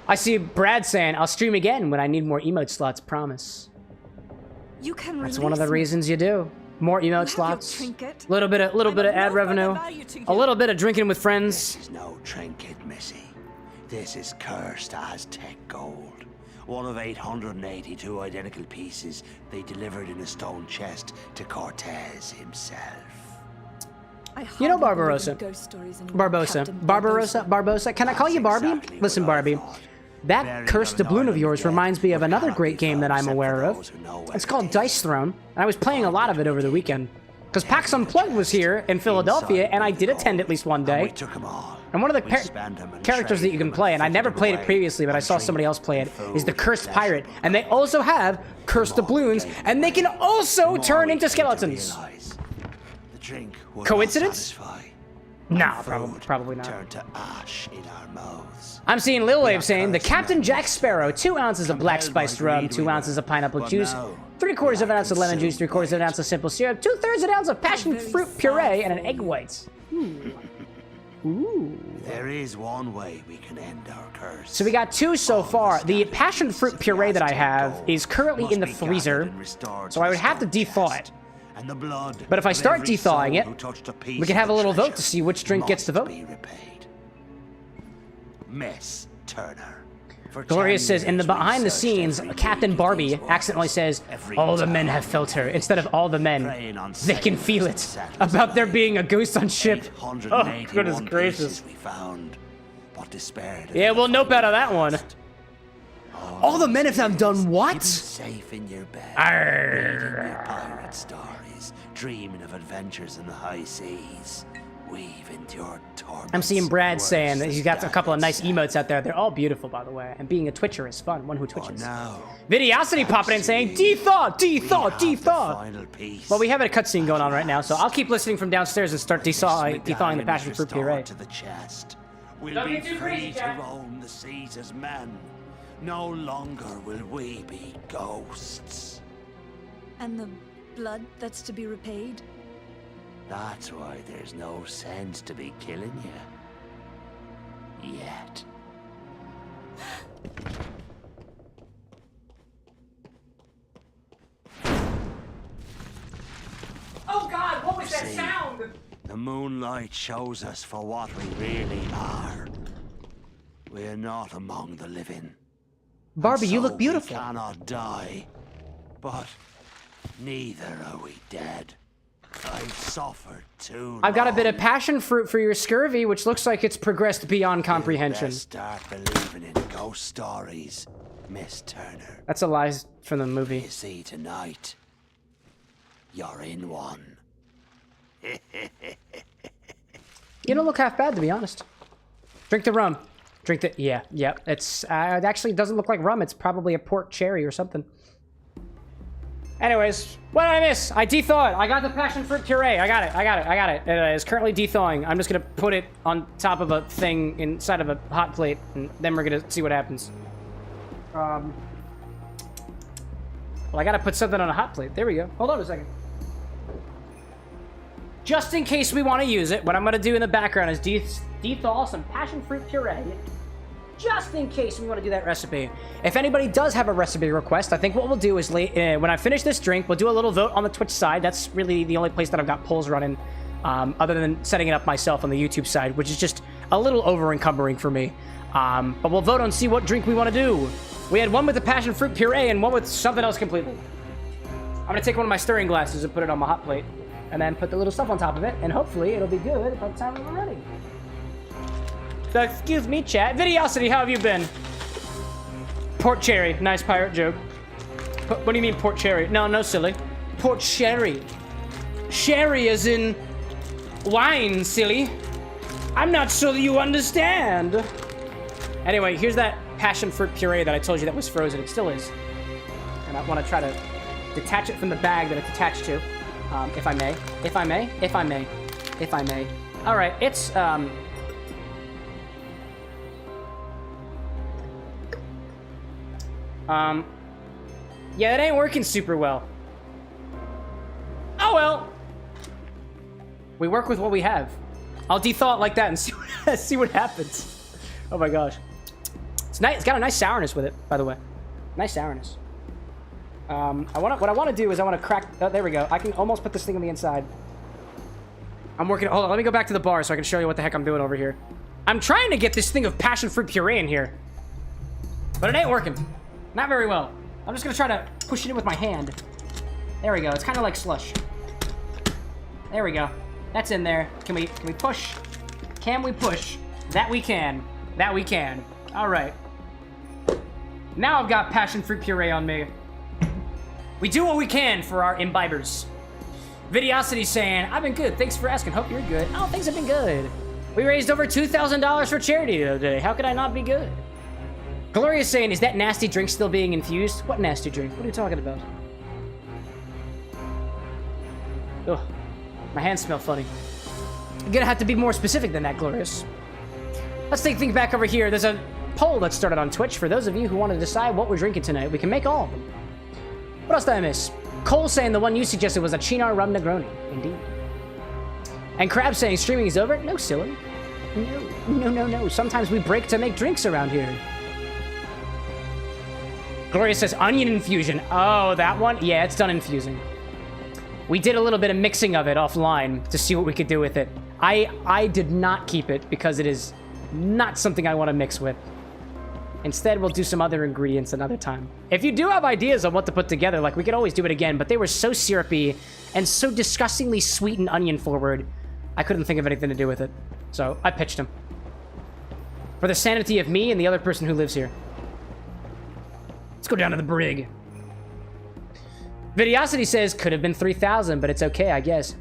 I see Brad saying, I'll stream again when I need more emote slots, promise.
You can
That's one of the reasons you do. More emote slots.
trinket.
Little bit of ad revenue. A little bit of drinking with friends.
This is no trinket, Missy. This is cursed Aztec gold. One of 882 identical pieces they delivered in a stone chest to Cortez himself.
You know Barbarossa. Barbarossa. Can I call you Barbie?
Exactly
Listen, Barbie. That cursed doubloon of yours reminds me of another great game that I'm aware of. It's called Dice Throne, and I was playing a lot of it over the weekend. Because PAX Unplugged was here in Philadelphia, and I did attend at least one day. And one of the characters that you can play, and I never played it previously, but I saw somebody else play it, is the Cursed Pirate. And they also have Cursed Doubloons, and they can also turn into skeletons. Coincidence? Nah, probably not. I'm seeing Lil Wave saying, the Captain Jack Sparrow, 2 ounces of black spiced rum, 2 ounces of pineapple juice, 3/4 of an ounce of lemon juice, 3/4 of an ounce of simple syrup, 2/3 of an ounce of passion fruit puree, and an egg white. Ooh.
There is one way we can end our curse.
So we got 2 so far. The passion fruit puree that I have is currently in the freezer, so I would have to de-thaw it. But if I start de-thawing it, we can have a little vote to see which drink gets the vote.
Miss Turner.
Gloria says, in the behind the scenes, Captain Barbie accidentally says, all the men have felt her. Instead of all the men, they can feel it. About there being a ghost on ship. Oh, goodness gracious. Yeah, we'll nope out of that one. All the men have done what?
Safe in your bed. Pirate stories, dreaming of adventures in the high seas. Weave into your torment.
I'm seeing Brad saying that he's got a couple of nice emotes out there. They're all beautiful, by the way. And being a Twitcher is fun. One who twitches. Videosity popping in saying, de-thaw, de-thaw, de-thaw. Well, we have a cutscene going on right now, so I'll keep listening from downstairs and start de-thawing the passion fruit puree.
We'll be free to roam the seas as men. No longer will we be ghosts.
And the blood that's to be repaid?
That's why there's no sense to be killing you. Yet.
Oh God, what was that sound?
The moonlight shows us for what we really are. We're not among the living.
Barbie, you look beautiful.
We cannot die, but neither are we dead. I've suffered too long.
I've got a bit of passion fruit for your scurvy, which looks like it's progressed beyond comprehension.
Start believing in ghost stories, Miss Turner.
That's a lie from the movie.
You see, tonight, you're in one.
You don't look half bad, to be honest. Drink the rum. Drink the... Yeah. It's... it actually doesn't look like rum. It's probably a port cherry or something. Anyways, what did I miss? I de-thawed. I got the passion fruit puree. I got it. It is currently de-thawing. I'm just gonna put it on top of a thing inside of a hot plate, and then we're gonna see what happens. Well, I gotta put something on a hot plate. There we go. Hold on a second. Just in case we want to use it, what I'm gonna do in the background is de-thaw some passion fruit puree. Just in case we want to do that recipe. If anybody does have a recipe request, I think what we'll do is when I finish this drink, we'll do a little vote on the Twitch side. That's really the only place that I've got polls running, other than setting it up myself on the YouTube side, which is just a little over-encumbering for me. But we'll vote on see what drink we want to do. We had one with the passion fruit puree and one with something else completely. I'm going to take one of my stirring glasses and put it on my hot plate, and then put the little stuff on top of it, and hopefully it'll be good by the time we're ready. So, excuse me, chat. Videosity, how have you been? Port cherry. Nice pirate joke. What do you mean port cherry? No, silly. Port sherry. Sherry as in wine, silly. I'm not sure that you understand. Anyway, here's that passion fruit puree that I told you that was frozen. It still is. And I want to try to detach it from the bag that it's attached to. If I may. If I may. If I may. If I may. All right, it's, yeah, it ain't working super well. Oh, well. We work with what we have. I'll de-thaw it like that and see what happens. Oh my gosh. It's nice. It's got a nice sourness with it, by the way. Nice sourness. What I want to do is I want to crack... Oh, there we go. I can almost put this thing on the inside. I'm working... Hold on, let me go back to the bar so I can show you what the heck I'm doing over here. I'm trying to get this thing of passion fruit puree in here. But it ain't working. Not very well. I'm just going to try to push it in with my hand. There we go. It's kind of like slush. There we go. That's in there. Can we push? Can we push? That we can. That we can. All right. Now I've got passion fruit puree on me. We do what we can for our imbibers. Vidiosity saying, I've been good. Thanks for asking. Hope you're good. Oh, things have been good. We raised over $2,000 for charity the other day. How could I not be good? Gloria's saying, is that nasty drink still being infused? What nasty drink? What are you talking about? Ugh. My hands smell funny. I'm gonna have to be more specific than that, Glorious. Let's take things back over here. There's a poll that started on Twitch. For those of you who want to decide what we're drinking tonight, we can make all of them. What else did I miss? Cole saying the one you suggested was a Cynar rum Negroni. Indeed. And Crab saying streaming is over? No, silly. No. Sometimes we break to make drinks around here. Gloria says onion infusion. Oh, that one? Yeah, it's done infusing. We did a little bit of mixing of it offline to see what we could do with it. I did not keep it because it is not something I want to mix with. Instead, we'll do some other ingredients another time. If you do have ideas on what to put together, like, we could always do it again, but they were so syrupy and so disgustingly sweet and onion forward, I couldn't think of anything to do with it. So, I pitched them. For the sanity of me and the other person who lives here. Let's go down to the brig. Vidiosity says, could have been 3,000, but it's okay, I guess.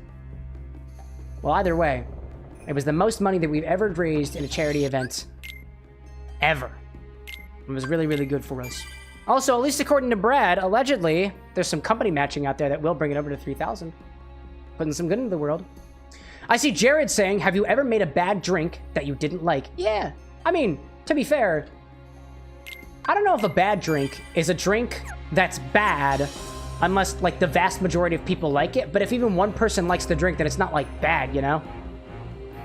Well, either way, it was the most money that we've ever raised in a charity event. Ever. It was really, really good for us. Also, at least according to Brad, allegedly, there's some company matching out there that will bring it over to 3,000. Putting some good into the world. I see Jared saying, have you ever made a bad drink that you didn't like? Yeah. I mean, to be fair, I don't know if a bad drink is a drink that's bad unless, like, the vast majority of people like it. But if even one person likes the drink, then it's not, like, bad, you know?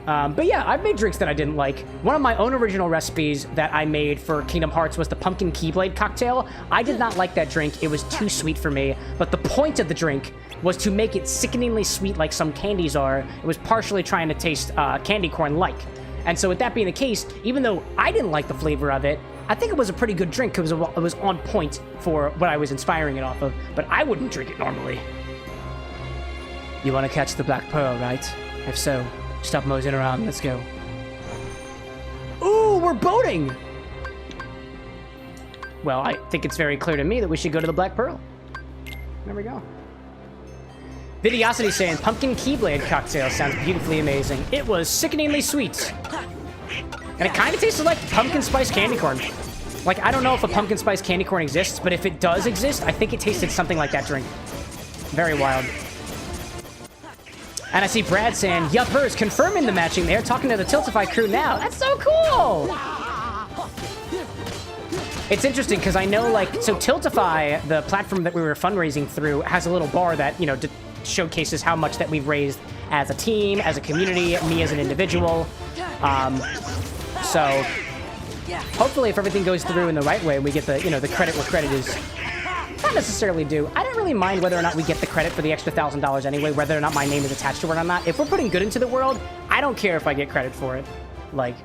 But yeah, I've made drinks that I didn't like. One of my own original recipes that I made for Kingdom Hearts was the pumpkin keyblade cocktail. I did not like that drink. It was too sweet for me. But the point of the drink was to make it sickeningly sweet like some candies are. It was partially trying to taste candy corn-like. And so with that being the case, even though I didn't like the flavor of it, I think it was a pretty good drink because it was on point for what I was inspiring it off of. But I wouldn't drink it normally. You want to catch the Black Pearl, right? If so, stop moseying around. Let's go. Ooh, we're boating! Well, I think it's very clear to me that we should go to the Black Pearl. There we go. Vidiosity saying, pumpkin keyblade cocktail sounds beautifully amazing. It was sickeningly sweet. And it kind of tasted like pumpkin spice candy corn. Like, I don't know if a pumpkin spice candy corn exists, but if it does exist, I think it tasted something like that drink. Very wild. And I see Brad saying, yuppers, confirming the matching there, talking to the Tiltify crew now. That's so cool! It's interesting, because I know, like, so Tiltify, the platform that we were fundraising through, has a little bar that, you know, showcases how much that we've raised as a team, as a community, me as an individual. So, hopefully if everything goes through in the right way, we get the, you know, the credit where credit is not necessarily due. I don't really mind whether or not we get the credit for the extra $1,000 anyway, whether or not my name is attached to it or not. If we're putting good into the world, I don't care if I get credit for it. Like,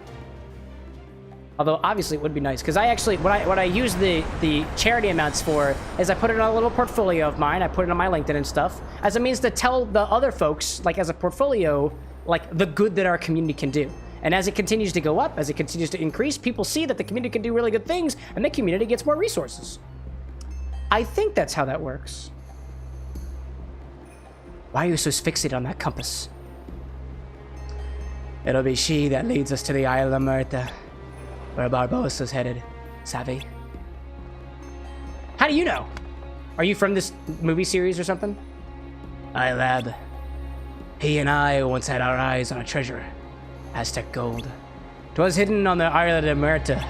although obviously it would be nice, because I actually, what I use the charity amounts for is I put it on a little portfolio of mine. I put it on my LinkedIn and stuff as a means to tell the other folks, like as a portfolio, like the good that our community can do. And as it continues to go up, as it continues to increase, people see that the community can do really good things, and the community gets more resources. I think that's how that works. Why are you so fixated on that compass? It'll be she that leads us to the Isle of Murta, where Barbosa's headed. Savvy? How do you know? Are you from this movie series or something? Aye, lad. He and I once had our eyes on a treasure. Aztec gold. 'Twas hidden on the island of Muerta,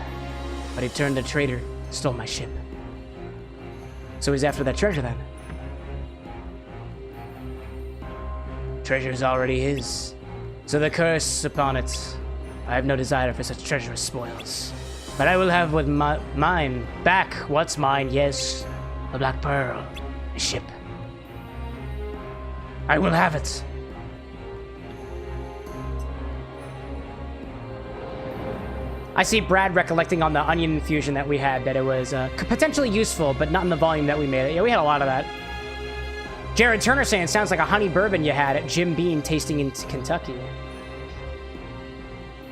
but he turned a traitor, stole my ship. So he's after that treasure then? Treasure's already his. So the curse upon it. I have no desire for such treacherous spoils. But I will have what mine back. What's mine? Yes, the Black Pearl, a ship. I will have it. I see Brad recollecting on the onion infusion that we had that it was potentially useful, but not in the volume that we made it. Yeah, we had a lot of that. Jared Turner saying, sounds like a honey bourbon you had at Jim Beam tasting in Kentucky.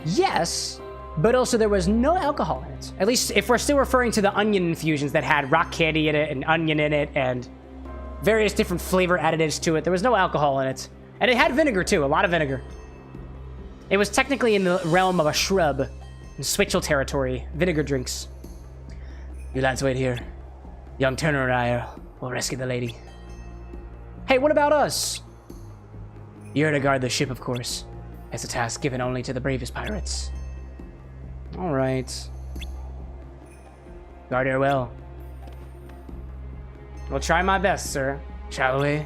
Yes, but also there was no alcohol in it. At least if we're still referring to the onion infusions that had rock candy in it and onion in it and various different flavor additives to it, there was no alcohol in it. And it had vinegar too, a lot of vinegar. It was technically in the realm of a shrub. In Switchel territory, vinegar drinks. You lads wait here. Young Turner and I will rescue the lady. Hey, what about us? You're to guard the ship, of course. It's a task given only to the bravest pirates. Alright. Guard her well. We'll try my best, sir. Shall we?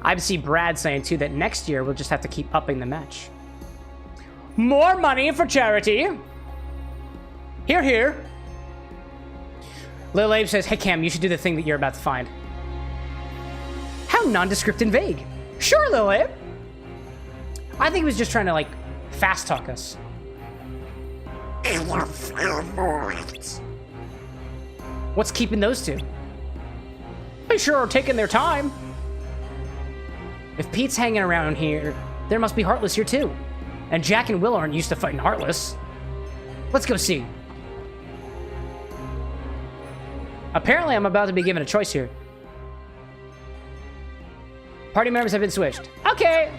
I see Brad saying, too, that next year we'll just have to keep upping the match. More money for charity! Here, here. Lil Abe says, hey, Cam, you should do the thing that you're about to find. How nondescript and vague. Sure, Lil Abe. I think he was just trying to, like, fast-talk us. What's keeping those two? They sure are taking their time. If Pete's hanging around here, there must be Heartless here too. And Jack and Will aren't used to fighting Heartless. Let's go see. Apparently, I'm about to be given a choice here. Party members have been switched. Okay.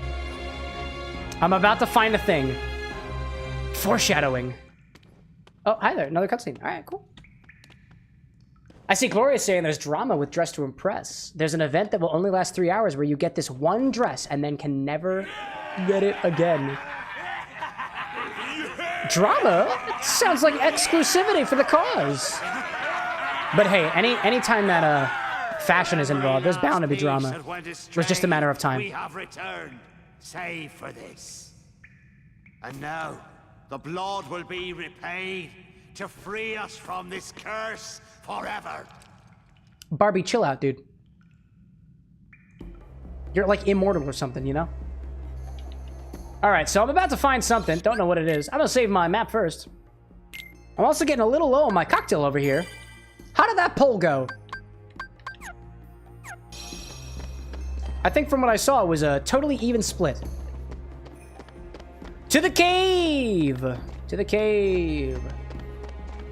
I'm about to find a thing. Foreshadowing. Oh, hi there. Another cutscene. All right, cool. I see Gloria saying there's drama with Dress to Impress. There's an event that will only last 3 hours where you get this one dress and then can never get it again. Drama? It sounds like exclusivity for the cause. But hey, anytime that fashion is involved, there's bound to be drama. It was just a matter of time.
We have returned, save for this. And now, the blood will be repaid to free us from this curse forever.
Barbie, chill out, dude. You're like immortal or something, you know? Alright, so I'm about to find something. Don't know what it is. I'm gonna save my map first. I'm also getting a little low on my cocktail over here. How did that poll go? I think from what I saw, it was a totally even split. To the cave! To the cave.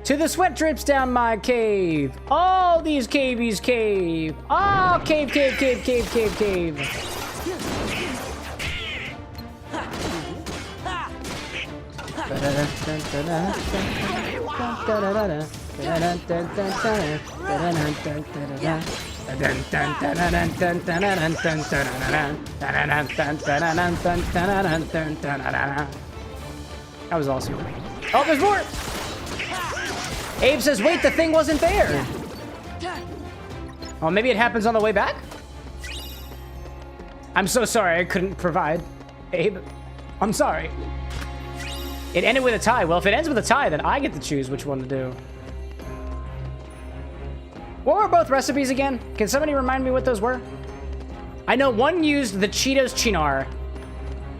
To the sweat drips down my cave. All these cavies cave. Oh, cave, cave, cave, cave, cave, cave. That was awesome. Oh, there's more! Abe says, wait, the thing wasn't there. Oh, maybe it happens on the way back? I'm so sorry I couldn't provide. Abe, I'm sorry. It ended with a tie. Well, if it ends with a tie, then I get to choose which one to do. What were both recipes again? Can somebody remind me what those were? I know one used the Cheetos Cynar,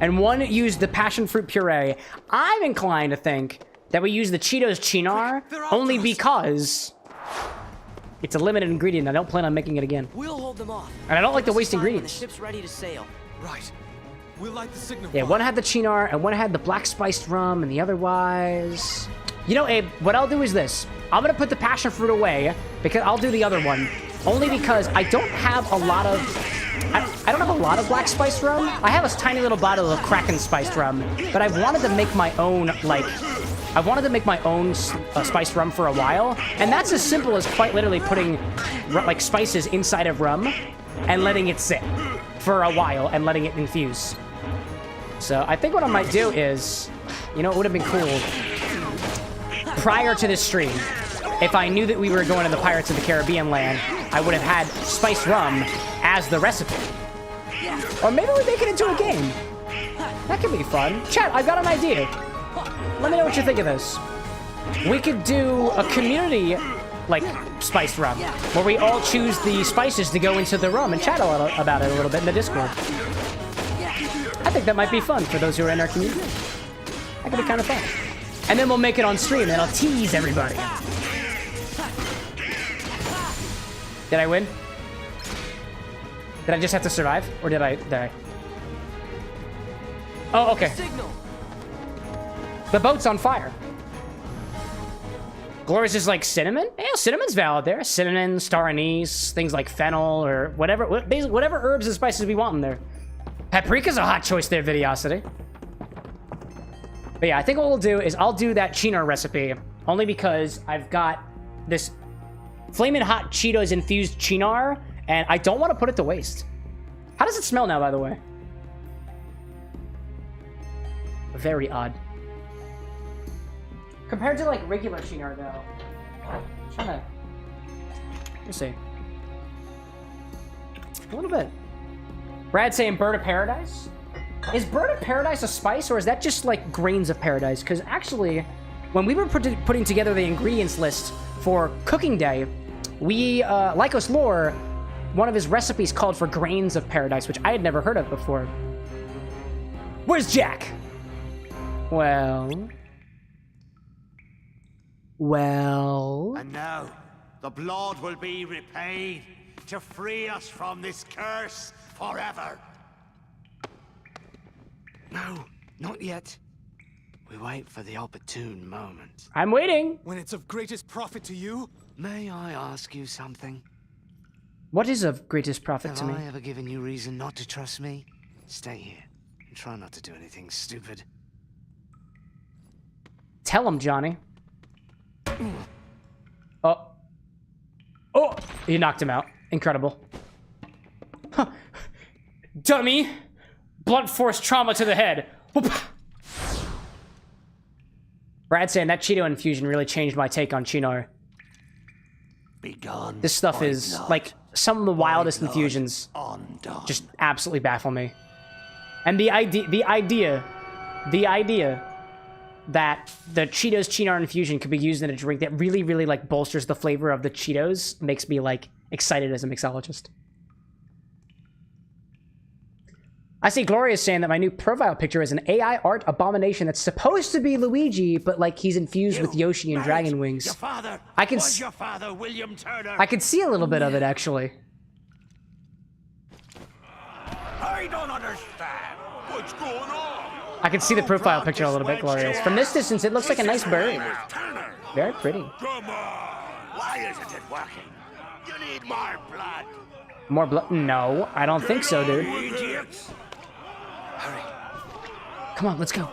and one used the passion fruit puree. I'm inclined to think that we use the Cheetos Cynar only because it's a limited ingredient. I don't plan on making it again.
We'll hold them off.
And I don't like to waste
When the
ingredients.
ship's ready to sail.
Right. We'll light the signal.
Yeah, one had the Cynar, and one had the black spiced rum, and the other was... You know, Abe, what I'll do is this. I'm gonna put the passion fruit away, because I'll do the other one. Only because I don't have a lot of... I don't have a lot of black spiced rum. I have a tiny little bottle of Kraken spiced rum, but I wanted to make my own, like, I've wanted to make my own spiced rum for a while, and that's as simple as quite literally putting like spices inside of rum and letting it sit for a while and letting it infuse. So I think what I might do is, you know, it would have been cool prior to this stream, if I knew that we were going to the Pirates of the Caribbean land, I would have had spiced rum as the recipe. Or maybe we make it into a game. That could be fun. Chat, I've got an idea. Let me know what you think of this. We could do a community, like, spiced rum, where we all choose the spices to go into the rum and chat about it a little bit in the Discord. I think that might be fun for those who are in our community. That could be kind of fun. And then we'll make it on stream, and I'll tease everybody. Did I win? Did I just have to survive? Or did I die? Oh, okay. The boat's on fire. Glorious is like cinnamon? Yeah, cinnamon's valid there. Cinnamon, star anise, things like fennel, or whatever herbs and spices we want in there. Paprika's a hot choice there, Videosity. But yeah, I think what we'll do is I'll do that Cynar recipe, only because I've got this Flamin' Hot Cheetos infused Cynar, and I don't want to put it to waste. How does it smell now, by the way? Very odd. Compared to, like, regular Cynar, though. Let's see. A little bit. Brad saying Bird of Paradise? Is Bird of Paradise a spice, or is that just, like, grains of paradise? Because, actually, when we were putting together the ingredients list for Cooking Day, we, Lycos Lore, one of his recipes called for grains of paradise, which I had never heard of before. Where's Jack? Well...
And now, the blood will be repaid to free us from this curse forever.
No, not yet. We wait for the opportune moment.
I'm waiting.
When it's of greatest profit to you?
May I ask you something?
What is of greatest profit to me?
Have I ever given you reason not to trust me? Stay here and try not to do anything stupid.
Tell him, Johnny. Oh. Oh! He knocked him out. Incredible. Huh. Dummy! Blunt force trauma to the head. Whoop. Brad saying that Cheeto infusion really changed my take on Cynar.
Begone.
This stuff is, like, some of the wildest infusions.
Undone.
Just absolutely baffle me. And the idea that the Cheetos Cynar infusion could be used in a drink that really, really, like, bolsters the flavor of the Cheetos makes me, like, excited as a mixologist. I see Gloria saying that my new profile picture is an AI art abomination that's supposed to be Luigi, but, like, he's infused with Yoshi and dragon wings.
Your father
I can
was your father, William Turner.
I can see a little bit of it, actually.
I don't understand. What's going on?
I can see the profile picture a little bit, Glorious. From this distance, it looks like a nice bird. Very pretty.
Come on. Why isn't it working? You need more blood.
More blood? No, I don't think so, dude.
Idiots.
Hurry. Come on, let's go.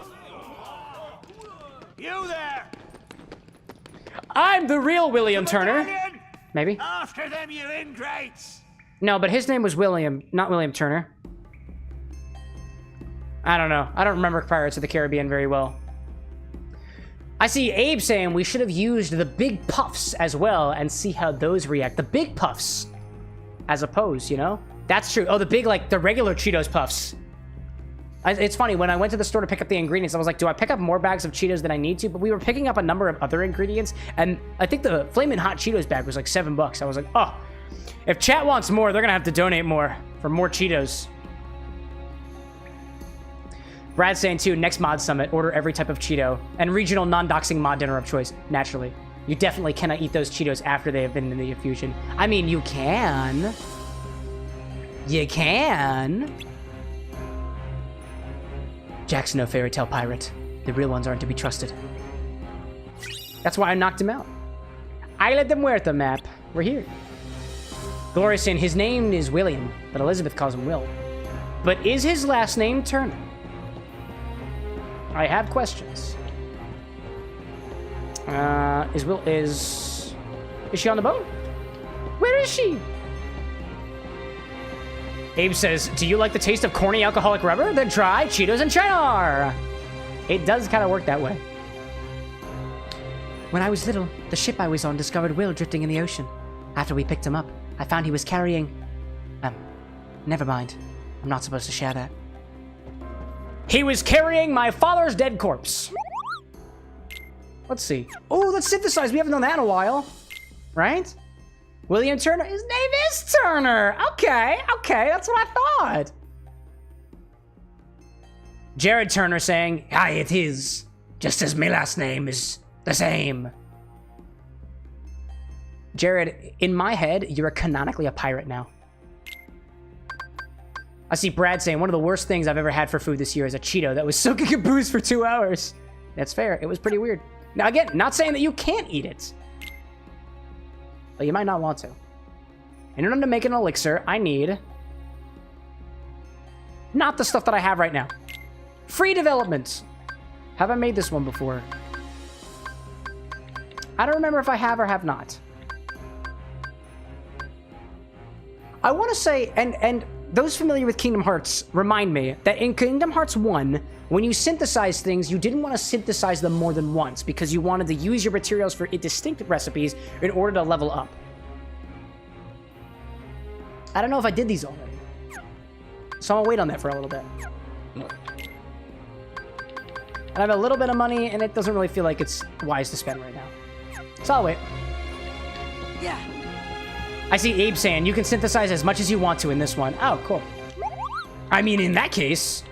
You there?
I'm the real William Turner. Maybe.
After them, you ingrates.
No, but his name was William, not William Turner. I don't know. I don't remember Pirates of the Caribbean very well. I see Abe saying we should have used the big puffs as well and see how those react. The big puffs, as opposed, you know? That's true. Oh, the big, like, the regular Cheetos puffs. It's funny, when I went to the store to pick up the ingredients, I was like, do I pick up more bags of Cheetos than I need to? But we were picking up a number of other ingredients, and I think the Flamin' Hot Cheetos bag was like $7. I was like, oh, if chat wants more, they're gonna have to donate more for more Cheetos. Brad's saying, too, next mod summit, order every type of Cheeto. And regional non-doxing mod dinner of choice, naturally. You definitely cannot eat those Cheetos after they have been in the infusion. I mean, you can. You can. Jack's no fairy tale pirate. The real ones aren't to be trusted. That's why I knocked him out. Isla de Muerta map. We're here. Gloria's saying his name is William, but Elizabeth calls him Will. But is his last name Turner? I have questions. Is she on the boat? Where is she? Abe says, do you like the taste of corny alcoholic rubber? Then try Cheetos and Cynar. It does kind of work that way. When I was little, the ship I was on discovered Will drifting in the ocean. After we picked him up, I found he was carrying... never mind. I'm not supposed to share that. He was carrying my father's dead corpse. Let's see. Oh, let's synthesize. We haven't done that in a while. Right? William Turner. His name is Turner. Okay, that's what I thought. Jared Turner saying, aye, it is. Just as my last name is the same. Jared, in my head, you're canonically a pirate now. I see Brad saying, one of the worst things I've ever had for food this year is a Cheeto that was soaking in booze for 2 hours. That's fair. It was pretty weird. Now, again, not saying that you can't eat it. But you might not want to. In order to make an elixir, I need... not the stuff that I have right now. Free development. Have I made this one before? I don't remember if I have or have not. I want to say, and those familiar with Kingdom Hearts remind me that in Kingdom Hearts 1, when you synthesize things, you didn't want to synthesize them more than once because you wanted to use your materials for distinct recipes in order to level up. I don't know if I did these already. So I'll wait on that for a little bit. And I have a little bit of money, and it doesn't really feel like it's wise to spend right now. So I'll wait.
Yeah.
I see Abe saying you can synthesize as much as you want to in this one. Oh, cool. I mean, in that case,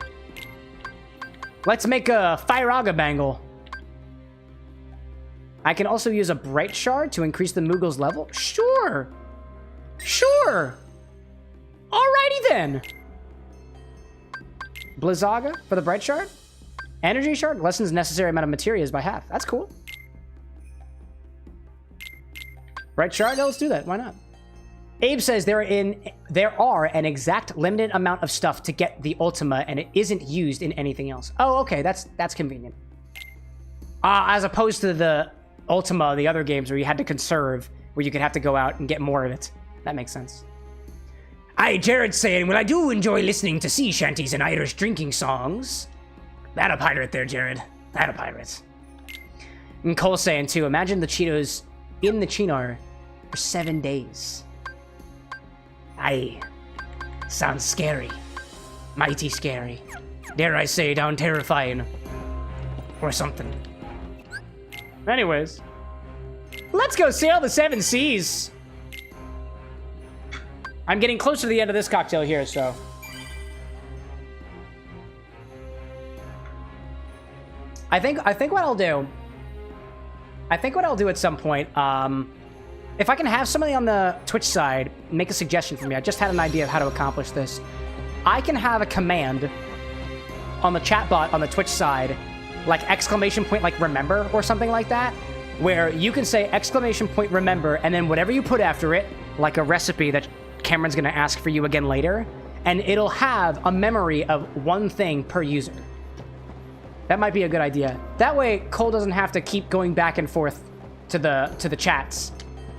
let's make a Firaga bangle. I can also use a bright shard to increase the Moogle's level. Sure. Sure. Alrighty then. Blizzaga for the bright shard. Energy shard lessens necessary amount of materials by half. That's cool. Bright shard? No, let's do that. Why not? Abe says there are an exact limited amount of stuff to get the Ultima, and it isn't used in anything else. Oh, okay, that's convenient. As opposed to the Ultima, the other games where you had to conserve, where you could have to go out and get more of it. That makes sense. Aye, Jared's saying, well, I do enjoy listening to sea shanties and Irish drinking songs. That a pirate there, Jared. That a pirate. And Cole's saying, too, imagine the Cheetos in the Cynar for 7 days. Aye. Sounds scary. Mighty scary. Dare I say, down terrifying. Or something. Anyways. Let's go sail the 7 seas. I'm getting close to the end of this cocktail here, so... I think what I'll do... I think what I'll do at some point, if I can have somebody on the Twitch side make a suggestion for me, I just had an idea of how to accomplish this. I can have a command on the chat bot on the Twitch side, like exclamation point, like remember or something like that, where you can say exclamation point remember, and then whatever you put after it, like a recipe that Cameron's gonna ask for you again later, and it'll have a memory of one thing per user. That might be a good idea. That way, Cole doesn't have to keep going back and forth to the chats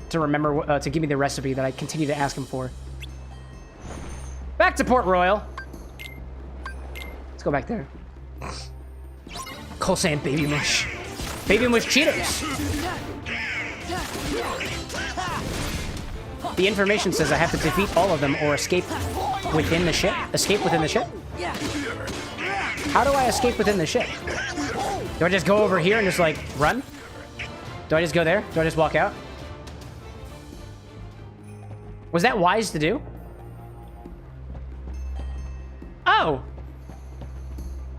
to remember to give me the recipe that I continue to ask him for. Back to Port Royal. Let's go back there. Cole saying baby mush. Baby mush Cheetos. The information says I have to defeat all of them or escape within the ship. Escape within the ship? How do I escape within the ship? Do I just go over here and just, like, run? Do I just go there? Do I just walk out? Was that wise to do? Oh!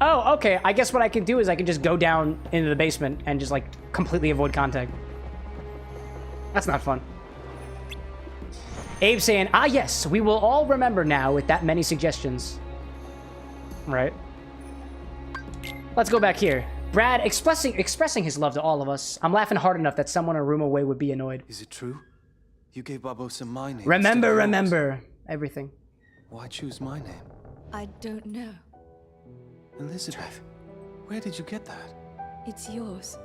Oh, okay. I guess what I can do is I can just go down into the basement and just, like, completely avoid contact. That's not fun. Abe saying, ah, yes, we will all remember now with that many suggestions. Right. Let's go back here. Brad expressing his love to all of us. I'm laughing hard enough that someone a room away would be annoyed.
Is it true? You gave Barbosa my name.
Remember everything.
Why choose my name?
I don't know.
Elizabeth, where did you get that?
It's yours.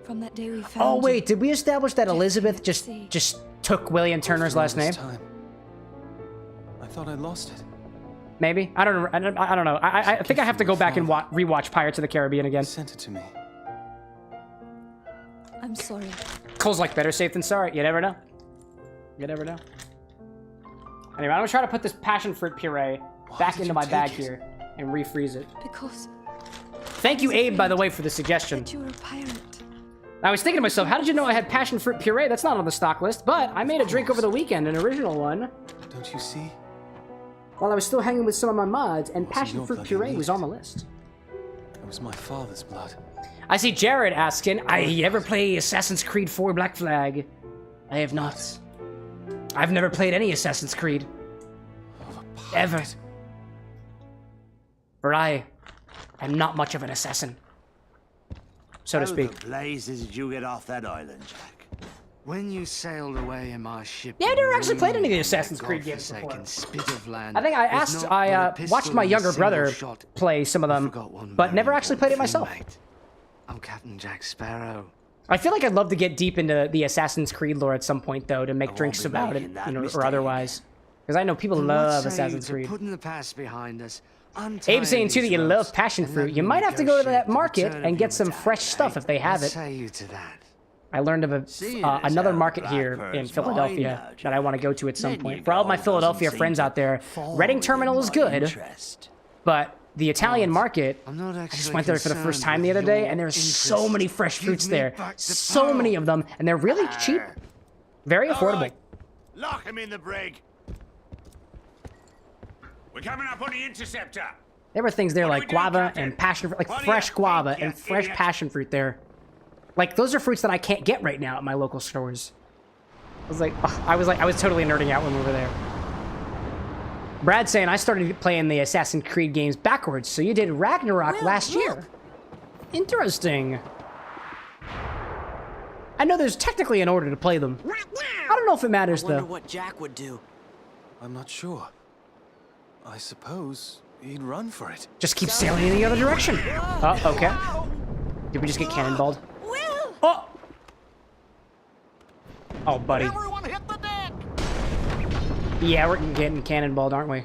From that day we found
Oh wait, did we establish that Elizabeth just took William Turner's last name?
I thought I lost it.
Maybe. I don't know. I think I have to go back and rewatch Pirates of the Caribbean again.
Sent it to me.
I'm sorry.
Cole's like better safe than sorry. You never know. You never know. Anyway, I'm gonna try to put this passion fruit puree back into my bag here and refreeze it.
Because.
Thank you, Abe, by the way, for the suggestion.
You were a pirate.
I was thinking to myself, how did you know I had passion fruit puree? That's not on the stock list, but I made a drink over the weekend, an original one.
Don't you see?
While I was still hanging with some of my mods, and passion fruit puree was on the list.
It was my father's blood.
I see Jared asking, I ever play Assassin's Creed 4 Black Flag? I have not. I've never played any Assassin's Creed. Ever. For I am not much of an assassin, so to speak.
How the blazes did you get off that island, Jack?
When you sailed away in my ship...
Yeah, I never actually played any of the Assassin's Creed games before.
Spit of land,
I think I watched my younger brother play some of them, but never actually played it myself.
I'm Captain Jack Sparrow.
I feel like I'd love to get deep into the Assassin's Creed lore at some point, though, to make drinks about it, you know, or otherwise. Because I know people love Assassin's Creed.
Putting the past behind us,
Abe's saying, too, that you love passion fruit. You might have to go to that market and get some fresh stuff if they have it. I learned of another market here in Philadelphia that I want to go to at some point. For all of my Philadelphia friends out there, Reading Terminal is good, but the Italian market, I just went there for the first time the other day, and there's so many fresh fruits there. So many of them, and they're really cheap. Very affordable.
Lock him in the brig. We're coming up on the interceptor.
There were things there like guava and passion fruit, like fresh guava and fresh passion fruit there. Like, those are fruits that I can't get right now at my local stores. I was totally nerding out when we were there. Brad saying, I started playing the Assassin's Creed games backwards, so you did Ragnarok last year. Interesting. I know there's technically an order to play them. I don't know if it matters, though. I wonder
what Jack would do.
I'm not sure. I suppose he'd run for it.
Just keep sailing in the other direction. Oh, okay. Did we just get cannonballed? Oh! Oh, buddy.
Everyone hit the deck!
Yeah, we're getting cannonballed, aren't we?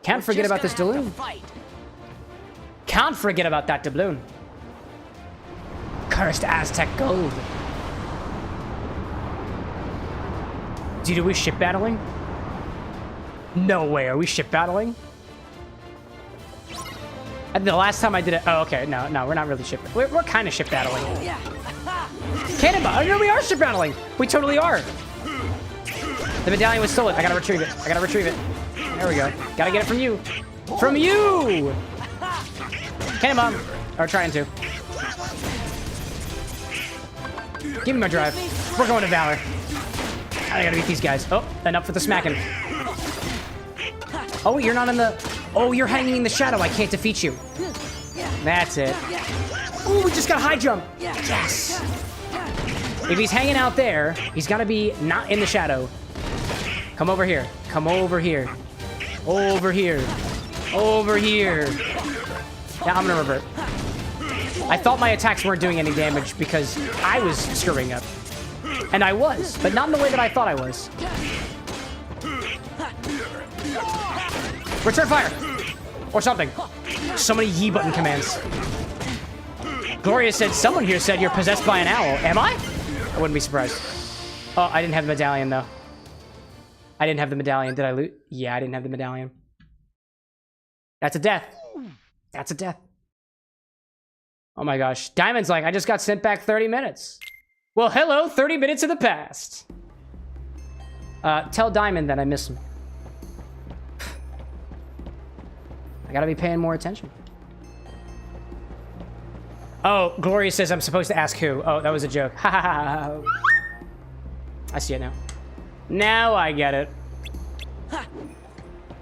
Can't forget about this doubloon. Can't forget about that doubloon. Cursed Aztec gold. Dude, are we ship battling? No way, are we ship battling? The last time I did it, oh, okay, no, we're not really ship. We're kind of ship battling. Cannonball, oh, no, we are ship battling. We totally are. The medallion was stolen. I gotta retrieve it. There we go. Gotta get it from you. From you! Cannonball, or trying to. Give me my drive. We're going to Valor. I gotta beat these guys. Oh, enough for the smacking. Oh, you're not in the... Oh, you're hanging in the shadow. I can't defeat you. That's it. Oh, we just got high jump. Yes. If he's hanging out there, he's got to be not in the shadow. Come over here. Come over here. Over here. Over here. Yeah, I'm going to revert. I thought my attacks weren't doing any damage because I was screwing up. And I was, but not in the way that I thought I was. Return fire! Or something. So many Yi button commands. Gloria said, someone here said you're possessed by an owl. Am I? I wouldn't be surprised. Oh, I didn't have the medallion, though. I didn't have the medallion. Did I loot? Yeah, I didn't have the medallion. That's a death. That's a death. Oh my gosh. Diamond's like, I just got sent back 30 minutes. Well, hello, 30 minutes in the past. Tell Diamond that I miss him. I gotta be paying more attention. Oh, Gloria says I'm supposed to ask who. Oh, that was a joke. Ha ha ha. I see it now. Now I get it.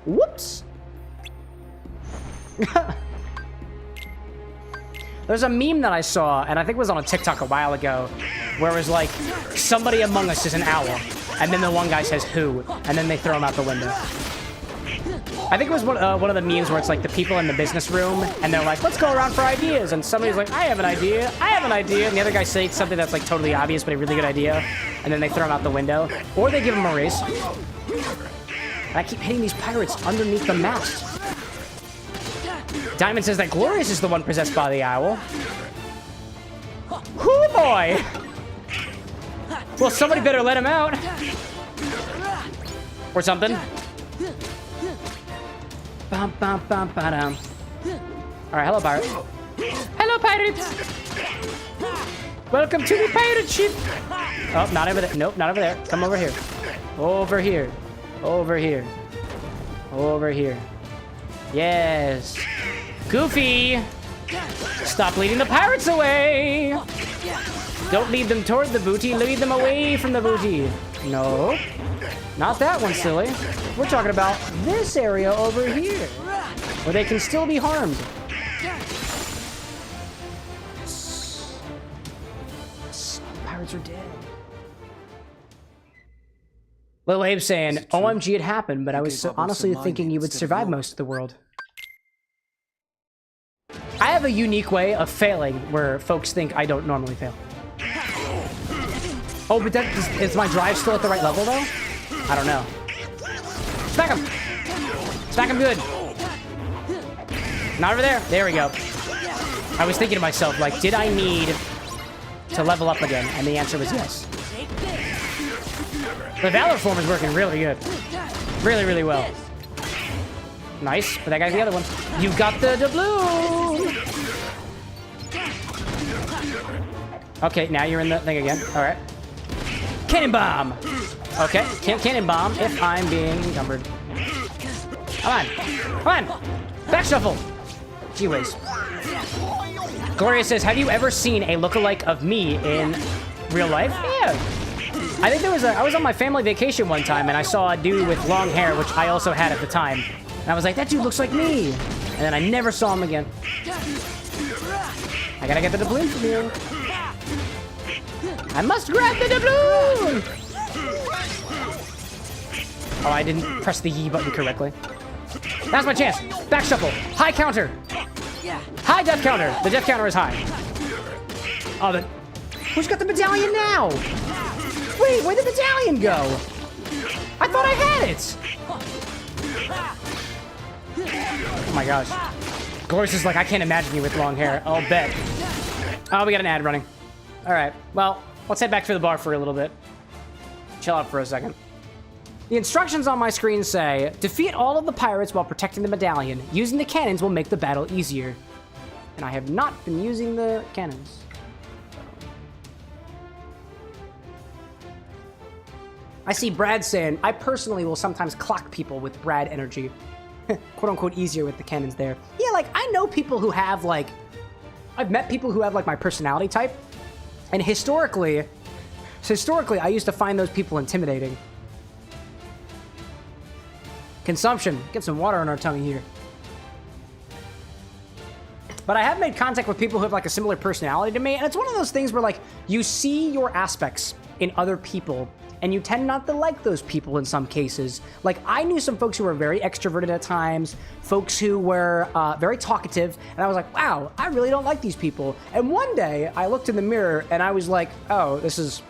Whoops. There's a meme that I saw, and I think it was on a TikTok a while ago, where it was like, somebody among us is an owl, and then the one guy says who, and then they throw him out the window. I think it was one of the memes where it's like the people in the business room and they're like, let's go around for ideas. And somebody's like, I have an idea. I have an idea. And the other guy says something that's like totally obvious, but a really good idea. And then they throw him out the window. Or they give him a raise. And I keep hitting these pirates underneath the mast. Diamond says that Glorious is the one possessed by the owl. Hoo boy! Well, somebody better let him out. Or something. Bum, bum, bum, ba-dum. Alright, hello, pirates. Hello, pirates! Welcome to the pirate ship! Oh, not over there. Nope, not over there. Come over here. Over here. Over here. Over here. Yes. Goofy! Stop leading the pirates away! Don't lead them toward the booty, lead them away from the booty. No. Not that one, silly. We're talking about this area over here, where they can still be harmed. Yes. Yes. The pirates are dead. Lil Abe saying, OMG, it happened, but I was honestly thinking you would survive most of the world. I have a unique way of failing where folks think I don't normally fail. Oh, but is my drive still at the right level, though? I don't know. Smack him! Smack him good! Not over there. There we go. I was thinking to myself, like, did I need to level up again? And the answer was yes. The Valor form is working really good. Really, really well. Nice, but that guy's the other one. You got the doubloon! Okay, now you're in the thing again. All right. Cannon bomb! Okay, can't cannon bomb if I'm being encumbered. Come on. Come on! Back shuffle! Gee whiz. Gloria says, have you ever seen a lookalike of me in real life? Yeah. I think I was on my family vacation one time and I saw a dude with long hair, which I also had at the time. And I was like, that dude looks like me. And then I never saw him again. I gotta get the doubloon from you. I must grab the doubloon! Oh, I didn't press the Y button correctly. That's my chance. Back shuffle. High counter. High death counter. The death counter is high. Oh, who's got the medallion now? Wait, where'd the medallion go? I thought I had it. Oh my gosh. Glorious is like, I can't imagine you with long hair. I'll bet. Oh, we got an ad running. All right. Well, let's head back to the bar for a little bit. Chill out for a second. The instructions on my screen say, defeat all of the pirates while protecting the medallion. Using the cannons will make the battle easier. And I have not been using the cannons. I see Brad saying, I personally will sometimes clock people with Brad energy. Quote unquote easier with the cannons there. Yeah, like, I know people who have, like, I've met people who have, like, my personality type. And historically, I used to find those people intimidating. Consumption. Get some water on our tummy here. But I have made contact with people who have, like, a similar personality to me. And it's one of those things where, like, you see your aspects in other people and you tend not to like those people in some cases. Like, I knew some folks who were very extroverted at times, folks who were very talkative, and I was like, wow, I really don't like these people. And one day, I looked in the mirror, and I was like, oh, this is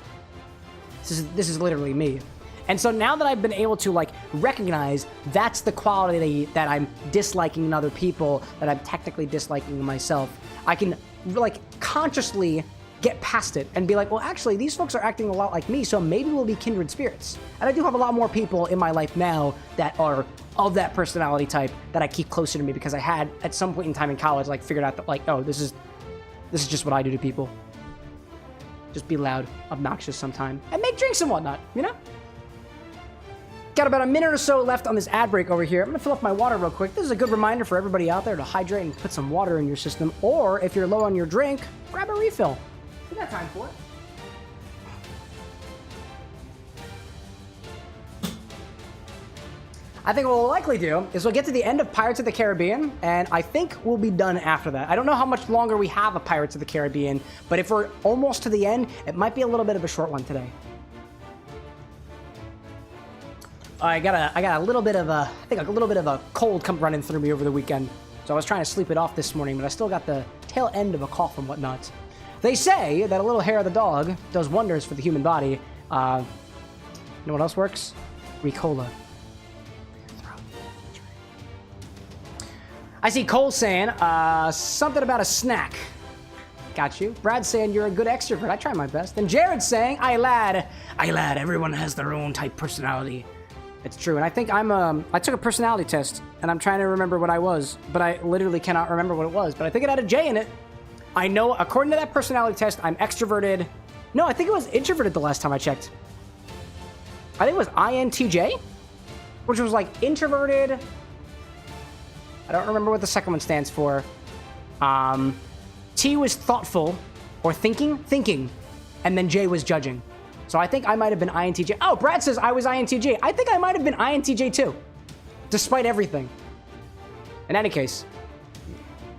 literally me. And so now that I've been able to, like, recognize that's the quality that I'm disliking in other people, that I'm technically disliking in myself, I can, like, consciously get past it and be like, well, actually, these folks are acting a lot like me, so maybe we'll be kindred spirits. And I do have a lot more people in my life now that are of that personality type that I keep closer to me, because I had, at some point in time in college, like, figured out that, like, oh, this is just what I do to people. Just be loud, obnoxious sometime, and make drinks and whatnot, you know? Got about a minute or so left on this ad break over here. I'm gonna fill up my water real quick. This is a good reminder for everybody out there to hydrate and put some water in your system, or if you're low on your drink, grab a refill. We got time for it. I think what we'll likely do is we'll get to the end of Pirates of the Caribbean, and I think we'll be done after that. I don't know how much longer we have of Pirates of the Caribbean, but if we're almost to the end, it might be a little bit of a short one today. I got a little bit of a, I think a little bit of a cold come running through me over the weekend. So I was trying to sleep it off this morning, but I still got the tail end of a cough and whatnot. They say that a little hair of the dog does wonders for the human body. You know what else works? Ricola. I see Cole saying something about a snack. Got you. Brad saying you're a good extrovert. I try my best. And Jared saying, aye lad, everyone has their own type personality. It's true. And I think I took a personality test and I'm trying to remember what I was, but I literally cannot remember what it was. But I think it had a J in it. I know, according to that personality test, I'm extroverted. No, I think it was introverted the last time I checked. I think it was INTJ, which was like introverted. I don't remember what the second one stands for. T was thoughtful or thinking, and then J was judging. So I think I might have been INTJ. Oh, Brad says I was INTJ. I think I might have been INTJ too, despite everything. In any case,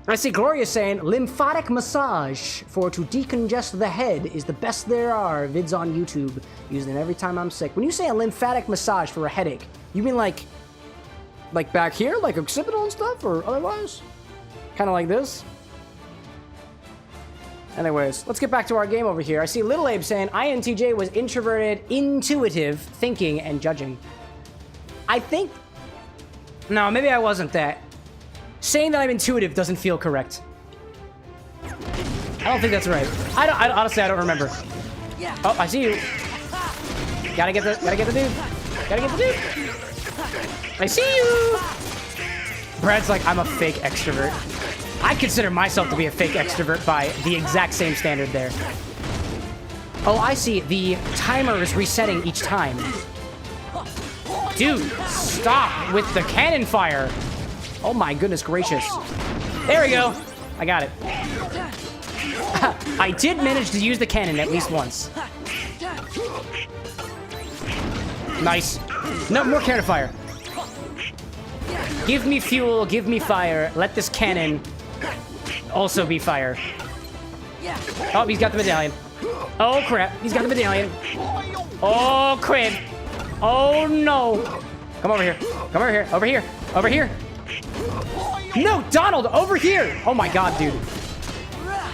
I see Gloria saying lymphatic massage for to decongest the head is the best there are. Vids on YouTube. Use them every time I'm sick. When you say a lymphatic massage for a headache, you mean like back here, like occipital and stuff, or otherwise? Kind of like this? Anyways, let's get back to our game over here. I see Little Abe saying INTJ was introverted, intuitive, thinking, and judging. I think... No, maybe I wasn't that. Saying that I'm intuitive doesn't feel correct. I don't think that's right. Honestly, I don't remember. Oh, I see you. Gotta get the dude. Gotta get the dude. I see you! Brad's like, I'm a fake extrovert. I consider myself to be a fake extrovert by the exact same standard there. Oh, I see. The timer is resetting each time. Dude, stop with the cannon fire. Oh my goodness gracious. There we go. I got it. I did manage to use the cannon at least once. Nice. No, more cannon fire. Give me fuel, give me fire. Let this cannon also be fire. Oh, he's got the medallion. Oh, crap. He's got the medallion. Oh, crap. Oh, no. Come over here. Come over here. Over here. Over here. No, Donald, over here. Oh, my God, dude.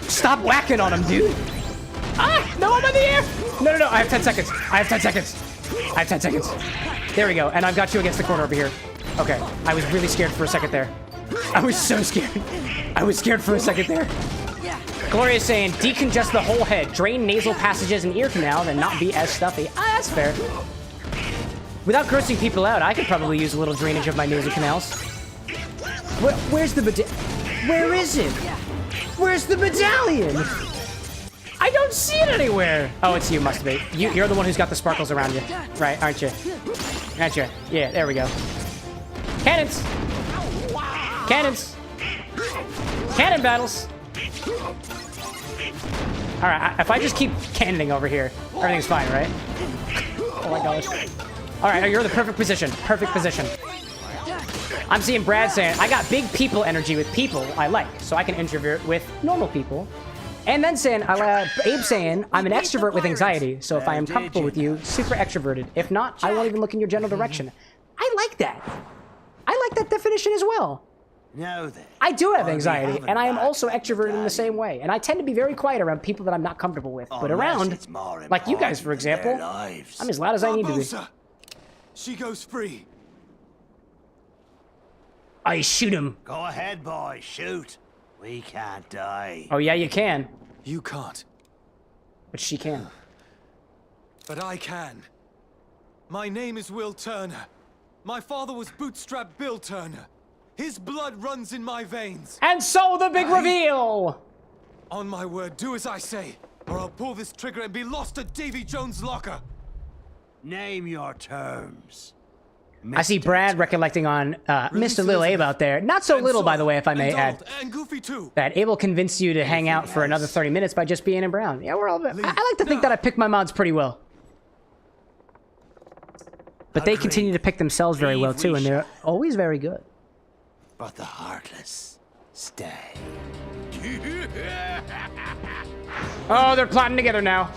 Stop whacking on him, dude. Ah, no, I'm in the air. No. I have 10 seconds. I have 10 seconds. I have 10 seconds. There we go. And I've got you against the corner over here. Okay. I was really scared for a second there. I was so scared. I was scared for a second there. Gloria's saying, decongest the whole head, drain nasal passages and ear canal, then not be as stuffy. Ah, that's fair. Without grossing people out, I could probably use a little drainage of my nasal canals. Where's the medallion? Where is it? Where's the medallion? I don't see it anywhere. Oh, it's you, must be. You're the one who's got the sparkles around you. Right, aren't you? Aren't you? Yeah, there we go. Cannons! Cannons! Cannon battles! Alright, if I just keep cannoning over here, everything's fine, right? Oh my gosh. Alright, you're in the perfect position. Perfect position. I'm seeing Brad saying, I got big people energy with people I like, so I can introvert with normal people. And then saying, Abe saying, I'm an extrovert with anxiety, so if I am comfortable with you, super extroverted. If not, I won't even look in your general direction. I like that. I like that definition as well. I do have anxiety, and I am also extroverted in the same way. And I tend to be very quiet around people that I'm not comfortable with. But around, like you guys, for example, I'm as loud as I need to be.
She goes free.
I shoot him.
Go ahead, boy. Shoot. We can't die.
Oh, yeah, you can.
You can't.
But she can.
But I can. My name is Will Turner. My father was Bootstrap Bill Turner. His blood runs in my veins.
And so the big reveal!
On my word, do as I say, or I'll pull this trigger and be lost at Davy Jones' locker.
Name your terms.
I see Brad recollecting on Mr. Lil Abe out there. Not so little, by the way, if I may add.
And Goofy too.
That Abe will convince you to hang out for another 30 minutes by just being in brown. Yeah, we're all... I like to think that I pick my mods pretty well. But they continue to pick themselves very well, too, and they're always very good.
But the heartless stay.
Oh, they're plotting together now.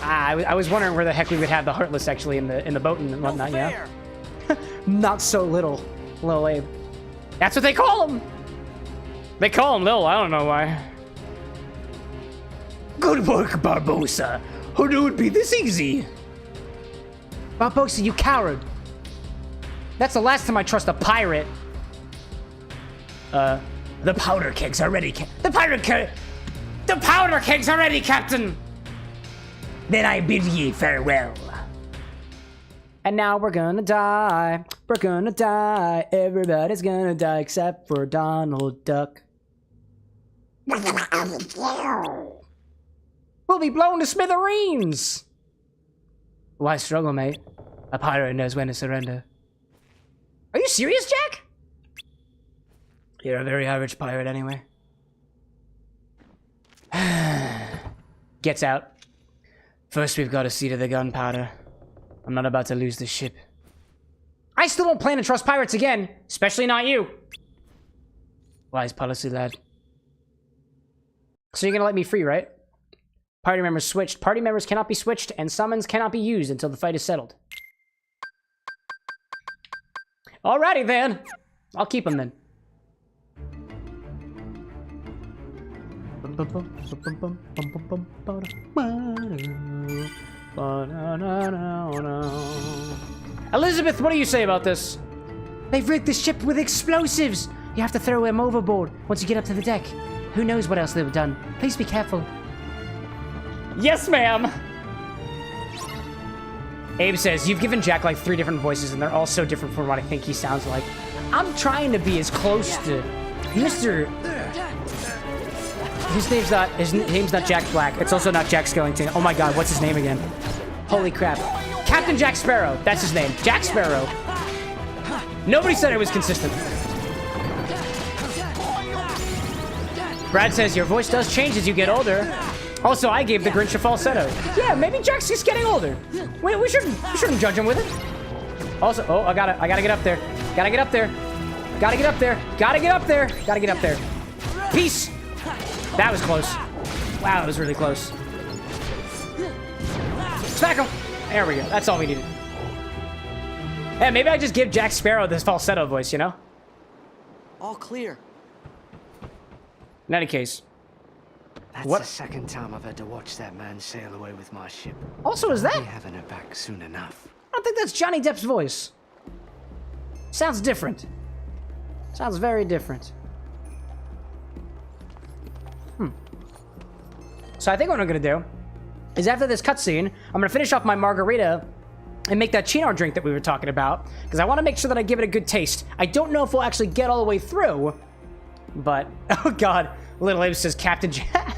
I was wondering where the heck we would have the Heartless actually in the boat and whatnot, yeah. Not so little Abe. That's what they call him. They call him Lil. I don't know why. Good work, Barbosa. Who knew it'd be this easy? Barbosa, you coward. That's the last time I trust a pirate. The powder kegs are ready. The powder kegs are ready, Captain. Then I bid ye farewell. And now we're gonna die. We're gonna die. Everybody's gonna die except for Donald Duck. We'll be blown to smithereens. Why struggle, mate? A pirate knows when to surrender. Are you serious, Jack? You're a very average pirate anyway. Gets out. First, we've got to see to the gunpowder. I'm not about to lose this ship. I still don't plan to trust pirates again, especially not you. Wise policy, lad. So you're gonna let me free, right? Party members switched. Party members cannot be switched, and summons cannot be used until the fight is settled. Alrighty then. I'll keep them then. Elizabeth, what do you say about this? They've rigged the ship with explosives. You have to throw them overboard once you get up to the deck. Who knows what else they've done? Please be careful. Yes, ma'am. Abe says, you've given Jack like 3 different voices and they're all so different from what I think he sounds like. I'm trying to be as close to Mr. His name's not Jack Black. It's also not Jack Skellington. Oh my god, what's his name again? Holy crap. Captain Jack Sparrow. That's his name. Jack Sparrow. Nobody said it was consistent. Brad says, your voice does change as you get older. Also, I gave the Grinch a falsetto. Yeah, maybe Jack's just getting older. We shouldn't judge him with it. Also, oh, I gotta get up there. Gotta get up there. Gotta get up there. Gotta get up there. Gotta get up there. Peace. That was close. Wow, that was really close. Smack him. There we go. That's all we needed. Yeah, maybe I just give Jack Sparrow this falsetto voice, you know?
All clear.
In any case.
That's
What?
the second time I've had to watch that man sail away with my ship.
Also, is that?
I'll be having her back soon enough.
I don't think that's Johnny Depp's voice. Sounds different. Sounds very different. So I think what I'm gonna do is after this cutscene, I'm gonna finish off my margarita and make that Cynar drink that we were talking about, because I want to make sure that I give it a good taste. I don't know if we'll actually get all the way through, but oh god, Little Abe says Captain Jack.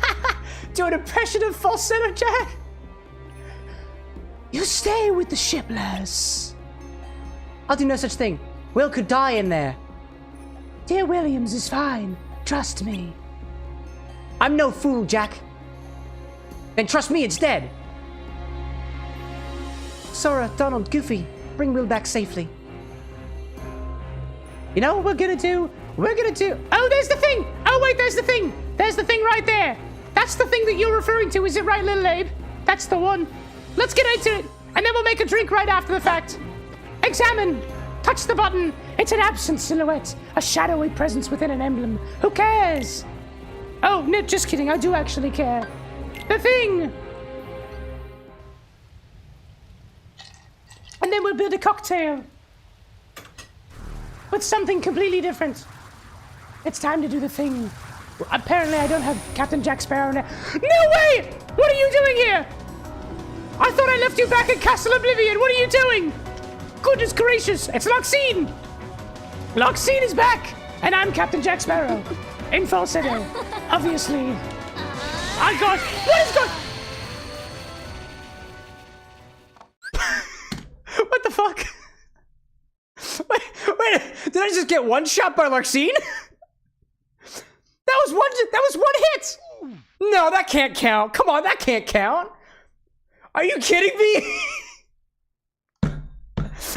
Do an impression of falsetto Jack. You stay with the ship, lass. I'll do no such thing. Will could die in there. Dear Williams is fine. Trust me. I'm no fool, Jack. Then trust me instead. Sora, Donald, Goofy, bring Will back safely. You know what we're gonna do? We're gonna do... Oh, there's the thing! Oh, wait, there's the thing! There's the thing right there! That's the thing that you're referring to, is it right, Little Abe? That's the one. Let's get into it, and then we'll make a drink right after the fact. Examine! Touch the button! It's an absent silhouette, a shadowy presence within an emblem. Who cares? Oh, no, just kidding, I do actually care. The thing! And then we'll build a cocktail. With something completely different. It's time to do the thing. Apparently I don't have Captain Jack Sparrow now. No way! What are you doing here? I thought I left you back at Castle Oblivion. What are you doing? Goodness gracious, it's Loxine! Loxine is back! And I'm Captain Jack Sparrow. In falsetto, obviously. I got... What is going... What the fuck? Wait, did I just get one shot by Larxene? That was one hit! No, that can't count. Come on, that can't count. Are you kidding me?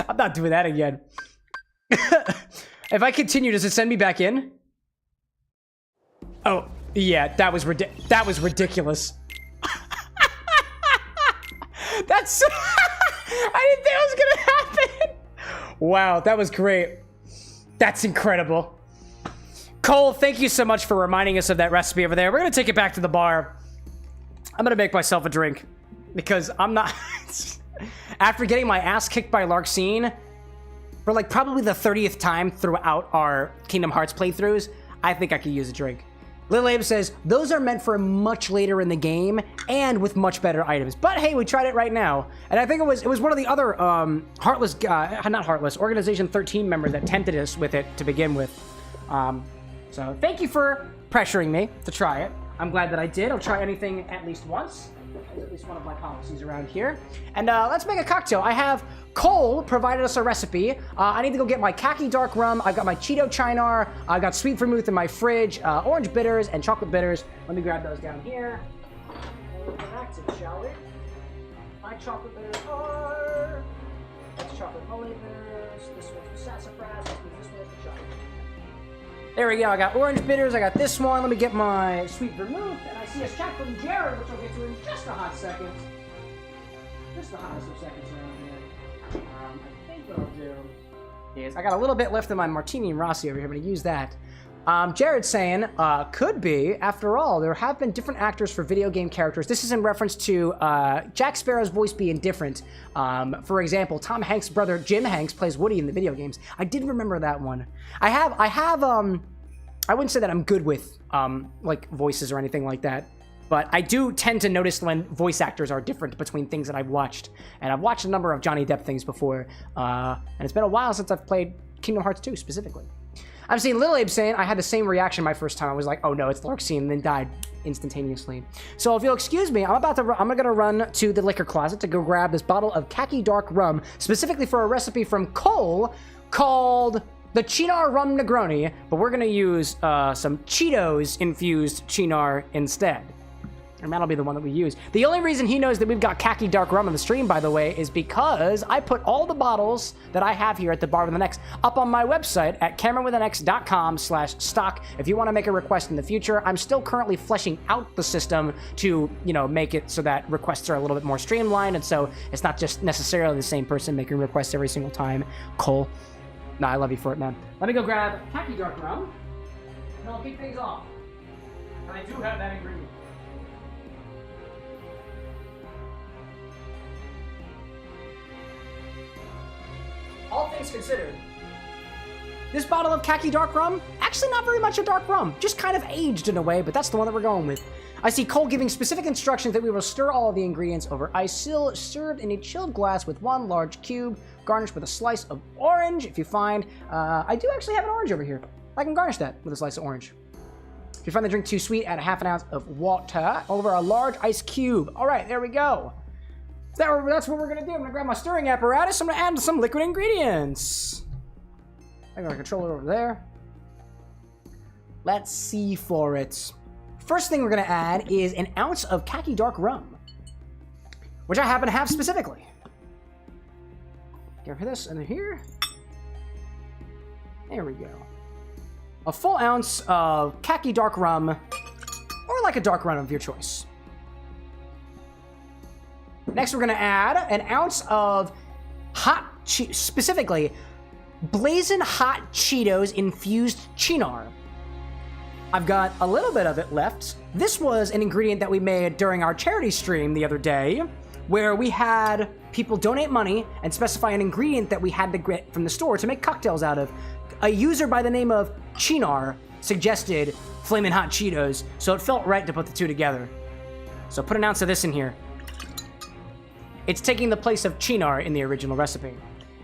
I'm not doing that again. If I continue, does it send me back in? Oh, yeah, that was ridiculous. That's... I didn't think it was gonna happen. Wow, that was great. That's incredible. Cole, thank you so much for reminding us of that recipe over there. We're gonna take it back to the bar. I'm gonna make myself a drink because I'm not... After getting my ass kicked by Larxene for like probably the 30th time throughout our Kingdom Hearts playthroughs, I think I could use a drink. Lil Abe says, those are meant for much later in the game and with much better items. But hey, we tried it right now. And I think it was one of the other Heartless, not Heartless, Organization 13 members that tempted us with it to begin with. So thank you for pressuring me to try it. I'm glad that I did. I'll try anything at least once. That's at least one of my policies around here. And let's make a cocktail. I have Cole provided us a recipe. I need to go get my Kaki dark rum. I've got my Cheeto-Cynar. I've got sweet vermouth in my fridge, orange bitters and chocolate bitters. Let me grab those down here. And we'll get back to it, shall we? My chocolate bitters are... That's chocolate only bitters. This one's the sassafras. This one's the chocolate. There we go. I got orange bitters. I got this one. Let me get my sweet vermouth. And I see a chat from Jared, which I'll get to in just a hot second. Just the hottest of seconds around here. I think what I'll do is I got a little bit left in my Martini and Rossi over here. I'm going to use that. Jared's saying, could be, after all, there have been different actors for video game characters. This is in reference to Jack Sparrow's voice being different. For example, Tom Hanks' brother Jim Hanks plays Woody in the video games. I did remember that one. I wouldn't say that I'm good with like voices or anything like that, but I do tend to notice when voice actors are different between things that I've watched. And I've watched a number of Johnny Depp things before, and it's been a while since I've played Kingdom Hearts 2 specifically. I'm seeing Lil Abe saying I had the same reaction my first time. I was like, oh no, it's Larxene, and then died instantaneously. So if you'll excuse me, I'm gonna run to the liquor closet to go grab this bottle of Kaki dark rum, specifically for a recipe from Cole called the Cynar Rum Negroni, but we're gonna use some Cheetos infused Cynar instead. And that'll be the one that we use. The only reason he knows that we've got Kaki dark rum on the stream, by the way, is because I put all the bottles that I have here at the Bar with an X up on my website at CameroxnWithAnX.com/stock. If you want to make a request in the future, I'm still currently fleshing out the system to, you know, make it so that requests are a little bit more streamlined, and so it's not just necessarily the same person making requests every single time. Cole, no, I love you for it, man. Let me go grab Kaki dark rum, and I'll kick things off. And I do have that ingredient. All things considered, this bottle of Kaki dark rum, actually not very much a dark rum, just kind of aged in a way, but that's the one that we're going with. I see Cole giving specific instructions that we will stir all of the ingredients over ice, still served in a chilled glass with one large cube, garnished with a slice of orange. If you find, I do actually have an orange over here. I can garnish that with a slice of orange. If you find the drink too sweet, add a half an ounce of water over a large ice cube. All right, there we go. That's what we're gonna do. I'm gonna grab my stirring apparatus. I'm gonna add some liquid ingredients. I got a controller over there. Let's see for it. First thing we're gonna add is an ounce of Kaki dark rum, which I happen to have specifically. Get rid of this and here. There we go. A full ounce of Kaki dark rum, or like a dark rum of your choice. Next, we're gonna add an ounce of specifically Blazing Hot Cheetos Infused-Cynar. I've got a little bit of it left. This was an ingredient that we made during our charity stream the other day, where we had people donate money and specify an ingredient that we had to get from the store to make cocktails out of. A user by the name of Cynar suggested Flamin' Hot Cheetos, so it felt right to put the two together. So put an ounce of this in here. It's taking the place of Cynar in the original recipe.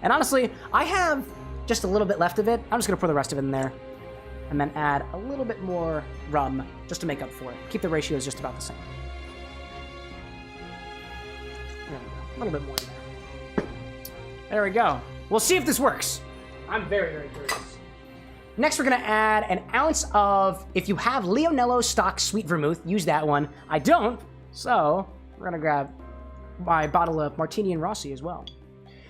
And honestly, I have just a little bit left of it. I'm just gonna pour the rest of it in there. And then add a little bit more rum just to make up for it. Keep the ratios just about the same. There we go. A little bit more in there. There we go. We'll see if this works. I'm very, very curious. Next, we're gonna add an ounce of, if you have Leonello stock sweet vermouth, use that one. I don't, so we're gonna grab my bottle of Martini and Rossi as well.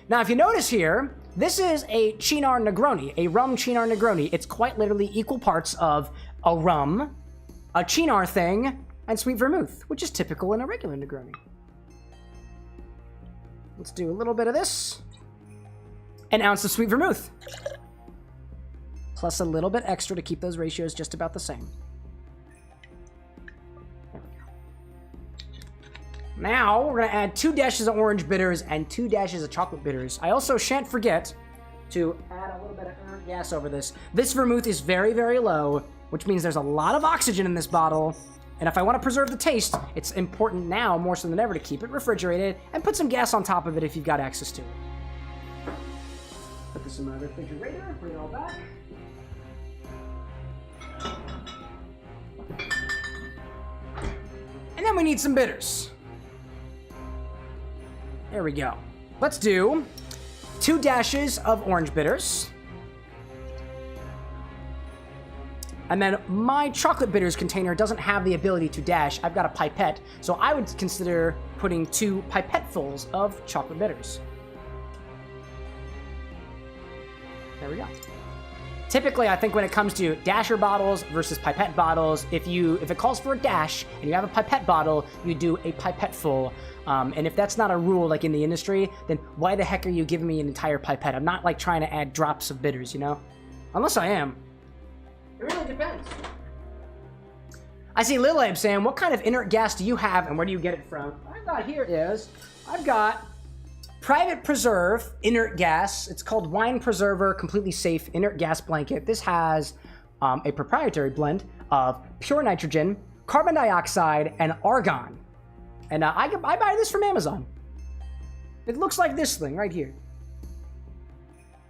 Now, if you notice here, this is a Cynar Negroni, a rum Cynar Negroni. It's quite literally equal parts of a rum, a Cynar thing, and sweet vermouth, which is typical in a regular Negroni. Let's do a little bit of this. An ounce of sweet vermouth. Plus a little bit extra to keep those ratios just about the same. There we go. Now, we're going to add 2 dashes of orange bitters and 2 dashes of chocolate bitters. I also shan't forget to add a little bit of earned gas over this. This vermouth is very, very low, which means there's a lot of oxygen in this bottle. And if I want to preserve the taste, it's important now more so than ever to keep it refrigerated and put some gas on top of it if you've got access to it. Put this in my refrigerator, bring it all back. And then we need some bitters. There we go. Let's do 2 dashes of orange bitters. And then my chocolate bitters container doesn't have the ability to dash. I've got a pipette, so I would consider putting 2 pipettefuls of chocolate bitters. There we go. Typically, I think when it comes to dasher bottles versus pipette bottles, if it calls for a dash and you have a pipette bottle, you do a pipette full. And if that's not a rule like in the industry, then why the heck are you giving me an entire pipette? I'm not like trying to add drops of bitters, you know? Unless I am. It really depends. I see Lil Abe saying, what kind of inert gas do you have and where do you get it from? I've got Private Preserve inert gas. It's called Wine Preserver Completely Safe Inert Gas Blanket. This has a proprietary blend of pure nitrogen, carbon dioxide, and argon. And I buy this from Amazon. It looks like this thing right here.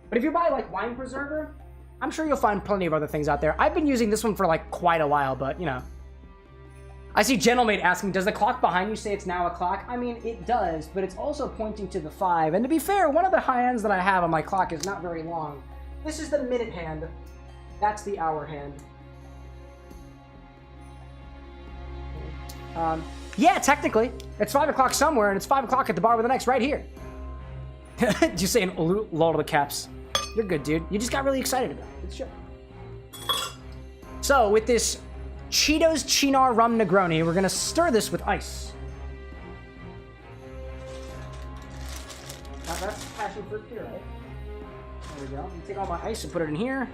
But if you buy like Wine Preserver, I'm sure you'll find plenty of other things out there. I've been using this one for like quite a while, but you know. I see Gentlemate asking, does the clock behind you say it's now o'clock? I mean, it does, but it's also pointing to the 5. And to be fair, one of the high ends that I have on my clock is not very long. This is the minute hand. That's the hour hand. Yeah, technically. It's 5 o'clock somewhere, and it's 5 o'clock at the bar with an X right here. Just saying lol to the caps. You're good, dude. You just got really excited about it. It's sure. So, with this Cheetos Cynar Rum Negroni, we're going to stir this with ice. Now that's passion fruit puree. There we go. I'm take all my ice and put it in here.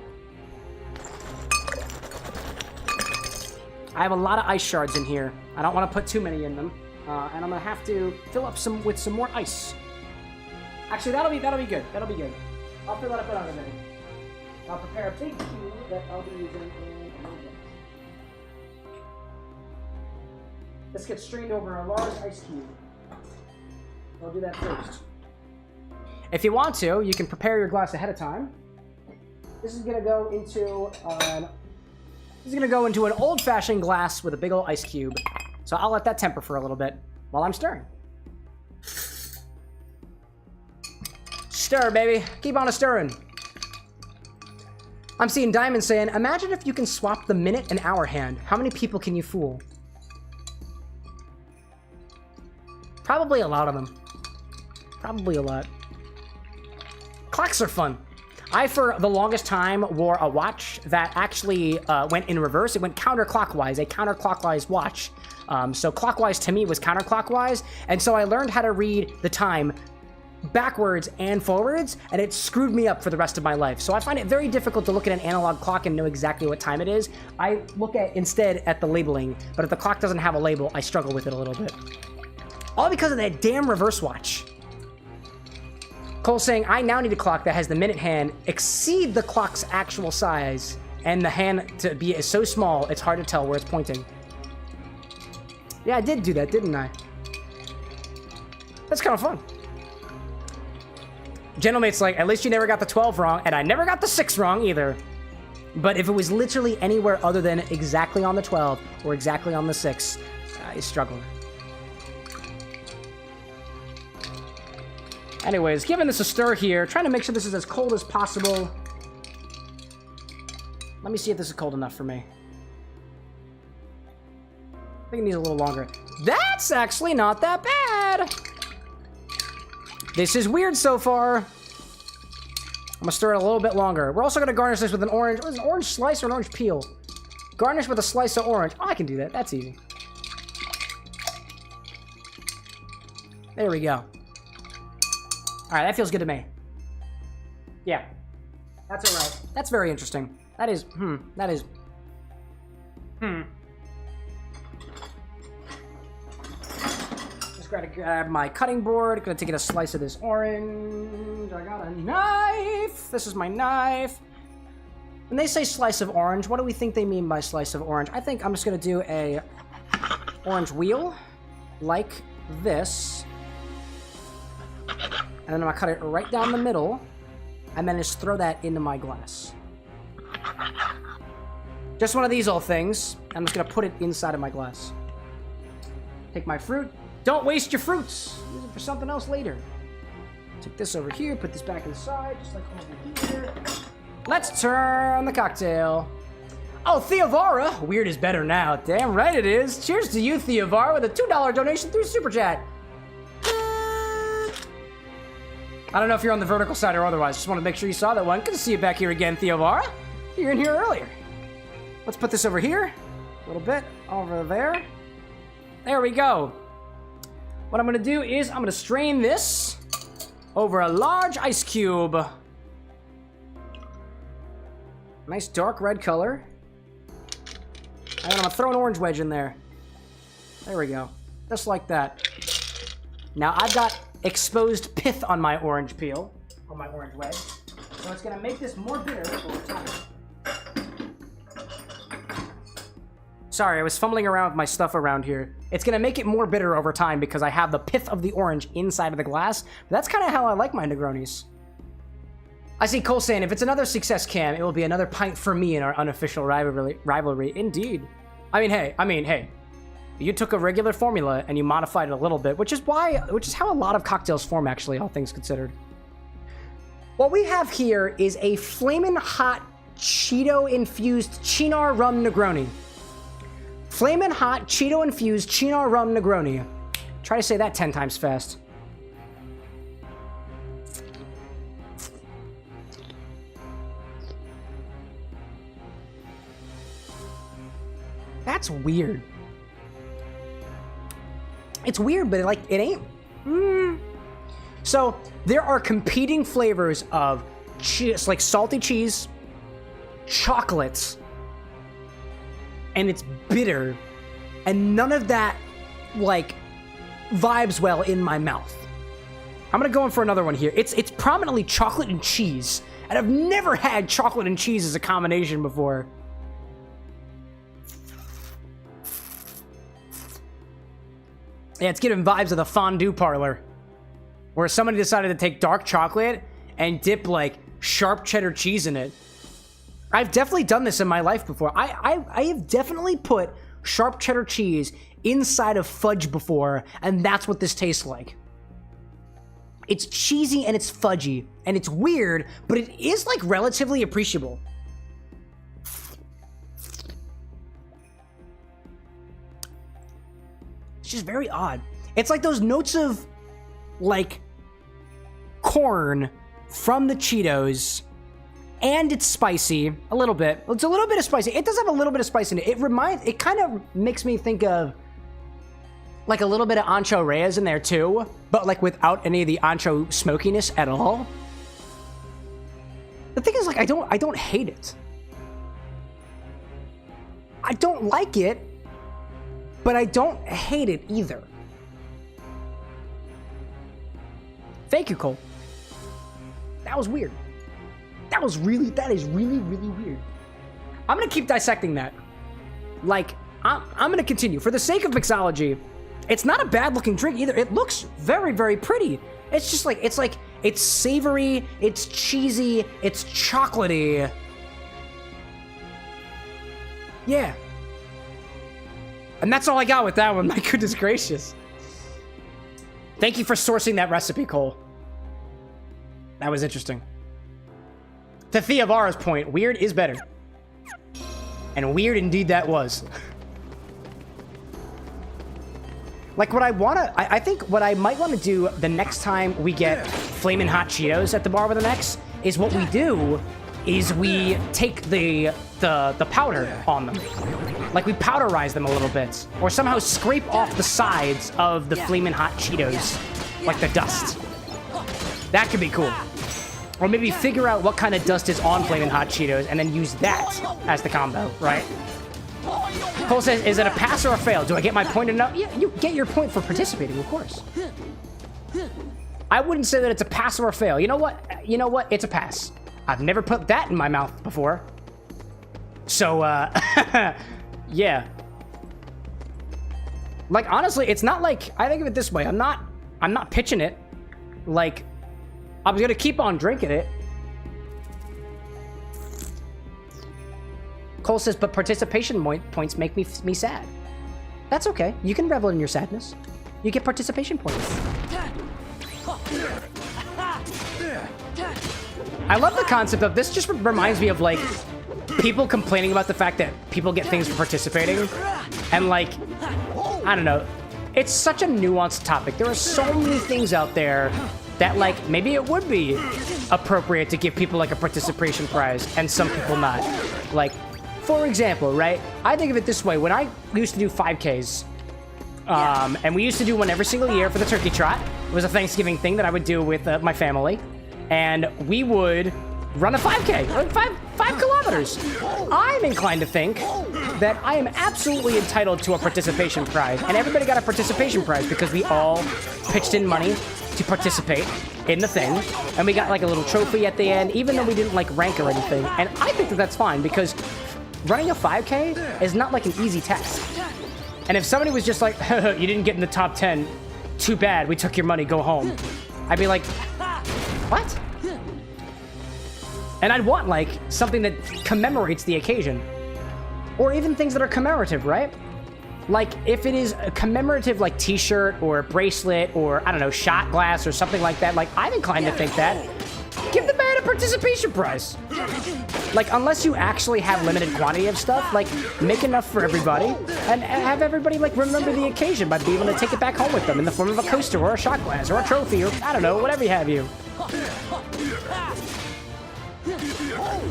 I have a lot of ice shards in here. I don't want to put too many in them. And I'm going to have to fill up with some more ice. Actually, that'll be good. That'll be good. I'll fill that up in a minute. I'll prepare a big cube that I'll be using in a little bit. This gets strained over a large ice cube. I'll do that first. If you want to, you can prepare your glass ahead of time. This is gonna go into an old-fashioned glass with a big old ice cube. So I'll let that temper for a little bit while I'm stirring. Stir, baby. Keep on stirring. I'm seeing Diamond saying, imagine if you can swap the minute and hour hand. How many people can you fool? Probably a lot of them. Probably a lot. Clocks are fun. I, for the longest time, wore a watch that actually went in reverse. It went counterclockwise, a counterclockwise watch. So clockwise to me was counterclockwise. And so I learned how to read the time backwards and forwards, and it screwed me up for the rest of my life. So I find it very difficult to look at an analog clock and know exactly what time it is. I look instead at the labeling, but if the clock doesn't have a label, I struggle with it a little bit. All because of that damn reverse watch. Cole saying, I now need a clock that has the minute hand exceed the clock's actual size, and the hand to be so small, it's hard to tell where it's pointing. Yeah, I did do that, didn't I? That's kind of fun. Gentlemate's like, at least you never got the 12 wrong, and I never got the 6 wrong either. But if it was literally anywhere other than exactly on the 12 or exactly on the 6, I struggle. Anyways, giving this a stir here, trying to make sure this is as cold as possible. Let me see if this is cold enough for me. I think it needs a little longer. That's actually not that bad. This is weird so far. I'm gonna stir it a little bit longer. We're also gonna garnish this with an orange. What is an orange slice or an orange peel? Garnish with a slice of orange. Oh, I can do that. That's easy. There we go. right, that feels good to me. Yeah. That's all right. That's very interesting. That is, Just gotta grab my cutting board. Gonna take a slice of this orange. I got a knife. This is my knife. When they say slice of orange, what do we think they mean by slice of orange? I think I'm just gonna do a orange wheel like this. And then I'm gonna cut it right down the middle. And then just throw that into my glass. Just one of these old things. I'm just gonna put it inside of my glass. Take my fruit. Don't waste your fruits. Use it for something else later. Take this over here, put this back inside, just like over here. Let's turn the cocktail. Oh, Theovara. Weird is better now. Damn right it is. Cheers to you, Theovara, with a $2 donation through Super Chat. I don't know if you're on the vertical side or otherwise. Just want to make sure you saw that one. Good to see you back here again, Theovara. You were in here earlier. Let's put this over here. A little bit over there. There we go. What I'm going to do is I'm going to strain this over a large ice cube. Nice dark red color. And then I'm going to throw an orange wedge in there. There we go. Just like that. Now I've got exposed pith on my orange peel, on my orange wedge. So it's going to make this more bitter over time. Sorry, I was fumbling around with my stuff around here. It's going to make it more bitter over time because I have the pith of the orange inside of the glass. But that's kind of how I like my Negronis. I see Cole saying, if it's another success, Cam, it will be another pint for me in our unofficial rivalry. Indeed. I mean, hey. You took a regular formula and you modified it a little bit, which is how a lot of cocktails form, actually, all things considered. What we have here is a flamin' hot Cheeto-infused Cynar rum Negroni. Flamin' hot Cheeto-infused Cynar rum Negroni. Try to say that 10 times fast. That's weird. It's weird, but it ain't. So there are competing flavors of cheese, like salty cheese, chocolates, and it's bitter, and none of that vibes well in my mouth. I'm gonna go in for another one here. It's prominently chocolate and cheese, and I've never had chocolate and cheese as a combination before. Yeah, it's giving vibes of the fondue parlor, where somebody decided to take dark chocolate and dip sharp cheddar cheese in it. I've definitely done this in my life before. I have definitely put sharp cheddar cheese inside of fudge before, and that's what this tastes like. It's cheesy and it's fudgy, and it's weird, but it is relatively appreciable. It's just very odd. It's like those notes of corn from the Cheetos, and it's spicy a little bit. It's a little bit of spicy. It does have a little bit of spice in it. It kind of makes me think of a little bit of ancho reyes in there too, but without any of the ancho smokiness at all. The thing is, I don't hate it. I don't like it, but I don't hate it either. Thank you, Cole. That was weird. That is really, really weird. I'm gonna keep dissecting that. I'm gonna continue. For the sake of mixology, it's not a bad looking drink either. It looks very, very pretty. It's just it's savory, it's cheesy, it's chocolatey. Yeah. And that's all I got with that one. My goodness gracious. Thank you for sourcing that recipe, Cole. That was interesting. To Theovara's point, weird is better. And weird indeed that was. I think what I might want to do the next time we get Flamin' Hot Cheetos at the bar with an X is what we do is we take the powder on them. We powderize them a little bit. Or somehow scrape off the sides of the Flamin' Hot Cheetos. The dust. That could be cool. Or maybe figure out what kind of dust is on Flamin' Hot Cheetos and then use that as the combo, right? Cole says, is it a pass or a fail? Do I get my point enough? Yeah, you get your point for participating, of course. I wouldn't say that it's a pass or a fail. You know what? You know what? It's a pass. I've never put that in my mouth before. So, yeah. Like, honestly, it's not like, I think of it this way. I'm not pitching it. Like, I was gonna keep on drinking it. Cole says, but participation points make me sad. That's okay. You can revel in your sadness. You get participation points. I love the concept of this. Just reminds me of like people complaining about the fact that people get things for participating, and like, I don't know. It's such a nuanced topic. There are so many things out there that like maybe it would be appropriate to give people like a participation prize and some people not. Like, for example, right? I think of it this way. When I used to do 5Ks, and we used to do one every single year for the turkey trot. It was a Thanksgiving thing that I would do with my family. And we would run a 5K, like 5 kilometers. I'm inclined to think that I am absolutely entitled to a participation prize. And everybody got a participation prize because we all pitched in money to participate in the thing. And we got like a little trophy at the end, even though we didn't like rank or anything. And I think that that's fine because running a 5K is not like an easy task. And if somebody was just like, you didn't get in the top 10, too bad, we took your money, go home. I'd be like, what? And I'd want like something that commemorates the occasion. Or even things that are commemorative, right? Like if it is a commemorative like t-shirt or a bracelet or I don't know, shot glass or something like that, like I'm inclined to think that give the man a participation prize. Like, unless you actually have limited quantity of stuff, like, make enough for everybody and have everybody, like, remember the occasion by being able to take it back home with them in the form of a coaster or a shot glass or a trophy or, I don't know, whatever you have you.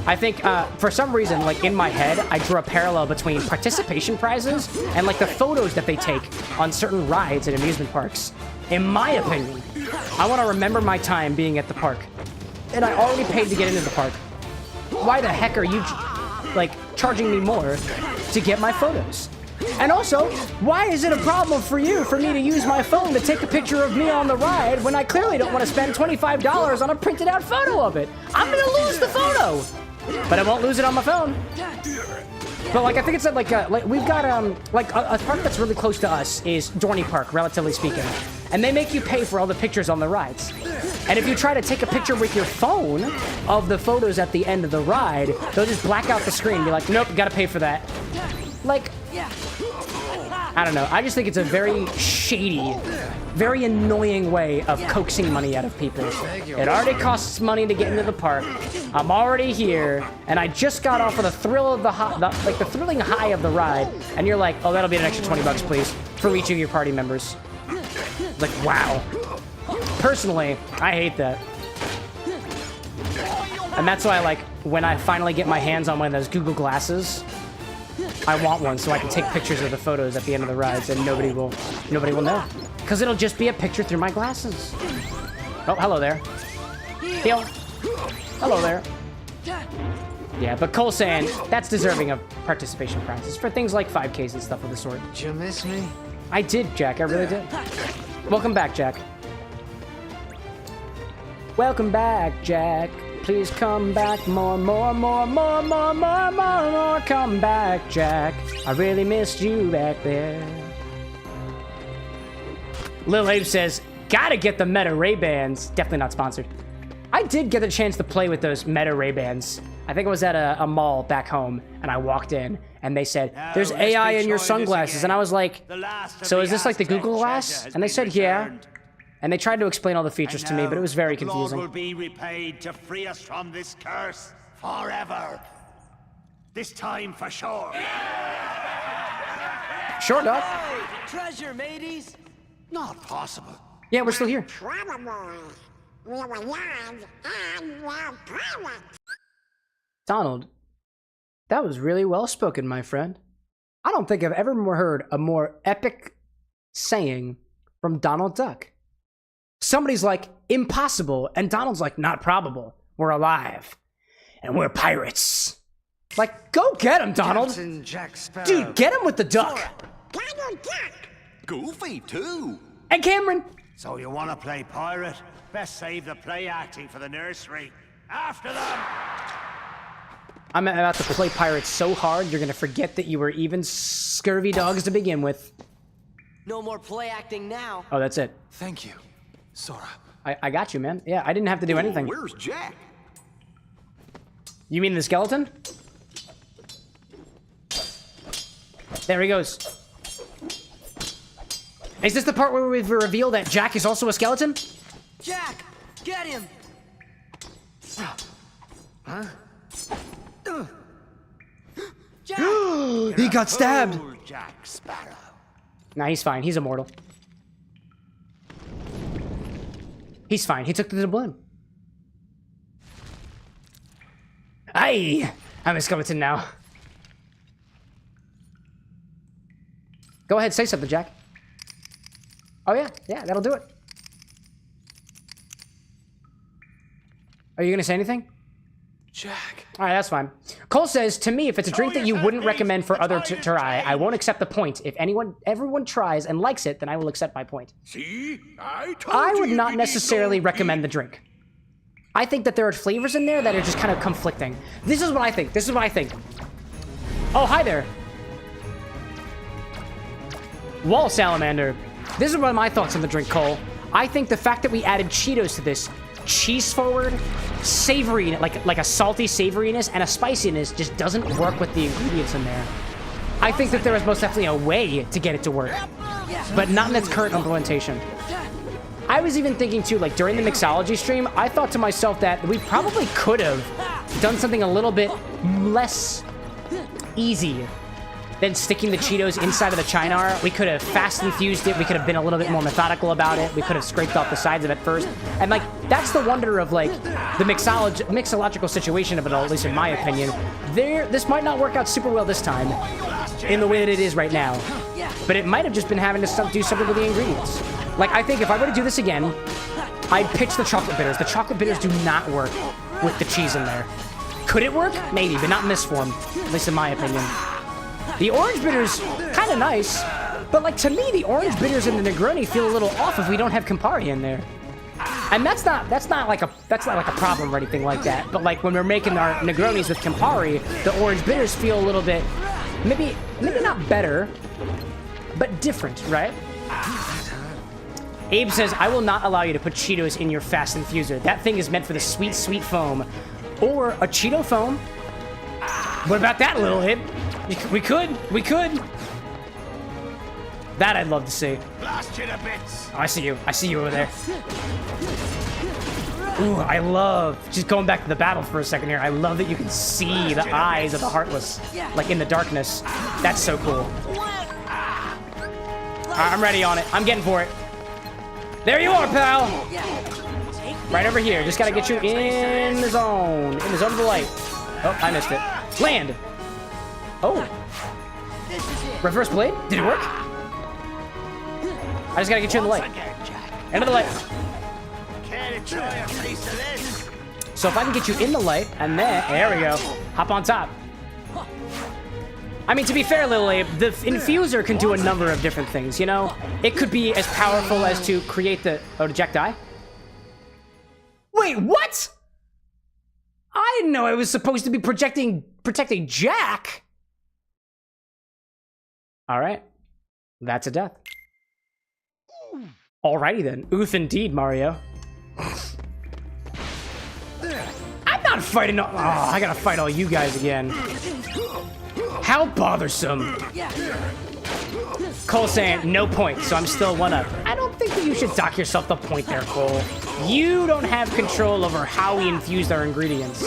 I think, for some reason, like, in my head, I drew a parallel between participation prizes and, like, the photos that they take on certain rides at amusement parks. In my opinion, I want to remember my time being at the park. And I already paid to get into the park. Why the heck are you, like, charging me more to get my photos? And also, why is it a problem for me to use my phone to take a picture of me on the ride when I clearly don't want to spend $25 on a printed out photo of it? I'm gonna lose the photo, but I won't lose it on my phone. But like, I think it's like we've got like a park that's really close to us is Dorney Park, relatively speaking, and they make you pay for all the pictures on the rides. And if you try to take a picture with your phone of the photos at the end of the ride, they'll just black out the screen and be like, nope, you gotta pay for that. Like, I don't know. I just think it's a very shady, very annoying way of coaxing money out of people. It already costs money to get into the park. I'm already here, and I just got off of the thrill of the thrilling high of the ride, and you're like, oh, that'll be an extra 20 bucks, please, for each of your party members. Like, wow. Personally, I hate that. And that's why, like, when I finally get my hands on one of those Google Glasses, I want one so I can take pictures of the photos at the end of the rides and nobody will know. Because it'll just be a picture through my glasses. Oh, hello there. Theo. Hello there. Yeah, but Cole's saying that's deserving of participation prizes for things like 5Ks and stuff of the sort.
Did you miss me?
I did, Jack. I really did. Welcome back, Jack. Welcome back, Jack. Please come back more. Come back, Jack. I really missed you back there. Lil Abe says, gotta get the Meta Ray-Bans. Definitely not sponsored. I did get a chance to play with those Meta Ray-Bans. I think I was at a mall back home, and I walked in, and they said, there's AI in your sunglasses. And I was like, so is this like the Google Glass? And they said, yeah. And they tried to explain all the features to me, but it was very confusing.
The Lord will be repaid to free us from this curse forever. This time for sure.
Sure, Doc.
Treasure, mateys!
Not possible.
Yeah, we're still here. Donald, that was really well spoken, my friend. I don't think I've ever heard a more epic saying from Donald Duck. somebody's like, impossible. And Donald's like, not probable. We're alive. And we're pirates. Like, go get him, Donald.
Captain Jack Sparrow.
Dude, get him with the duck.
Goofy, too.
And Cameron.
So you want to play pirate? Best save the play acting for the nursery. After them!
I'm about to play pirates so hard, you're gonna forget that you were even scurvy dogs to begin with.
No more play acting now.
Oh, that's it.
Thank you, Sora.
I got you, man. Yeah, I didn't have to do anything.
Where's Jack?
You mean the skeleton? There he goes. Is this the part where we've revealed that Jack is also a skeleton?
Jack, get him!
Huh?
Jack!
He got stabbed.
Jack Sparrow.
Nah, he's fine. He's immortal. He's fine. He took the doubloon. Aye! I'm a skeleton now. Go ahead, say something, Jack. Oh, yeah. Yeah, that'll do it. Are you gonna say anything?
Jack.
All right, that's fine. Cole says, to me, if it's a drink that you wouldn't recommend for others to try, I won't accept the point. If everyone tries and likes it, then I will accept my point.
See? I told
I
you
would not
you'd be
necessarily
so
recommend the drink. I think that there are flavors in there that are just kind of conflicting. This is what I think. This is what I think. Oh, hi there. Wall salamander. This is one of my thoughts on the drink, Cole. I think the fact that we added Cheetos to this, cheese forward, savory, like a salty savoriness and a spiciness just doesn't work with the ingredients in there. I think that there is most definitely a way to get it to work, but not in its current implementation. I was even thinking too, like during the mixology stream, I thought to myself that we probably could have done something a little bit less easy than sticking the Cheetos inside of the Cynar. We could have fast infused it. We could have been a little bit more methodical about it. We could have scraped off the sides of it first. And like, that's the wonder of like the mixological situation of it all, at least in my opinion. This might not work out super well this time in the way that it is right now, but it might have just been having to do something with the ingredients. Like, I think if I were to do this again, I'd pitch the chocolate bitters. The chocolate bitters do not work with the cheese in there. Could it work? Maybe, but not in this form, at least in my opinion. The orange bitters, kind of nice, but like to me, the orange bitters in the Negroni feel a little off if we don't have Campari in there. And that's not like a problem or anything like that. But like when we're making our Negronis with Campari, the orange bitters feel a little bit, maybe not better, but different, right? Abe says, I will not allow you to put Cheetos in your fast infuser. That thing is meant for the sweet, sweet foam. Or a Cheeto foam. What about that, little Abe? We could. That I'd love to see.
Blast you to bits.
Oh, I see you. I see you over there. Ooh, I love, just going back to the battle for a second here, I love that you can see the eyes of the Heartless, like in the darkness. That's so cool. All right, I'm ready on it. I'm getting for it. There you are, pal. Right over here. Just gotta get you in the zone. In the zone of the light. Oh, I missed it. Land. Oh. Reverse blade? Did it work? I just gotta get you in the light. Into the light. So if I can get you in the light, and then, there we go. Hop on top. I mean, to be fair, Little Abe, the infuser can do a number of different things, you know? It could be as powerful as to create the... Oh, did Jack die? Wait, what? I didn't know I was supposed to be protecting Jack. All right. That's a death. Alrighty then. Oof indeed, Mario. I'm not fighting... Oh, I gotta fight all you guys again. How bothersome. Cole saying, no point, so I'm still 1-up. I don't think that you should dock yourself the point there, Cole. You don't have control over how we infused our ingredients.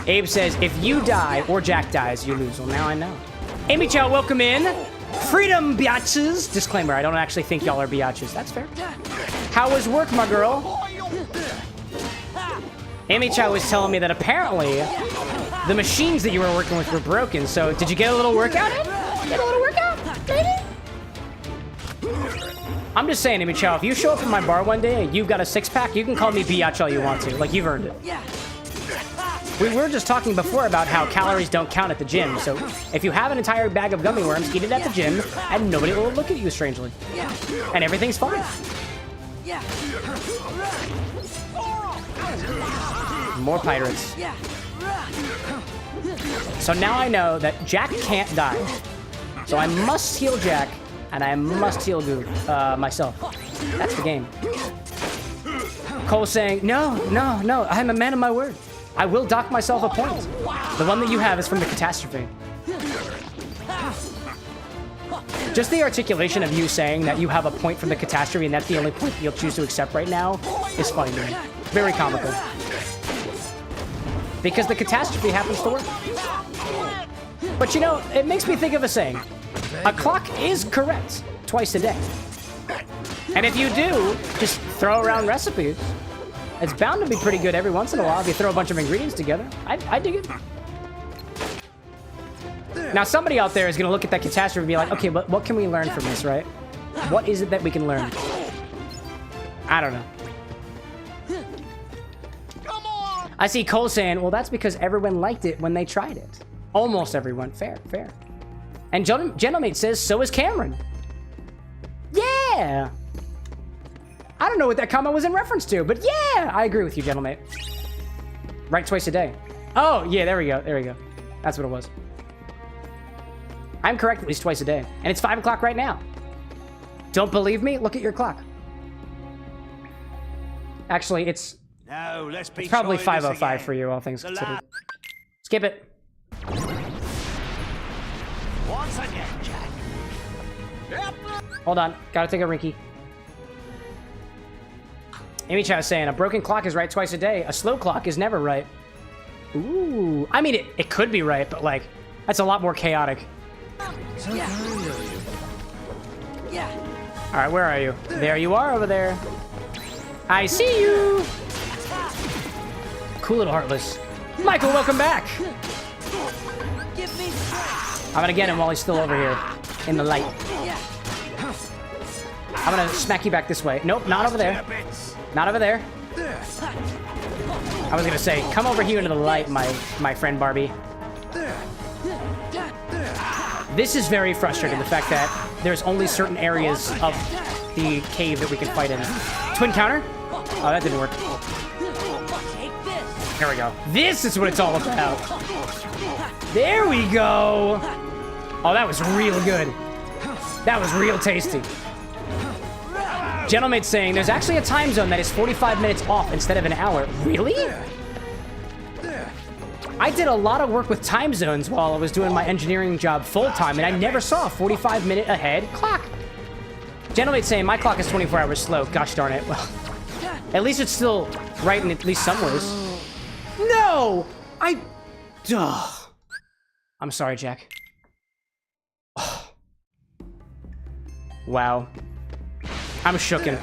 Abe says, if you die or Jack dies, you lose. Well, now I know. Amy Chow, welcome in. Freedom, biatches. Disclaimer, I don't actually think y'all are biatches. That's fair. How was work, my girl? Amy Chow was telling me that apparently the machines that you were working with were broken, so did you get a little workout in? Get a little workout? Maybe? I'm just saying, Chow, if you show up in my bar one day and you've got a 6-pack, you can call me biatch all you want to. Like, you've earned it. We were just talking before about how calories don't count at the gym, so if you have an entire bag of gummy worms, eat it at the gym, and nobody will look at you strangely. And everything's fine. More pirates. So now I know that Jack can't die. So I must heal Jack, and I must heal myself. That's the game. Cole saying, no, I'm a man of my word. I will dock myself a point. The one that you have is from the catastrophe. Just the articulation of you saying that you have a point from the catastrophe and that's the only point you'll choose to accept right now is funny to me. Very comical. Because the catastrophe happens to work. But you know, it makes me think of a saying. A clock is correct twice a day. And if you do, just throw around recipes. It's bound to be pretty good every once in a while if you throw a bunch of ingredients together. I dig it. Now, somebody out there is going to look at that catastrophe and be like, okay, but what can we learn from this, right? What is it that we can learn? I don't know. I see Cole saying, well, that's because everyone liked it when they tried it. Almost everyone. Fair, fair. And Gentlemate says, so is Cameron. Yeah! I don't know what that comment was in reference to, but yeah! I agree with you, Gentlemate. Right twice a day. Oh, yeah, there we go. There we go. That's what it was. I'm correct at least twice a day. And it's 5 o'clock right now. Don't believe me? Look at your clock. Actually, it's probably 5:05 for you, all things considered. Skip it.
Once again, Jack.
Hold on. Gotta take a rinky. Amy Chow is saying, a broken clock is right twice a day. A slow clock is never right. Ooh. I mean, it could be right, but, like, that's a lot more chaotic.
Yeah.
All right, where are you? There you are over there. I see you. Cool little Heartless. Michael, welcome back. I'm gonna get him while he's still over here in the light. I'm gonna smack you back this way. Nope, not over there. Not over there. I was gonna say, come over here into the light, my friend Barbie. This is very frustrating, the fact that there's only certain areas of the cave that we can fight in. Twin counter? Oh, that didn't work. There we go. This is what it's all about. There we go. Oh, that was real good. That was real tasty. Gentlemate saying, there's actually a time zone that is 45 minutes off instead of an hour. Really? I did a lot of work with time zones while I was doing my engineering job full-time, and I never saw a 45-minute ahead clock. Gentlemate saying, my clock is 24 hours slow. Gosh darn it. Well, at least it's still right in at least some ways. No! Duh. I'm sorry, Jack. Oh. Wow. I'm shooken.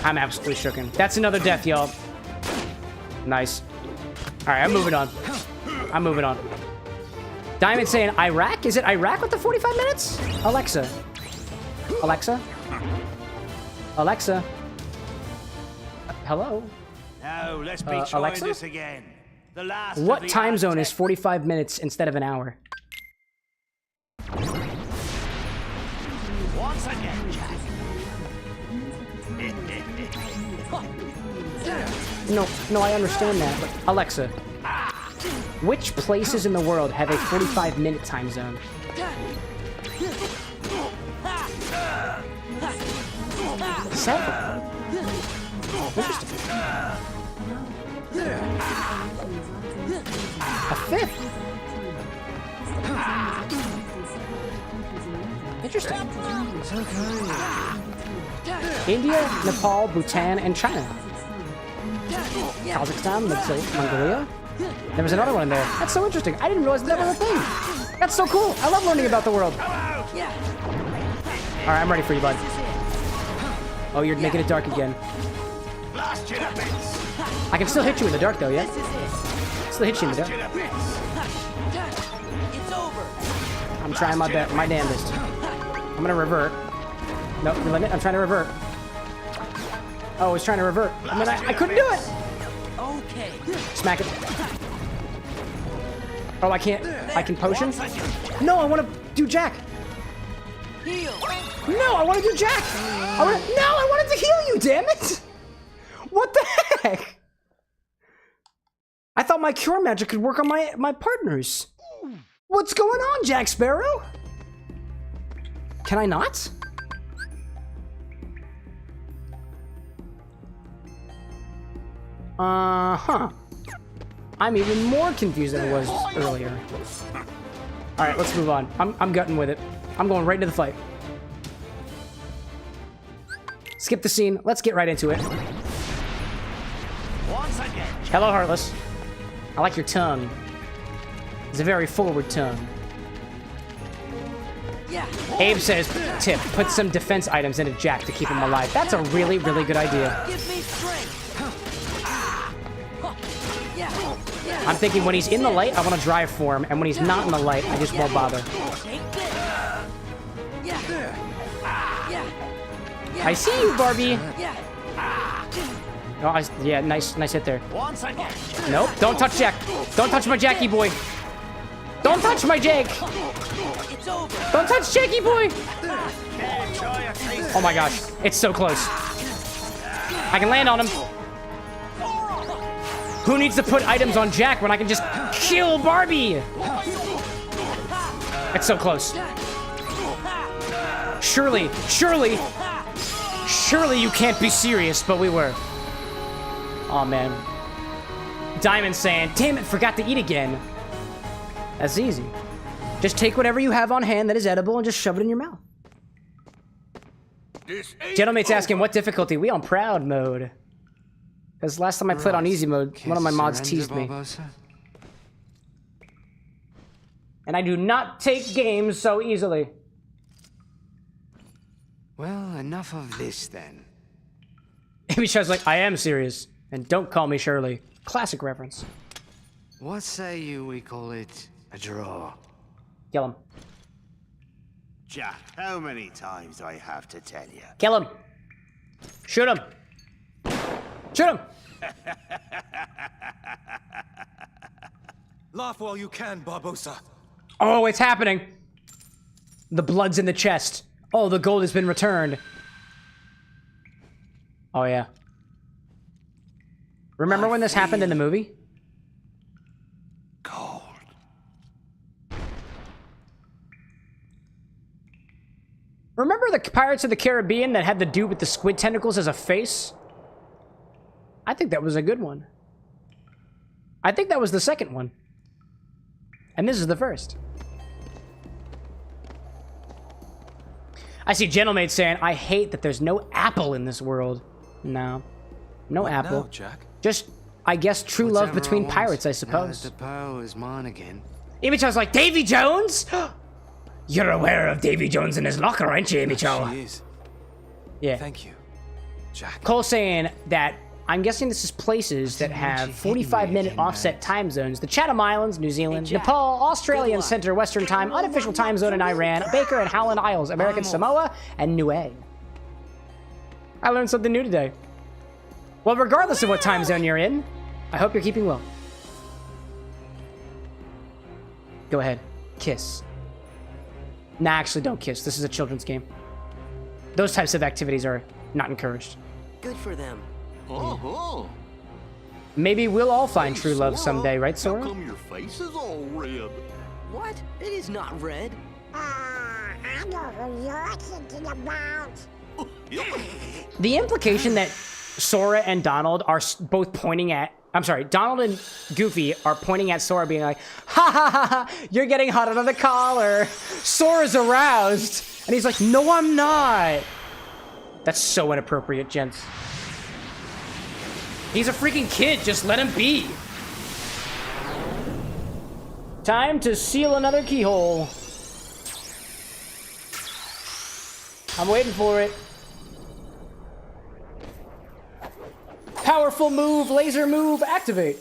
I'm absolutely shooken. That's another death, y'all. Nice. Alright, I'm moving on. I'm moving on. Diamond saying, Iraq? Is it Iraq with the 45 minutes? Alexa. Alexa? Alexa? Hello?
Now, let's be trying
Alexa?
this again. The last
What time zone is 45 minutes instead of an hour?
Once again, Jack.
No, I understand that, but Alexa, which places in the world have a 45-minute time zone? Several. Interesting. A fifth. Interesting. India, Nepal, Bhutan, and China. Kazakhstan, Mongolia. There was another one in there. That's so interesting. I didn't realize that was a thing. That's so cool. I love learning about the world. All right, I'm ready for you, bud. Oh, you're making it dark again. I can still hit you in the dark, though, yeah? Still hit you in the dark. I'm trying my damnedest. I'm gonna revert. No, limit. I'm trying to revert. Oh, I was trying to revert. And then I couldn't do it.
Okay.
Smack it. Oh, I can't. I can potion? No, I want to do Jack.
Heal.
No, I want to do Jack. No, I wanted to heal you, damn it. What the heck? I thought my cure magic could work on my partners. What's going on, Jack Sparrow? Can I not? Huh. I'm even more confused than I was earlier. Alright, let's move on. I'm gutting with it. I'm going right into the fight. Skip the scene. Let's get right into it. Hello, Heartless. I like your tongue. It's a very forward tongue.
Yeah.
Abe says, tip, put some defense items into Jack to keep him alive. That's a really, really good idea.
Give me strength.
I'm thinking when he's in the light, I want to drive for him, and when he's not in the light, I just won't bother. I see you, Barbie. Oh, yeah, nice hit there. Nope, don't touch Jack. Don't touch my Jackie boy. Don't touch my Jake. Don't touch Jackie boy. Oh my gosh, it's so close. I can land on him. Who needs to put items on Jack when I can just kill Barbie? It's so close. Surely you can't be serious, but we were. Oh man. Diamond saying, damn it, forgot to eat again. That's easy. Just take whatever you have on hand that is edible and just shove it in your mouth. Gentleman's asking what difficulty. We on proud mode. Because last time I played on easy mode, one of my mods teased me. And I do not take games so easily.
Well, enough of this then.
Amy Shaw's like, I am serious. And don't call me Shirley. Classic reference.
What say you we call it a draw?
Kill him.
Jack, how many times do I have to tell you?
Kill him. Shoot him. Shoot him.
Laugh while you can, Barbosa.
Oh, it's happening. The blood's in the chest. Oh, the gold has been returned. Oh, yeah. Remember when this happened in the movie?
Gold.
Remember the Pirates of the Caribbean that had the dude with the squid tentacles as a face? I think that was a good one. I think that was the second one. And this is the first. I see Gentlemate saying, I hate that there's no apple in this world. No. No
What
apple.
now, Jack?
Just, I guess, true love between pirates, I suppose.
Now that the pearl is mine again.
Amy Chow's like, Davy Jones? You're aware of Davy Jones in his locker, aren't you, Amy Chow?
She is.
Yeah.
Thank you, Jack.
Cole saying that I'm guessing this is places that have 45-minute offset time zones. The Chatham Islands, New Zealand,
Hey, Jack.
Nepal, Australian Center, Western Time, unofficial time zone in Iran, Baker and Howland Isles, American Samoa, and Niue. I learned something new today. Well, regardless of what time zone you're in, I hope you're keeping well. Go ahead. Kiss. Nah, actually, don't kiss. This is a children's game. Those types of activities are not encouraged.
Good for them.
Uh-huh.
Maybe we'll all find true love someday, right,
How
Sora?
come your face is all red?
What? It is not red.
I know who you're thinking about.
The implication that Sora and Donald are both pointing at... I'm sorry, Donald and Goofy are pointing at Sora being like, ha ha ha ha, you're getting hot under the collar. Sora's aroused. And he's like, no, I'm not. That's so inappropriate, gents. He's a freaking kid, just let him be. Time to seal another keyhole. I'm waiting for it. Powerful move, laser move, activate.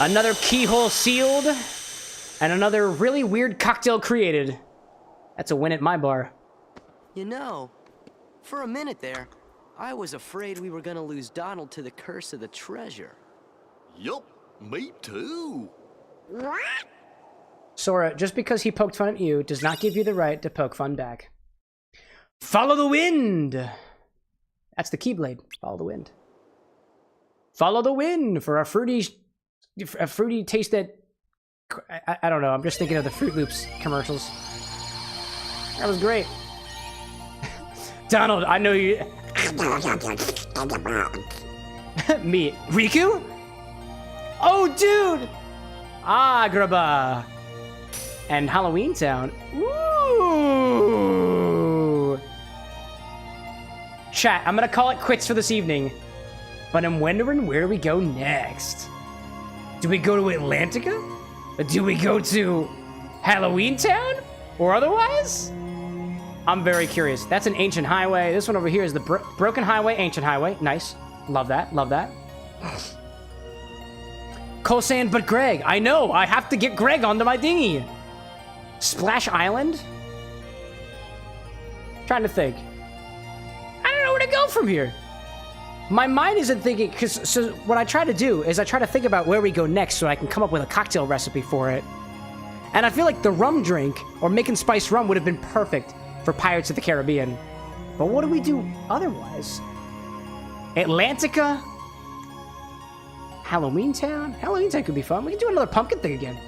Another keyhole sealed. And another really weird cocktail created. That's a win at my bar.
You know, for a minute there, I was afraid we were gonna lose Donald to the curse of the treasure.
Yup, me too.
Sora, just because he poked fun at you does not give you the right to poke fun back. Follow the wind! That's the Keyblade. Follow the wind. Follow the wind for a fruity taste that... I don't know, I'm just thinking of the Fruit Loops commercials. That was great. Donald, I know you... Me. Riku? Oh, dude! Agrabah. And Halloween Town. Ooh! Chat, I'm gonna call it quits for this evening. But I'm wondering where we go next. Do we go to Atlantica? Or do we go to Halloween Town? Or otherwise? I'm very curious. That's an ancient highway. This one over here is the broken highway, ancient highway. Nice. Love that. Love that. Cole saying, but Greg, I know. I have to get Greg onto my dinghy. Splash Island? Trying to think. I don't know where to go from here. My mind isn't thinking, because so what I try to do is I try to think about where we go next so I can come up with a cocktail recipe for it. And I feel like the rum drink, or making spiced rum, would have been perfect for Pirates of the Caribbean. But what do we do otherwise? Atlantica? Halloween Town? Halloween Town could be fun. We can do another pumpkin thing again.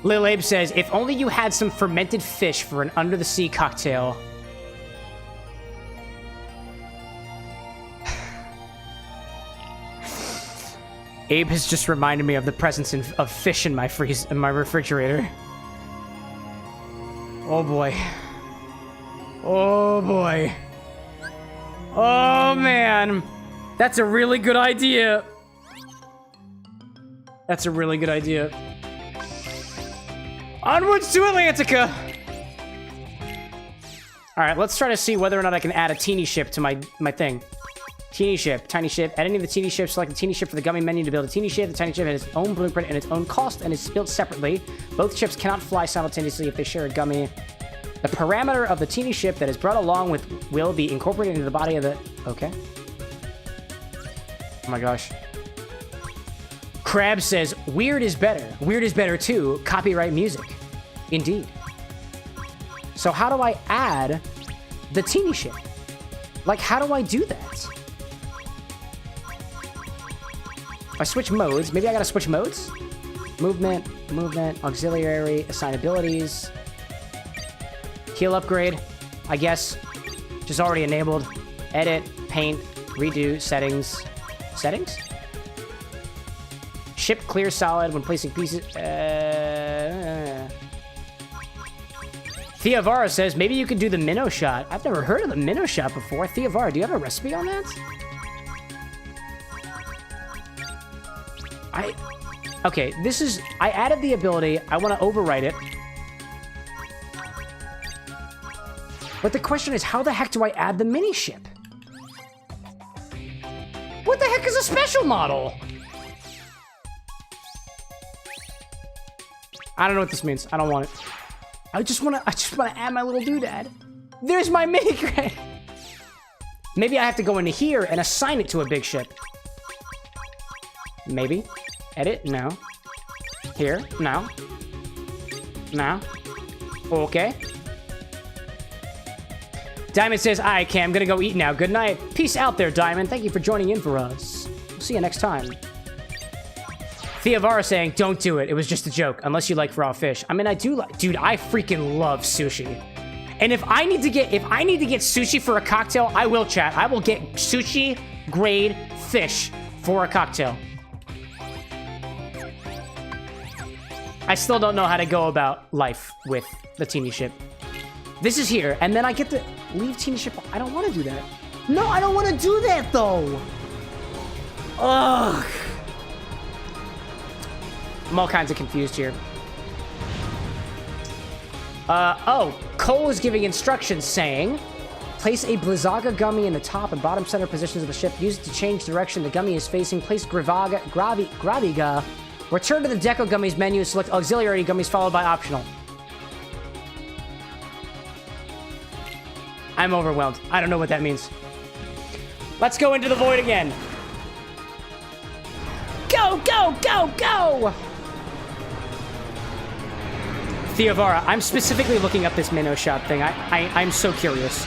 Lil Abe says, if only you had some fermented fish for an under-the-sea cocktail. Abe has just reminded me of the presence of fish in my refrigerator. Oh boy. Oh boy. Oh man. That's a really good idea. That's a really good idea. Onwards to Atlantica! Alright, let's try to see whether or not I can add a teeny ship to my thing. Teeny ship, tiny ship. Editing the teeny ship, select the teeny ship for the gummy menu to build a teeny ship. The tiny ship has its own blueprint and its own cost and is built separately. Both ships cannot fly simultaneously if they share a gummy. The parameter of the teeny ship that is brought along with will be incorporated into the body of the... Okay. Oh my gosh. Crab says, weird is better. Weird is better too. Copyright music. Indeed. So how do I add the teeny ship? Like, how do I do that? If I switch modes, maybe I gotta switch modes? Movement, auxiliary, assign abilities. Heal upgrade, I guess. Which is already enabled. Edit, paint, redo, settings. Settings? Ship clear solid when placing pieces. Theavara says, maybe you could do the minnow shot. I've never heard of the minnow shot before. Theavara, do you have a recipe on that? Okay, this is... I added the ability. I want to overwrite it. But the question is, how the heck do I add the mini ship? What the heck is a special model? I don't know what this means. I don't want it. I just wanna add my little doodad. There's my mini crate. Maybe I have to go into here and assign it to a big ship. Maybe. Edit? No. Here? No. No. Okay. Diamond says, alright, Cam, I'm gonna go eat now. Good night. Peace out there, Diamond. Thank you for joining in for us. We'll see you next time. Theavara saying, don't do it. It was just a joke. Unless you like raw fish. I mean, I do like... Dude, I freaking love sushi. And if I need to get sushi for a cocktail, I will, chat. I will get sushi grade fish for a cocktail. I still don't know how to go about life with the teeny ship. This is here, and then I get to leave teeny ship. I don't want to do that. No, I don't want to do that, though. Ugh. I'm all kinds of confused here. Oh, Cole is giving instructions saying, place a Blizzaga gummy in the top and bottom center positions of the ship. Use it to change direction the gummy is facing. Place Graviga Return to the Deco Gummies menu, select auxiliary gummies followed by optional. I'm overwhelmed. I don't know what that means. Let's go into the void again. Go, go, go, go! Theovara, I'm specifically looking up this minnow shot thing. I'm so curious.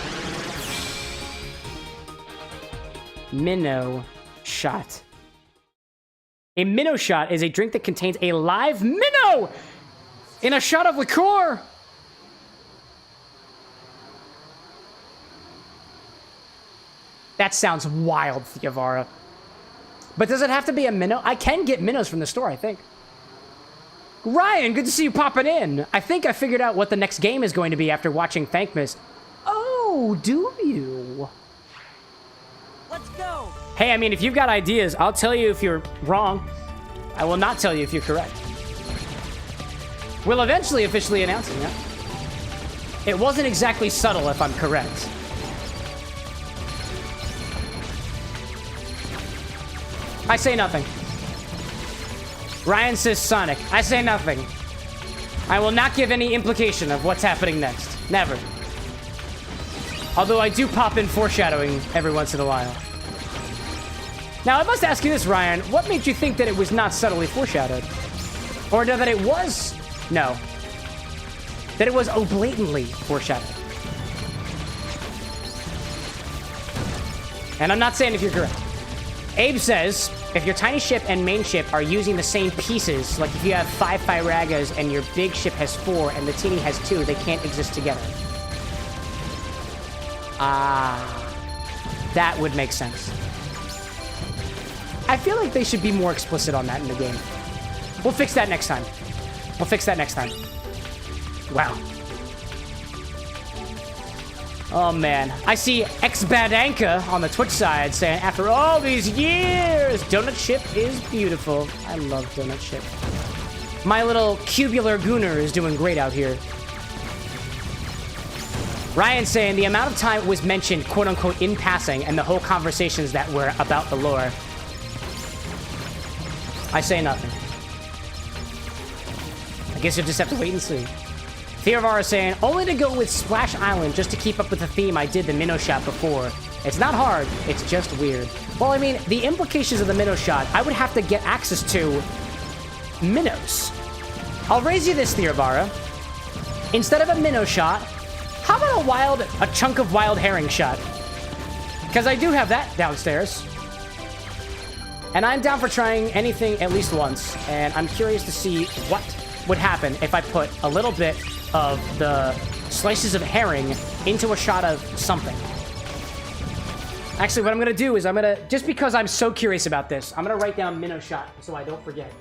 Minnow shot. A minnow shot is a drink that contains a live minnow in a shot of liqueur. That sounds wild, Theovara. But does it have to be a minnow? I can get minnows from the store, I think. Ryan, good to see you popping in. I think I figured out what the next game is going to be after watching Thankmas. Oh, do you?
Let's go.
Hey, I mean, if you've got ideas, I'll tell you if you're wrong. I will not tell you if you're correct. We'll eventually officially announce it, yeah? It wasn't exactly subtle, if I'm correct. I say nothing. Ryan says Sonic. I say nothing. I will not give any implication of what's happening next. Never. Although I do pop in foreshadowing every once in a while. Now, I must ask you this, Ryan. What made you think that it was not subtly foreshadowed? Or that it was... No. That it was blatantly foreshadowed. And I'm not saying if you're correct. Abe says, if your tiny ship and main ship are using the same pieces, like if you have 5 Fyragas and your big ship has 4 and the teeny has 2, they can't exist together. That would make sense. I feel like they should be more explicit on that in the game. We'll fix that next time. We'll fix that next time. Wow. Oh, man. I see XBar on the Twitch side saying, after all these years, Donut Ship is beautiful. I love Donut Ship. My little cubular gooner is doing great out here. Ryan saying the amount of time was mentioned, quote-unquote, in passing, and the whole conversations that were about the lore. I say nothing. I guess you'll just have to wait and see. Theovara saying, only to go with Splash Island just to keep up with the theme I did the minnow shot before. It's not hard, it's just weird. Well, I mean, the implications of the minnow shot, I would have to get access to minnows. I'll raise you this, Theovara. Instead of a minnow shot, how about a chunk of wild herring shot? Because I do have that downstairs. And I'm down for trying anything at least once, and I'm curious to see what would happen if I put a little bit of the slices of herring into a shot of something. Actually, what I'm going to do is just because I'm so curious about this, I'm going to write down minnow shot so I don't forget.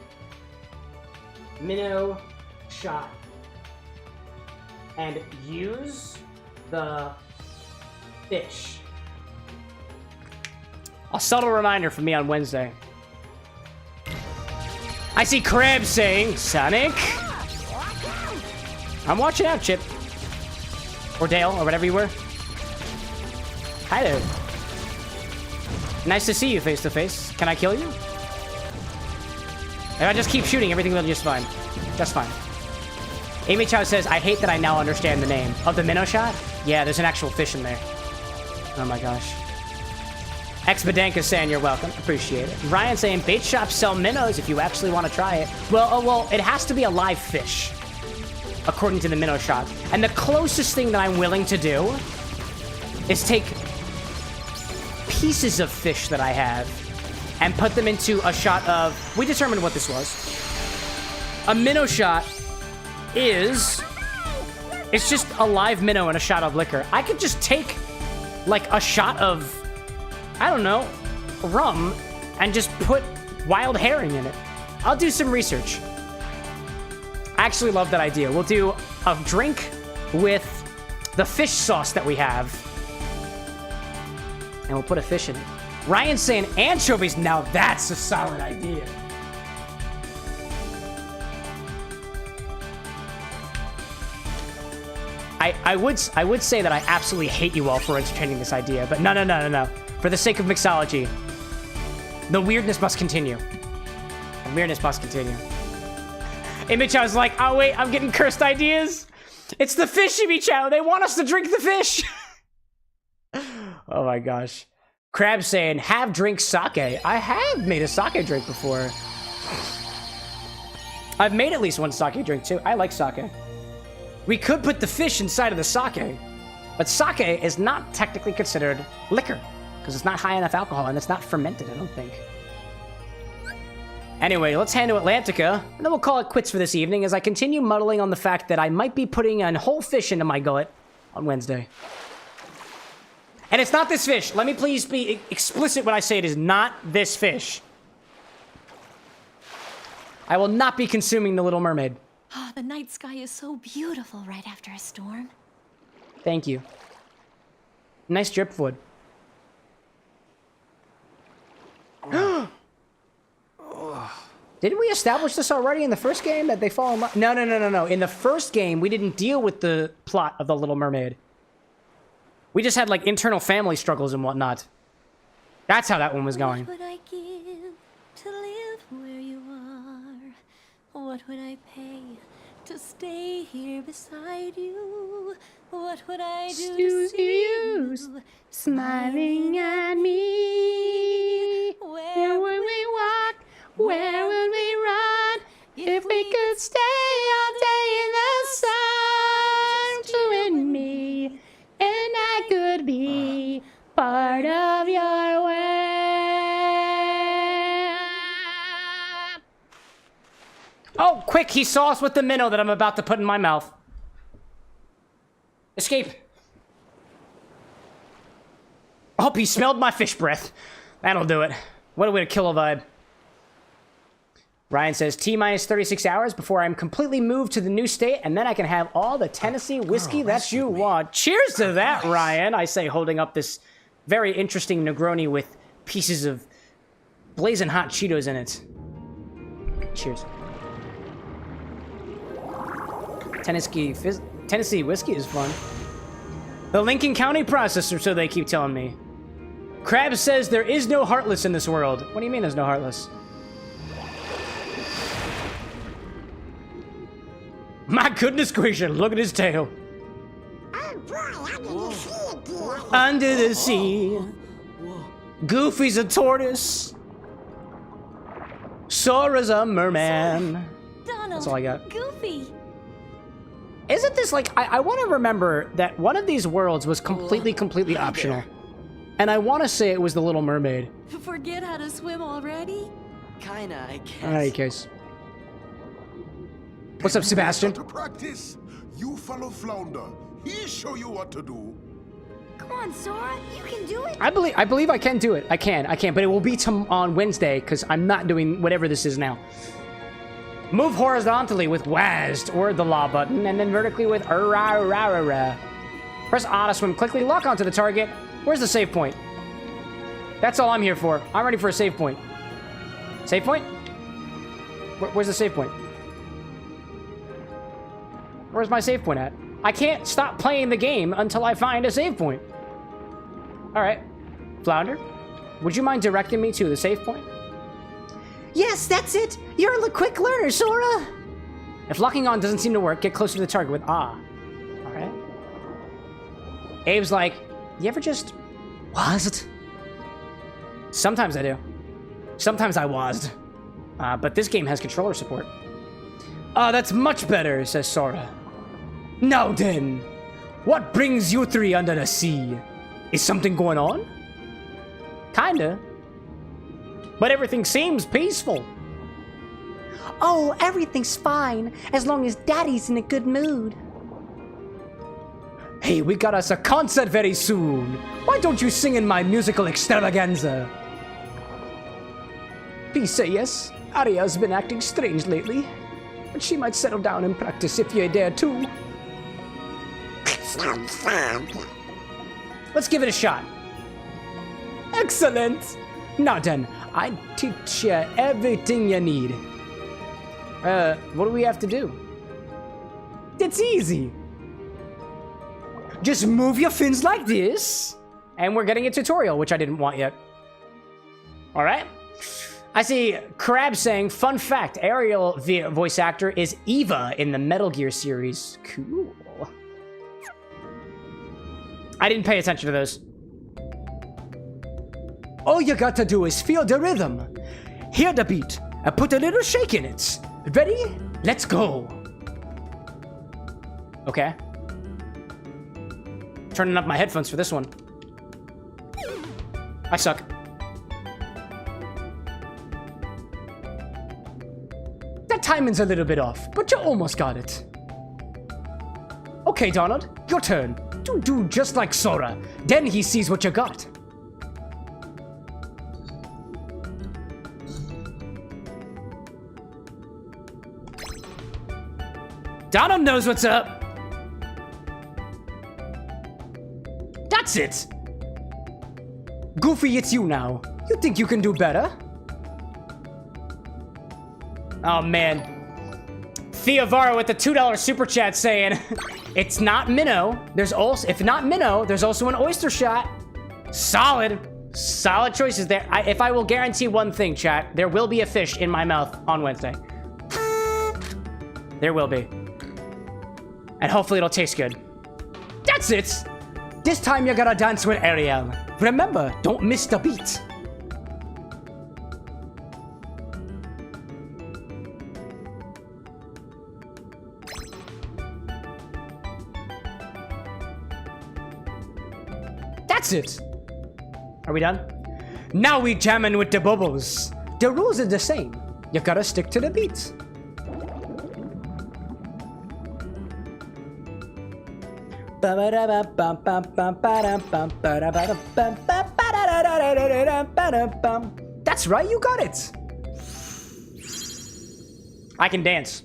Minnow shot. And use the fish. A subtle reminder for me on Wednesday. I see Crab saying, Sonic. I'm watching out, Chip. Or Dale, or whatever you were. Hi there. Nice to see you face to face. Can I kill you? If I just keep shooting, everything will be just fine. Just fine. Amy Chow says, I hate that I now understand the name. Of the minnow shot? Yeah, there's an actual fish in there. Oh my gosh. Xbadanka saying you're welcome. Appreciate it. Ryan saying bait shops sell minnows if you actually want to try it. Well, it has to be a live fish, according to the minnow shot. And the closest thing that I'm willing to do is take pieces of fish that I have and put them into a shot of... We determined what this was. A minnow shot is... It's just a live minnow and a shot of liquor. I could just take, like, a shot of... I don't know, rum, and just put wild herring in it. I'll do some research. I actually love that idea. We'll do a drink with the fish sauce that we have. And we'll put a fish in it. Ryan's saying anchovies. Now that's a solid idea. I would say that I absolutely hate you all for entertaining this idea, but no. For the sake of mixology, the weirdness must continue. And Weirdness must continue. Imichao was like, oh wait, I'm getting cursed ideas. It's the fish, Imichao. They want us to drink the fish. Oh my gosh. Crab saying, have drink sake. I have made a sake drink before. I've made at least one sake drink too. I like sake. We could put the fish inside of the sake, but sake is not technically considered liquor because it's not high enough alcohol and it's not fermented, I don't think. Anyway, let's hand to Atlantica, and then we'll call it quits for this evening as I continue muddling on the fact that I might be putting a whole fish into my gullet on Wednesday. And it's not this fish. Let me please be explicit when I say it is not this fish. I will not be consuming the Little Mermaid.
Oh, the night sky is so beautiful right after a storm.
Thank you. Nice dripwood. Didn't we establish this already in the first game that they fall in love? No. In the first game, we didn't deal with the plot of the Little Mermaid. We just had like internal family struggles and whatnot. That's how that one was going.
What would I give to live where you are? What would I pay to stay here beside you? What would I do to see you smiling at me? Where would we walk? Where would we run? If we could stay all day in the sun, you and me, and I could be part of your world.
Oh, quick, he saw us with the minnow that I'm about to put in my mouth. Escape. I hope he smelled my fish breath. That'll do it. What a way to kill a vibe. Ryan says, T-minus 36 hours before I'm completely moved to the new state, and then I can have all the Tennessee whiskey that you want. Cheers to that, Ryan, I say, holding up this very interesting Negroni with pieces of blazing hot Cheetos in it. Cheers. Tennessee whiskey is fun. The Lincoln County processor, so they keep telling me. Krabs says there is no Heartless in this world. What do you mean there's no Heartless? My goodness gracious, look at his tail. Under the sea. Goofy's a tortoise. Sora's a merman.
Donald,
that's all I got.
Goofy.
Isn't this like... I want to remember that one of these worlds was completely optional. And I want to say it was the Little Mermaid.
Forget how to swim already?
Kinda, I guess.
In any case. What's up, Sebastian?
To practice, you follow Flounder. He'll show you what to do.
Come on, Sora, you can do it.
I believe I can do it. I can, but it will be on Wednesday because I'm not doing whatever this is now. Move horizontally with WASD or the law button, and then vertically with ra. Press A to swim quickly, lock onto the target. Where's the save point? That's all I'm here for. I'm ready for a save point. Save point? Where's the save point? Where's my save point at? I can't stop playing the game until I find a save point. Alright. Flounder, would you mind directing me to the save point? Yes, that's it! You're a quick learner, Sora! If locking on doesn't seem to work, get closer to the target with A. Alright. Abe's like, you ever just... wased? Sometimes I do. Sometimes I wased. But this game has controller support. That's much better, says Sora. Now then, what brings you three under the sea? Is something going on? Kinda. But everything seems peaceful. Oh, everything's fine, as long as Daddy's in a good mood. Hey, we got us a concert very soon. Why don't you sing in my musical extravaganza? Please say yes. Aria's been acting strange lately. But she might settle down and practice if you dare to. Let's give it a shot. Excellent! Now then, I teach you everything you need. What do we have to do? It's easy. Just move your fins like this, and we're getting a tutorial, which I didn't want yet. Alright. I see Crab saying, fun fact, Ariel voice actor is Eva in the Metal Gear series. Cool. I didn't pay attention to those. All you got to do is feel the rhythm, hear the beat, and put a little shake in it. Ready? Let's go. Okay. Turning up my headphones for this one. I suck. That timing's a little bit off, but you almost got it. Okay, Donald, your turn. Do just like Sora. Then he sees what you got. Donald knows what's up. That's it. Goofy, it's you now. You think you can do better? Oh, man. Theovara with the $2 super chat saying, it's not minnow. There's also, if not minnow, there's also an oyster shot. Solid. Solid choices there. If I will guarantee one thing, chat, there will be a fish in my mouth on Wednesday. There will be. And hopefully it'll taste good. That's it. This time you gotta dance with Ariel. Remember, don't miss the beat. That's it. Are we done? Now we jamming with the bubbles. The rules are the same. You gotta stick to the beat. That's right, you got it. I can dance.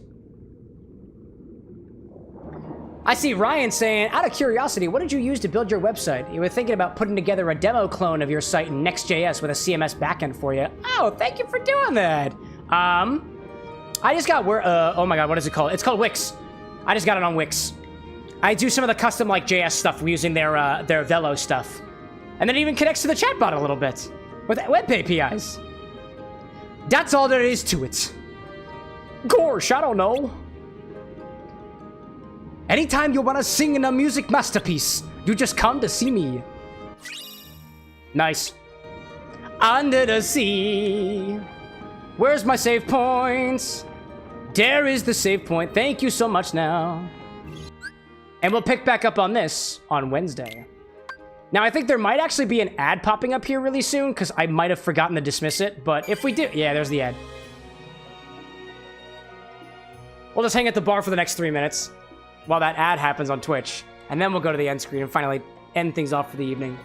I see Ryan saying, out of curiosity, what did you use to build your website? You were thinking about putting together a demo clone of your site in Next.js with a CMS backend for you. Oh, thank you for doing that. I just got, oh my god, what is it called? It's called Wix. I just got it on Wix. I do some of the custom like JS stuff using their Velo stuff. And then it even connects to the chatbot a little bit with web APIs. That's all there is to it. Gosh, I don't know. Anytime you want to sing in a music masterpiece, you just come to see me. Nice. Under the sea. Where's my save points? There is the save point. Thank you so much now. And we'll pick back up on this on Wednesday. Now, I think there might actually be an ad popping up here really soon, because I might have forgotten to dismiss it. But if we do... Yeah, there's the ad. We'll just hang at the bar for the next 3 minutes while that ad happens on Twitch. And then we'll go to the end screen and finally end things off for the evening.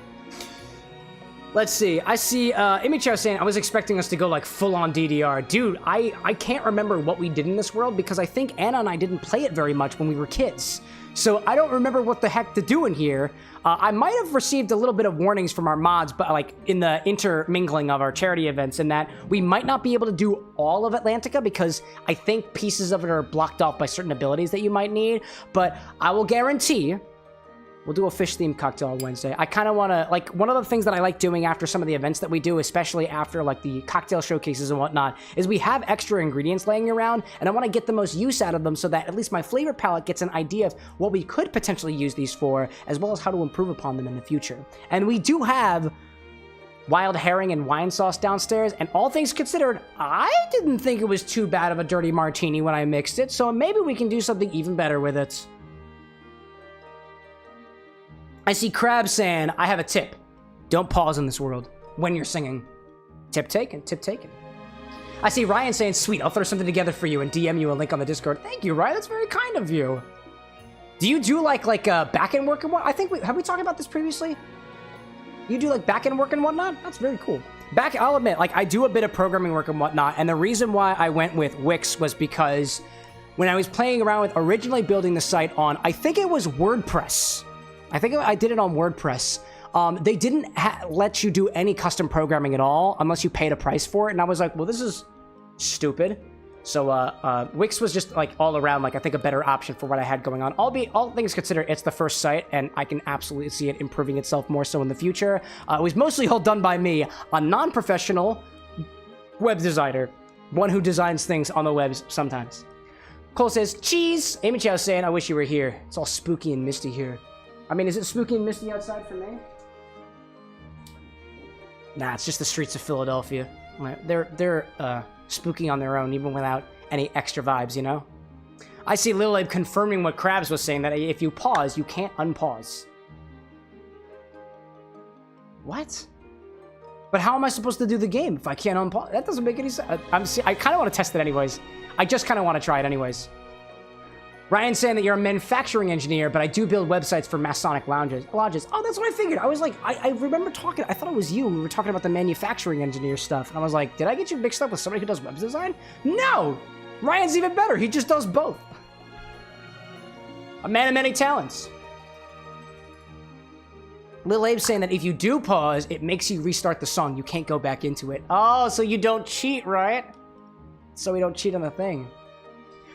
Let's see. I see Imicho saying, I was expecting us to go like full-on DDR. Dude, I can't remember what we did in this world because I think Anna and I didn't play it very much when we were kids. So I don't remember what the heck to do in here. I might have received a little bit of warnings from our mods, but like in the intermingling of our charity events, in that we might not be able to do all of Atlantica because I think pieces of it are blocked off by certain abilities that you might need. But I will guarantee we'll do a fish-themed cocktail on Wednesday. I kind of want to, like, one of the things that I like doing after some of the events that we do, especially after, like, the cocktail showcases and whatnot, is we have extra ingredients laying around, and I want to get the most use out of them so that at least my flavor palette gets an idea of what we could potentially use these for, as well as how to improve upon them in the future. And we do have wild herring and wine sauce downstairs, and all things considered, I didn't think it was too bad of a dirty martini when I mixed it, so maybe we can do something even better with it. I see Crab saying, I have a tip. Don't pause in this world when you're singing. Tip taken, tip taken. I see Ryan saying, sweet, I'll throw something together for you and DM you a link on the Discord. Thank you, Ryan. That's very kind of you. Do you do like back-end work and what? I think, have we talked about this previously? You do like back-end work and whatnot? That's very cool. I'll admit, like I do a bit of programming work and whatnot. And the reason why I went with Wix was because when I was playing around with originally building the site on, I think it was WordPress. I think I did it on WordPress. They didn't let you do any custom programming at all unless you paid a price for it. And I was like, well, this is stupid. So Wix was just like all around, like I think a better option for what I had going on. All things considered, it's the first site and I can absolutely see it improving itself more so in the future. It was mostly all done by me, a non-professional web designer. One who designs things on the webs sometimes. Cole says, cheese. Amy Chow saying, I wish you were here. It's all spooky and misty here. I mean, is it spooky and misty outside for me? Nah, it's just the streets of Philadelphia. They're spooky on their own, even without any extra vibes, you know? I see Lil Abe confirming what Krabs was saying, that if you pause, you can't unpause. What? But how am I supposed to do the game if I can't unpause? That doesn't make any sense. I kind of want to test it anyways. I just kind of want to try it anyways. Ryan's saying that you're a manufacturing engineer, but I do build websites for Masonic lodges. Oh, that's what I figured. I was like, I remember talking. I thought it was you. We were talking about the manufacturing engineer stuff. And I was like, did I get you mixed up with somebody who does web design? No! Ryan's even better. He just does both. A man of many talents. Lil Abe's saying that if you do pause, it makes you restart the song. You can't go back into it. Oh, so you don't cheat, right? So we don't cheat on the thing.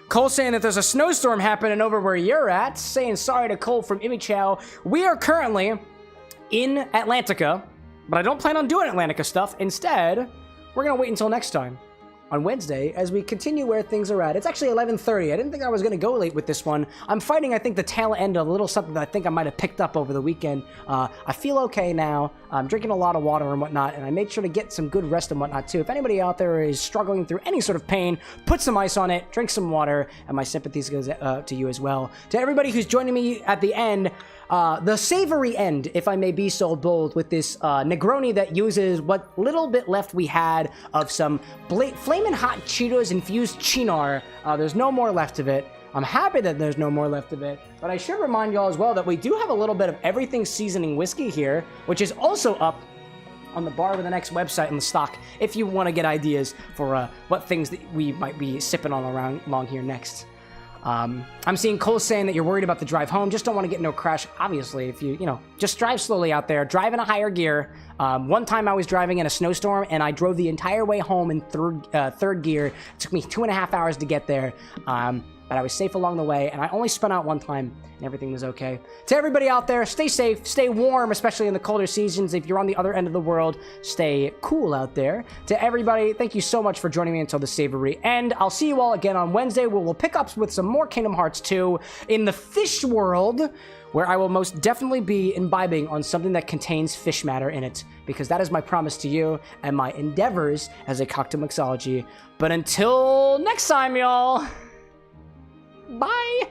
Cole saying that there's a snowstorm happening over where you're at. Saying sorry to Cole from Imi Chow. We are currently in Atlantica, but I don't plan on doing Atlantica stuff. Instead, we're going to wait until next time. On Wednesday, as we continue where things are at. It's actually 11:30. I didn't think I was going to go late with this one. I'm fighting, I think, the tail end of a little something that I think I might have picked up over the weekend. I feel okay now. I'm drinking a lot of water and whatnot, and I made sure to get some good rest and whatnot, too. If anybody out there is struggling through any sort of pain, put some ice on it, drink some water, and my sympathies goes to you as well. To everybody who's joining me at the end, the savory end, if I may be so bold, with this Negroni that uses what little bit left we had of some Flamin' Hot Cheetos Infused-Cynar. There's no more left of it. I'm happy that there's no more left of it, but I should remind y'all as well that we do have a little bit of everything seasoning whiskey here, which is also up on the Bar with an X website in the stock if you want to get ideas for what things that we might be sipping on along here next. I'm seeing Cole saying that you're worried about the drive home. Just don't want to get into a crash. Obviously, if you just drive slowly out there. Drive in a higher gear. One time I was driving in a snowstorm, and I drove the entire way home in third gear. It took me 2.5 hours to get there. But I was safe along the way, and I only spun out one time, and everything was okay. To everybody out there, stay safe, stay warm, especially in the colder seasons. If you're on the other end of the world, stay cool out there. To everybody, thank you so much for joining me until the savory end. I'll see you all again on Wednesday, where we'll pick up with some more Kingdom Hearts 2 in the fish world, where I will most definitely be imbibing on something that contains fish matter in it, because that is my promise to you and my endeavors as a cocktail mixology. But until next time, y'all, bye!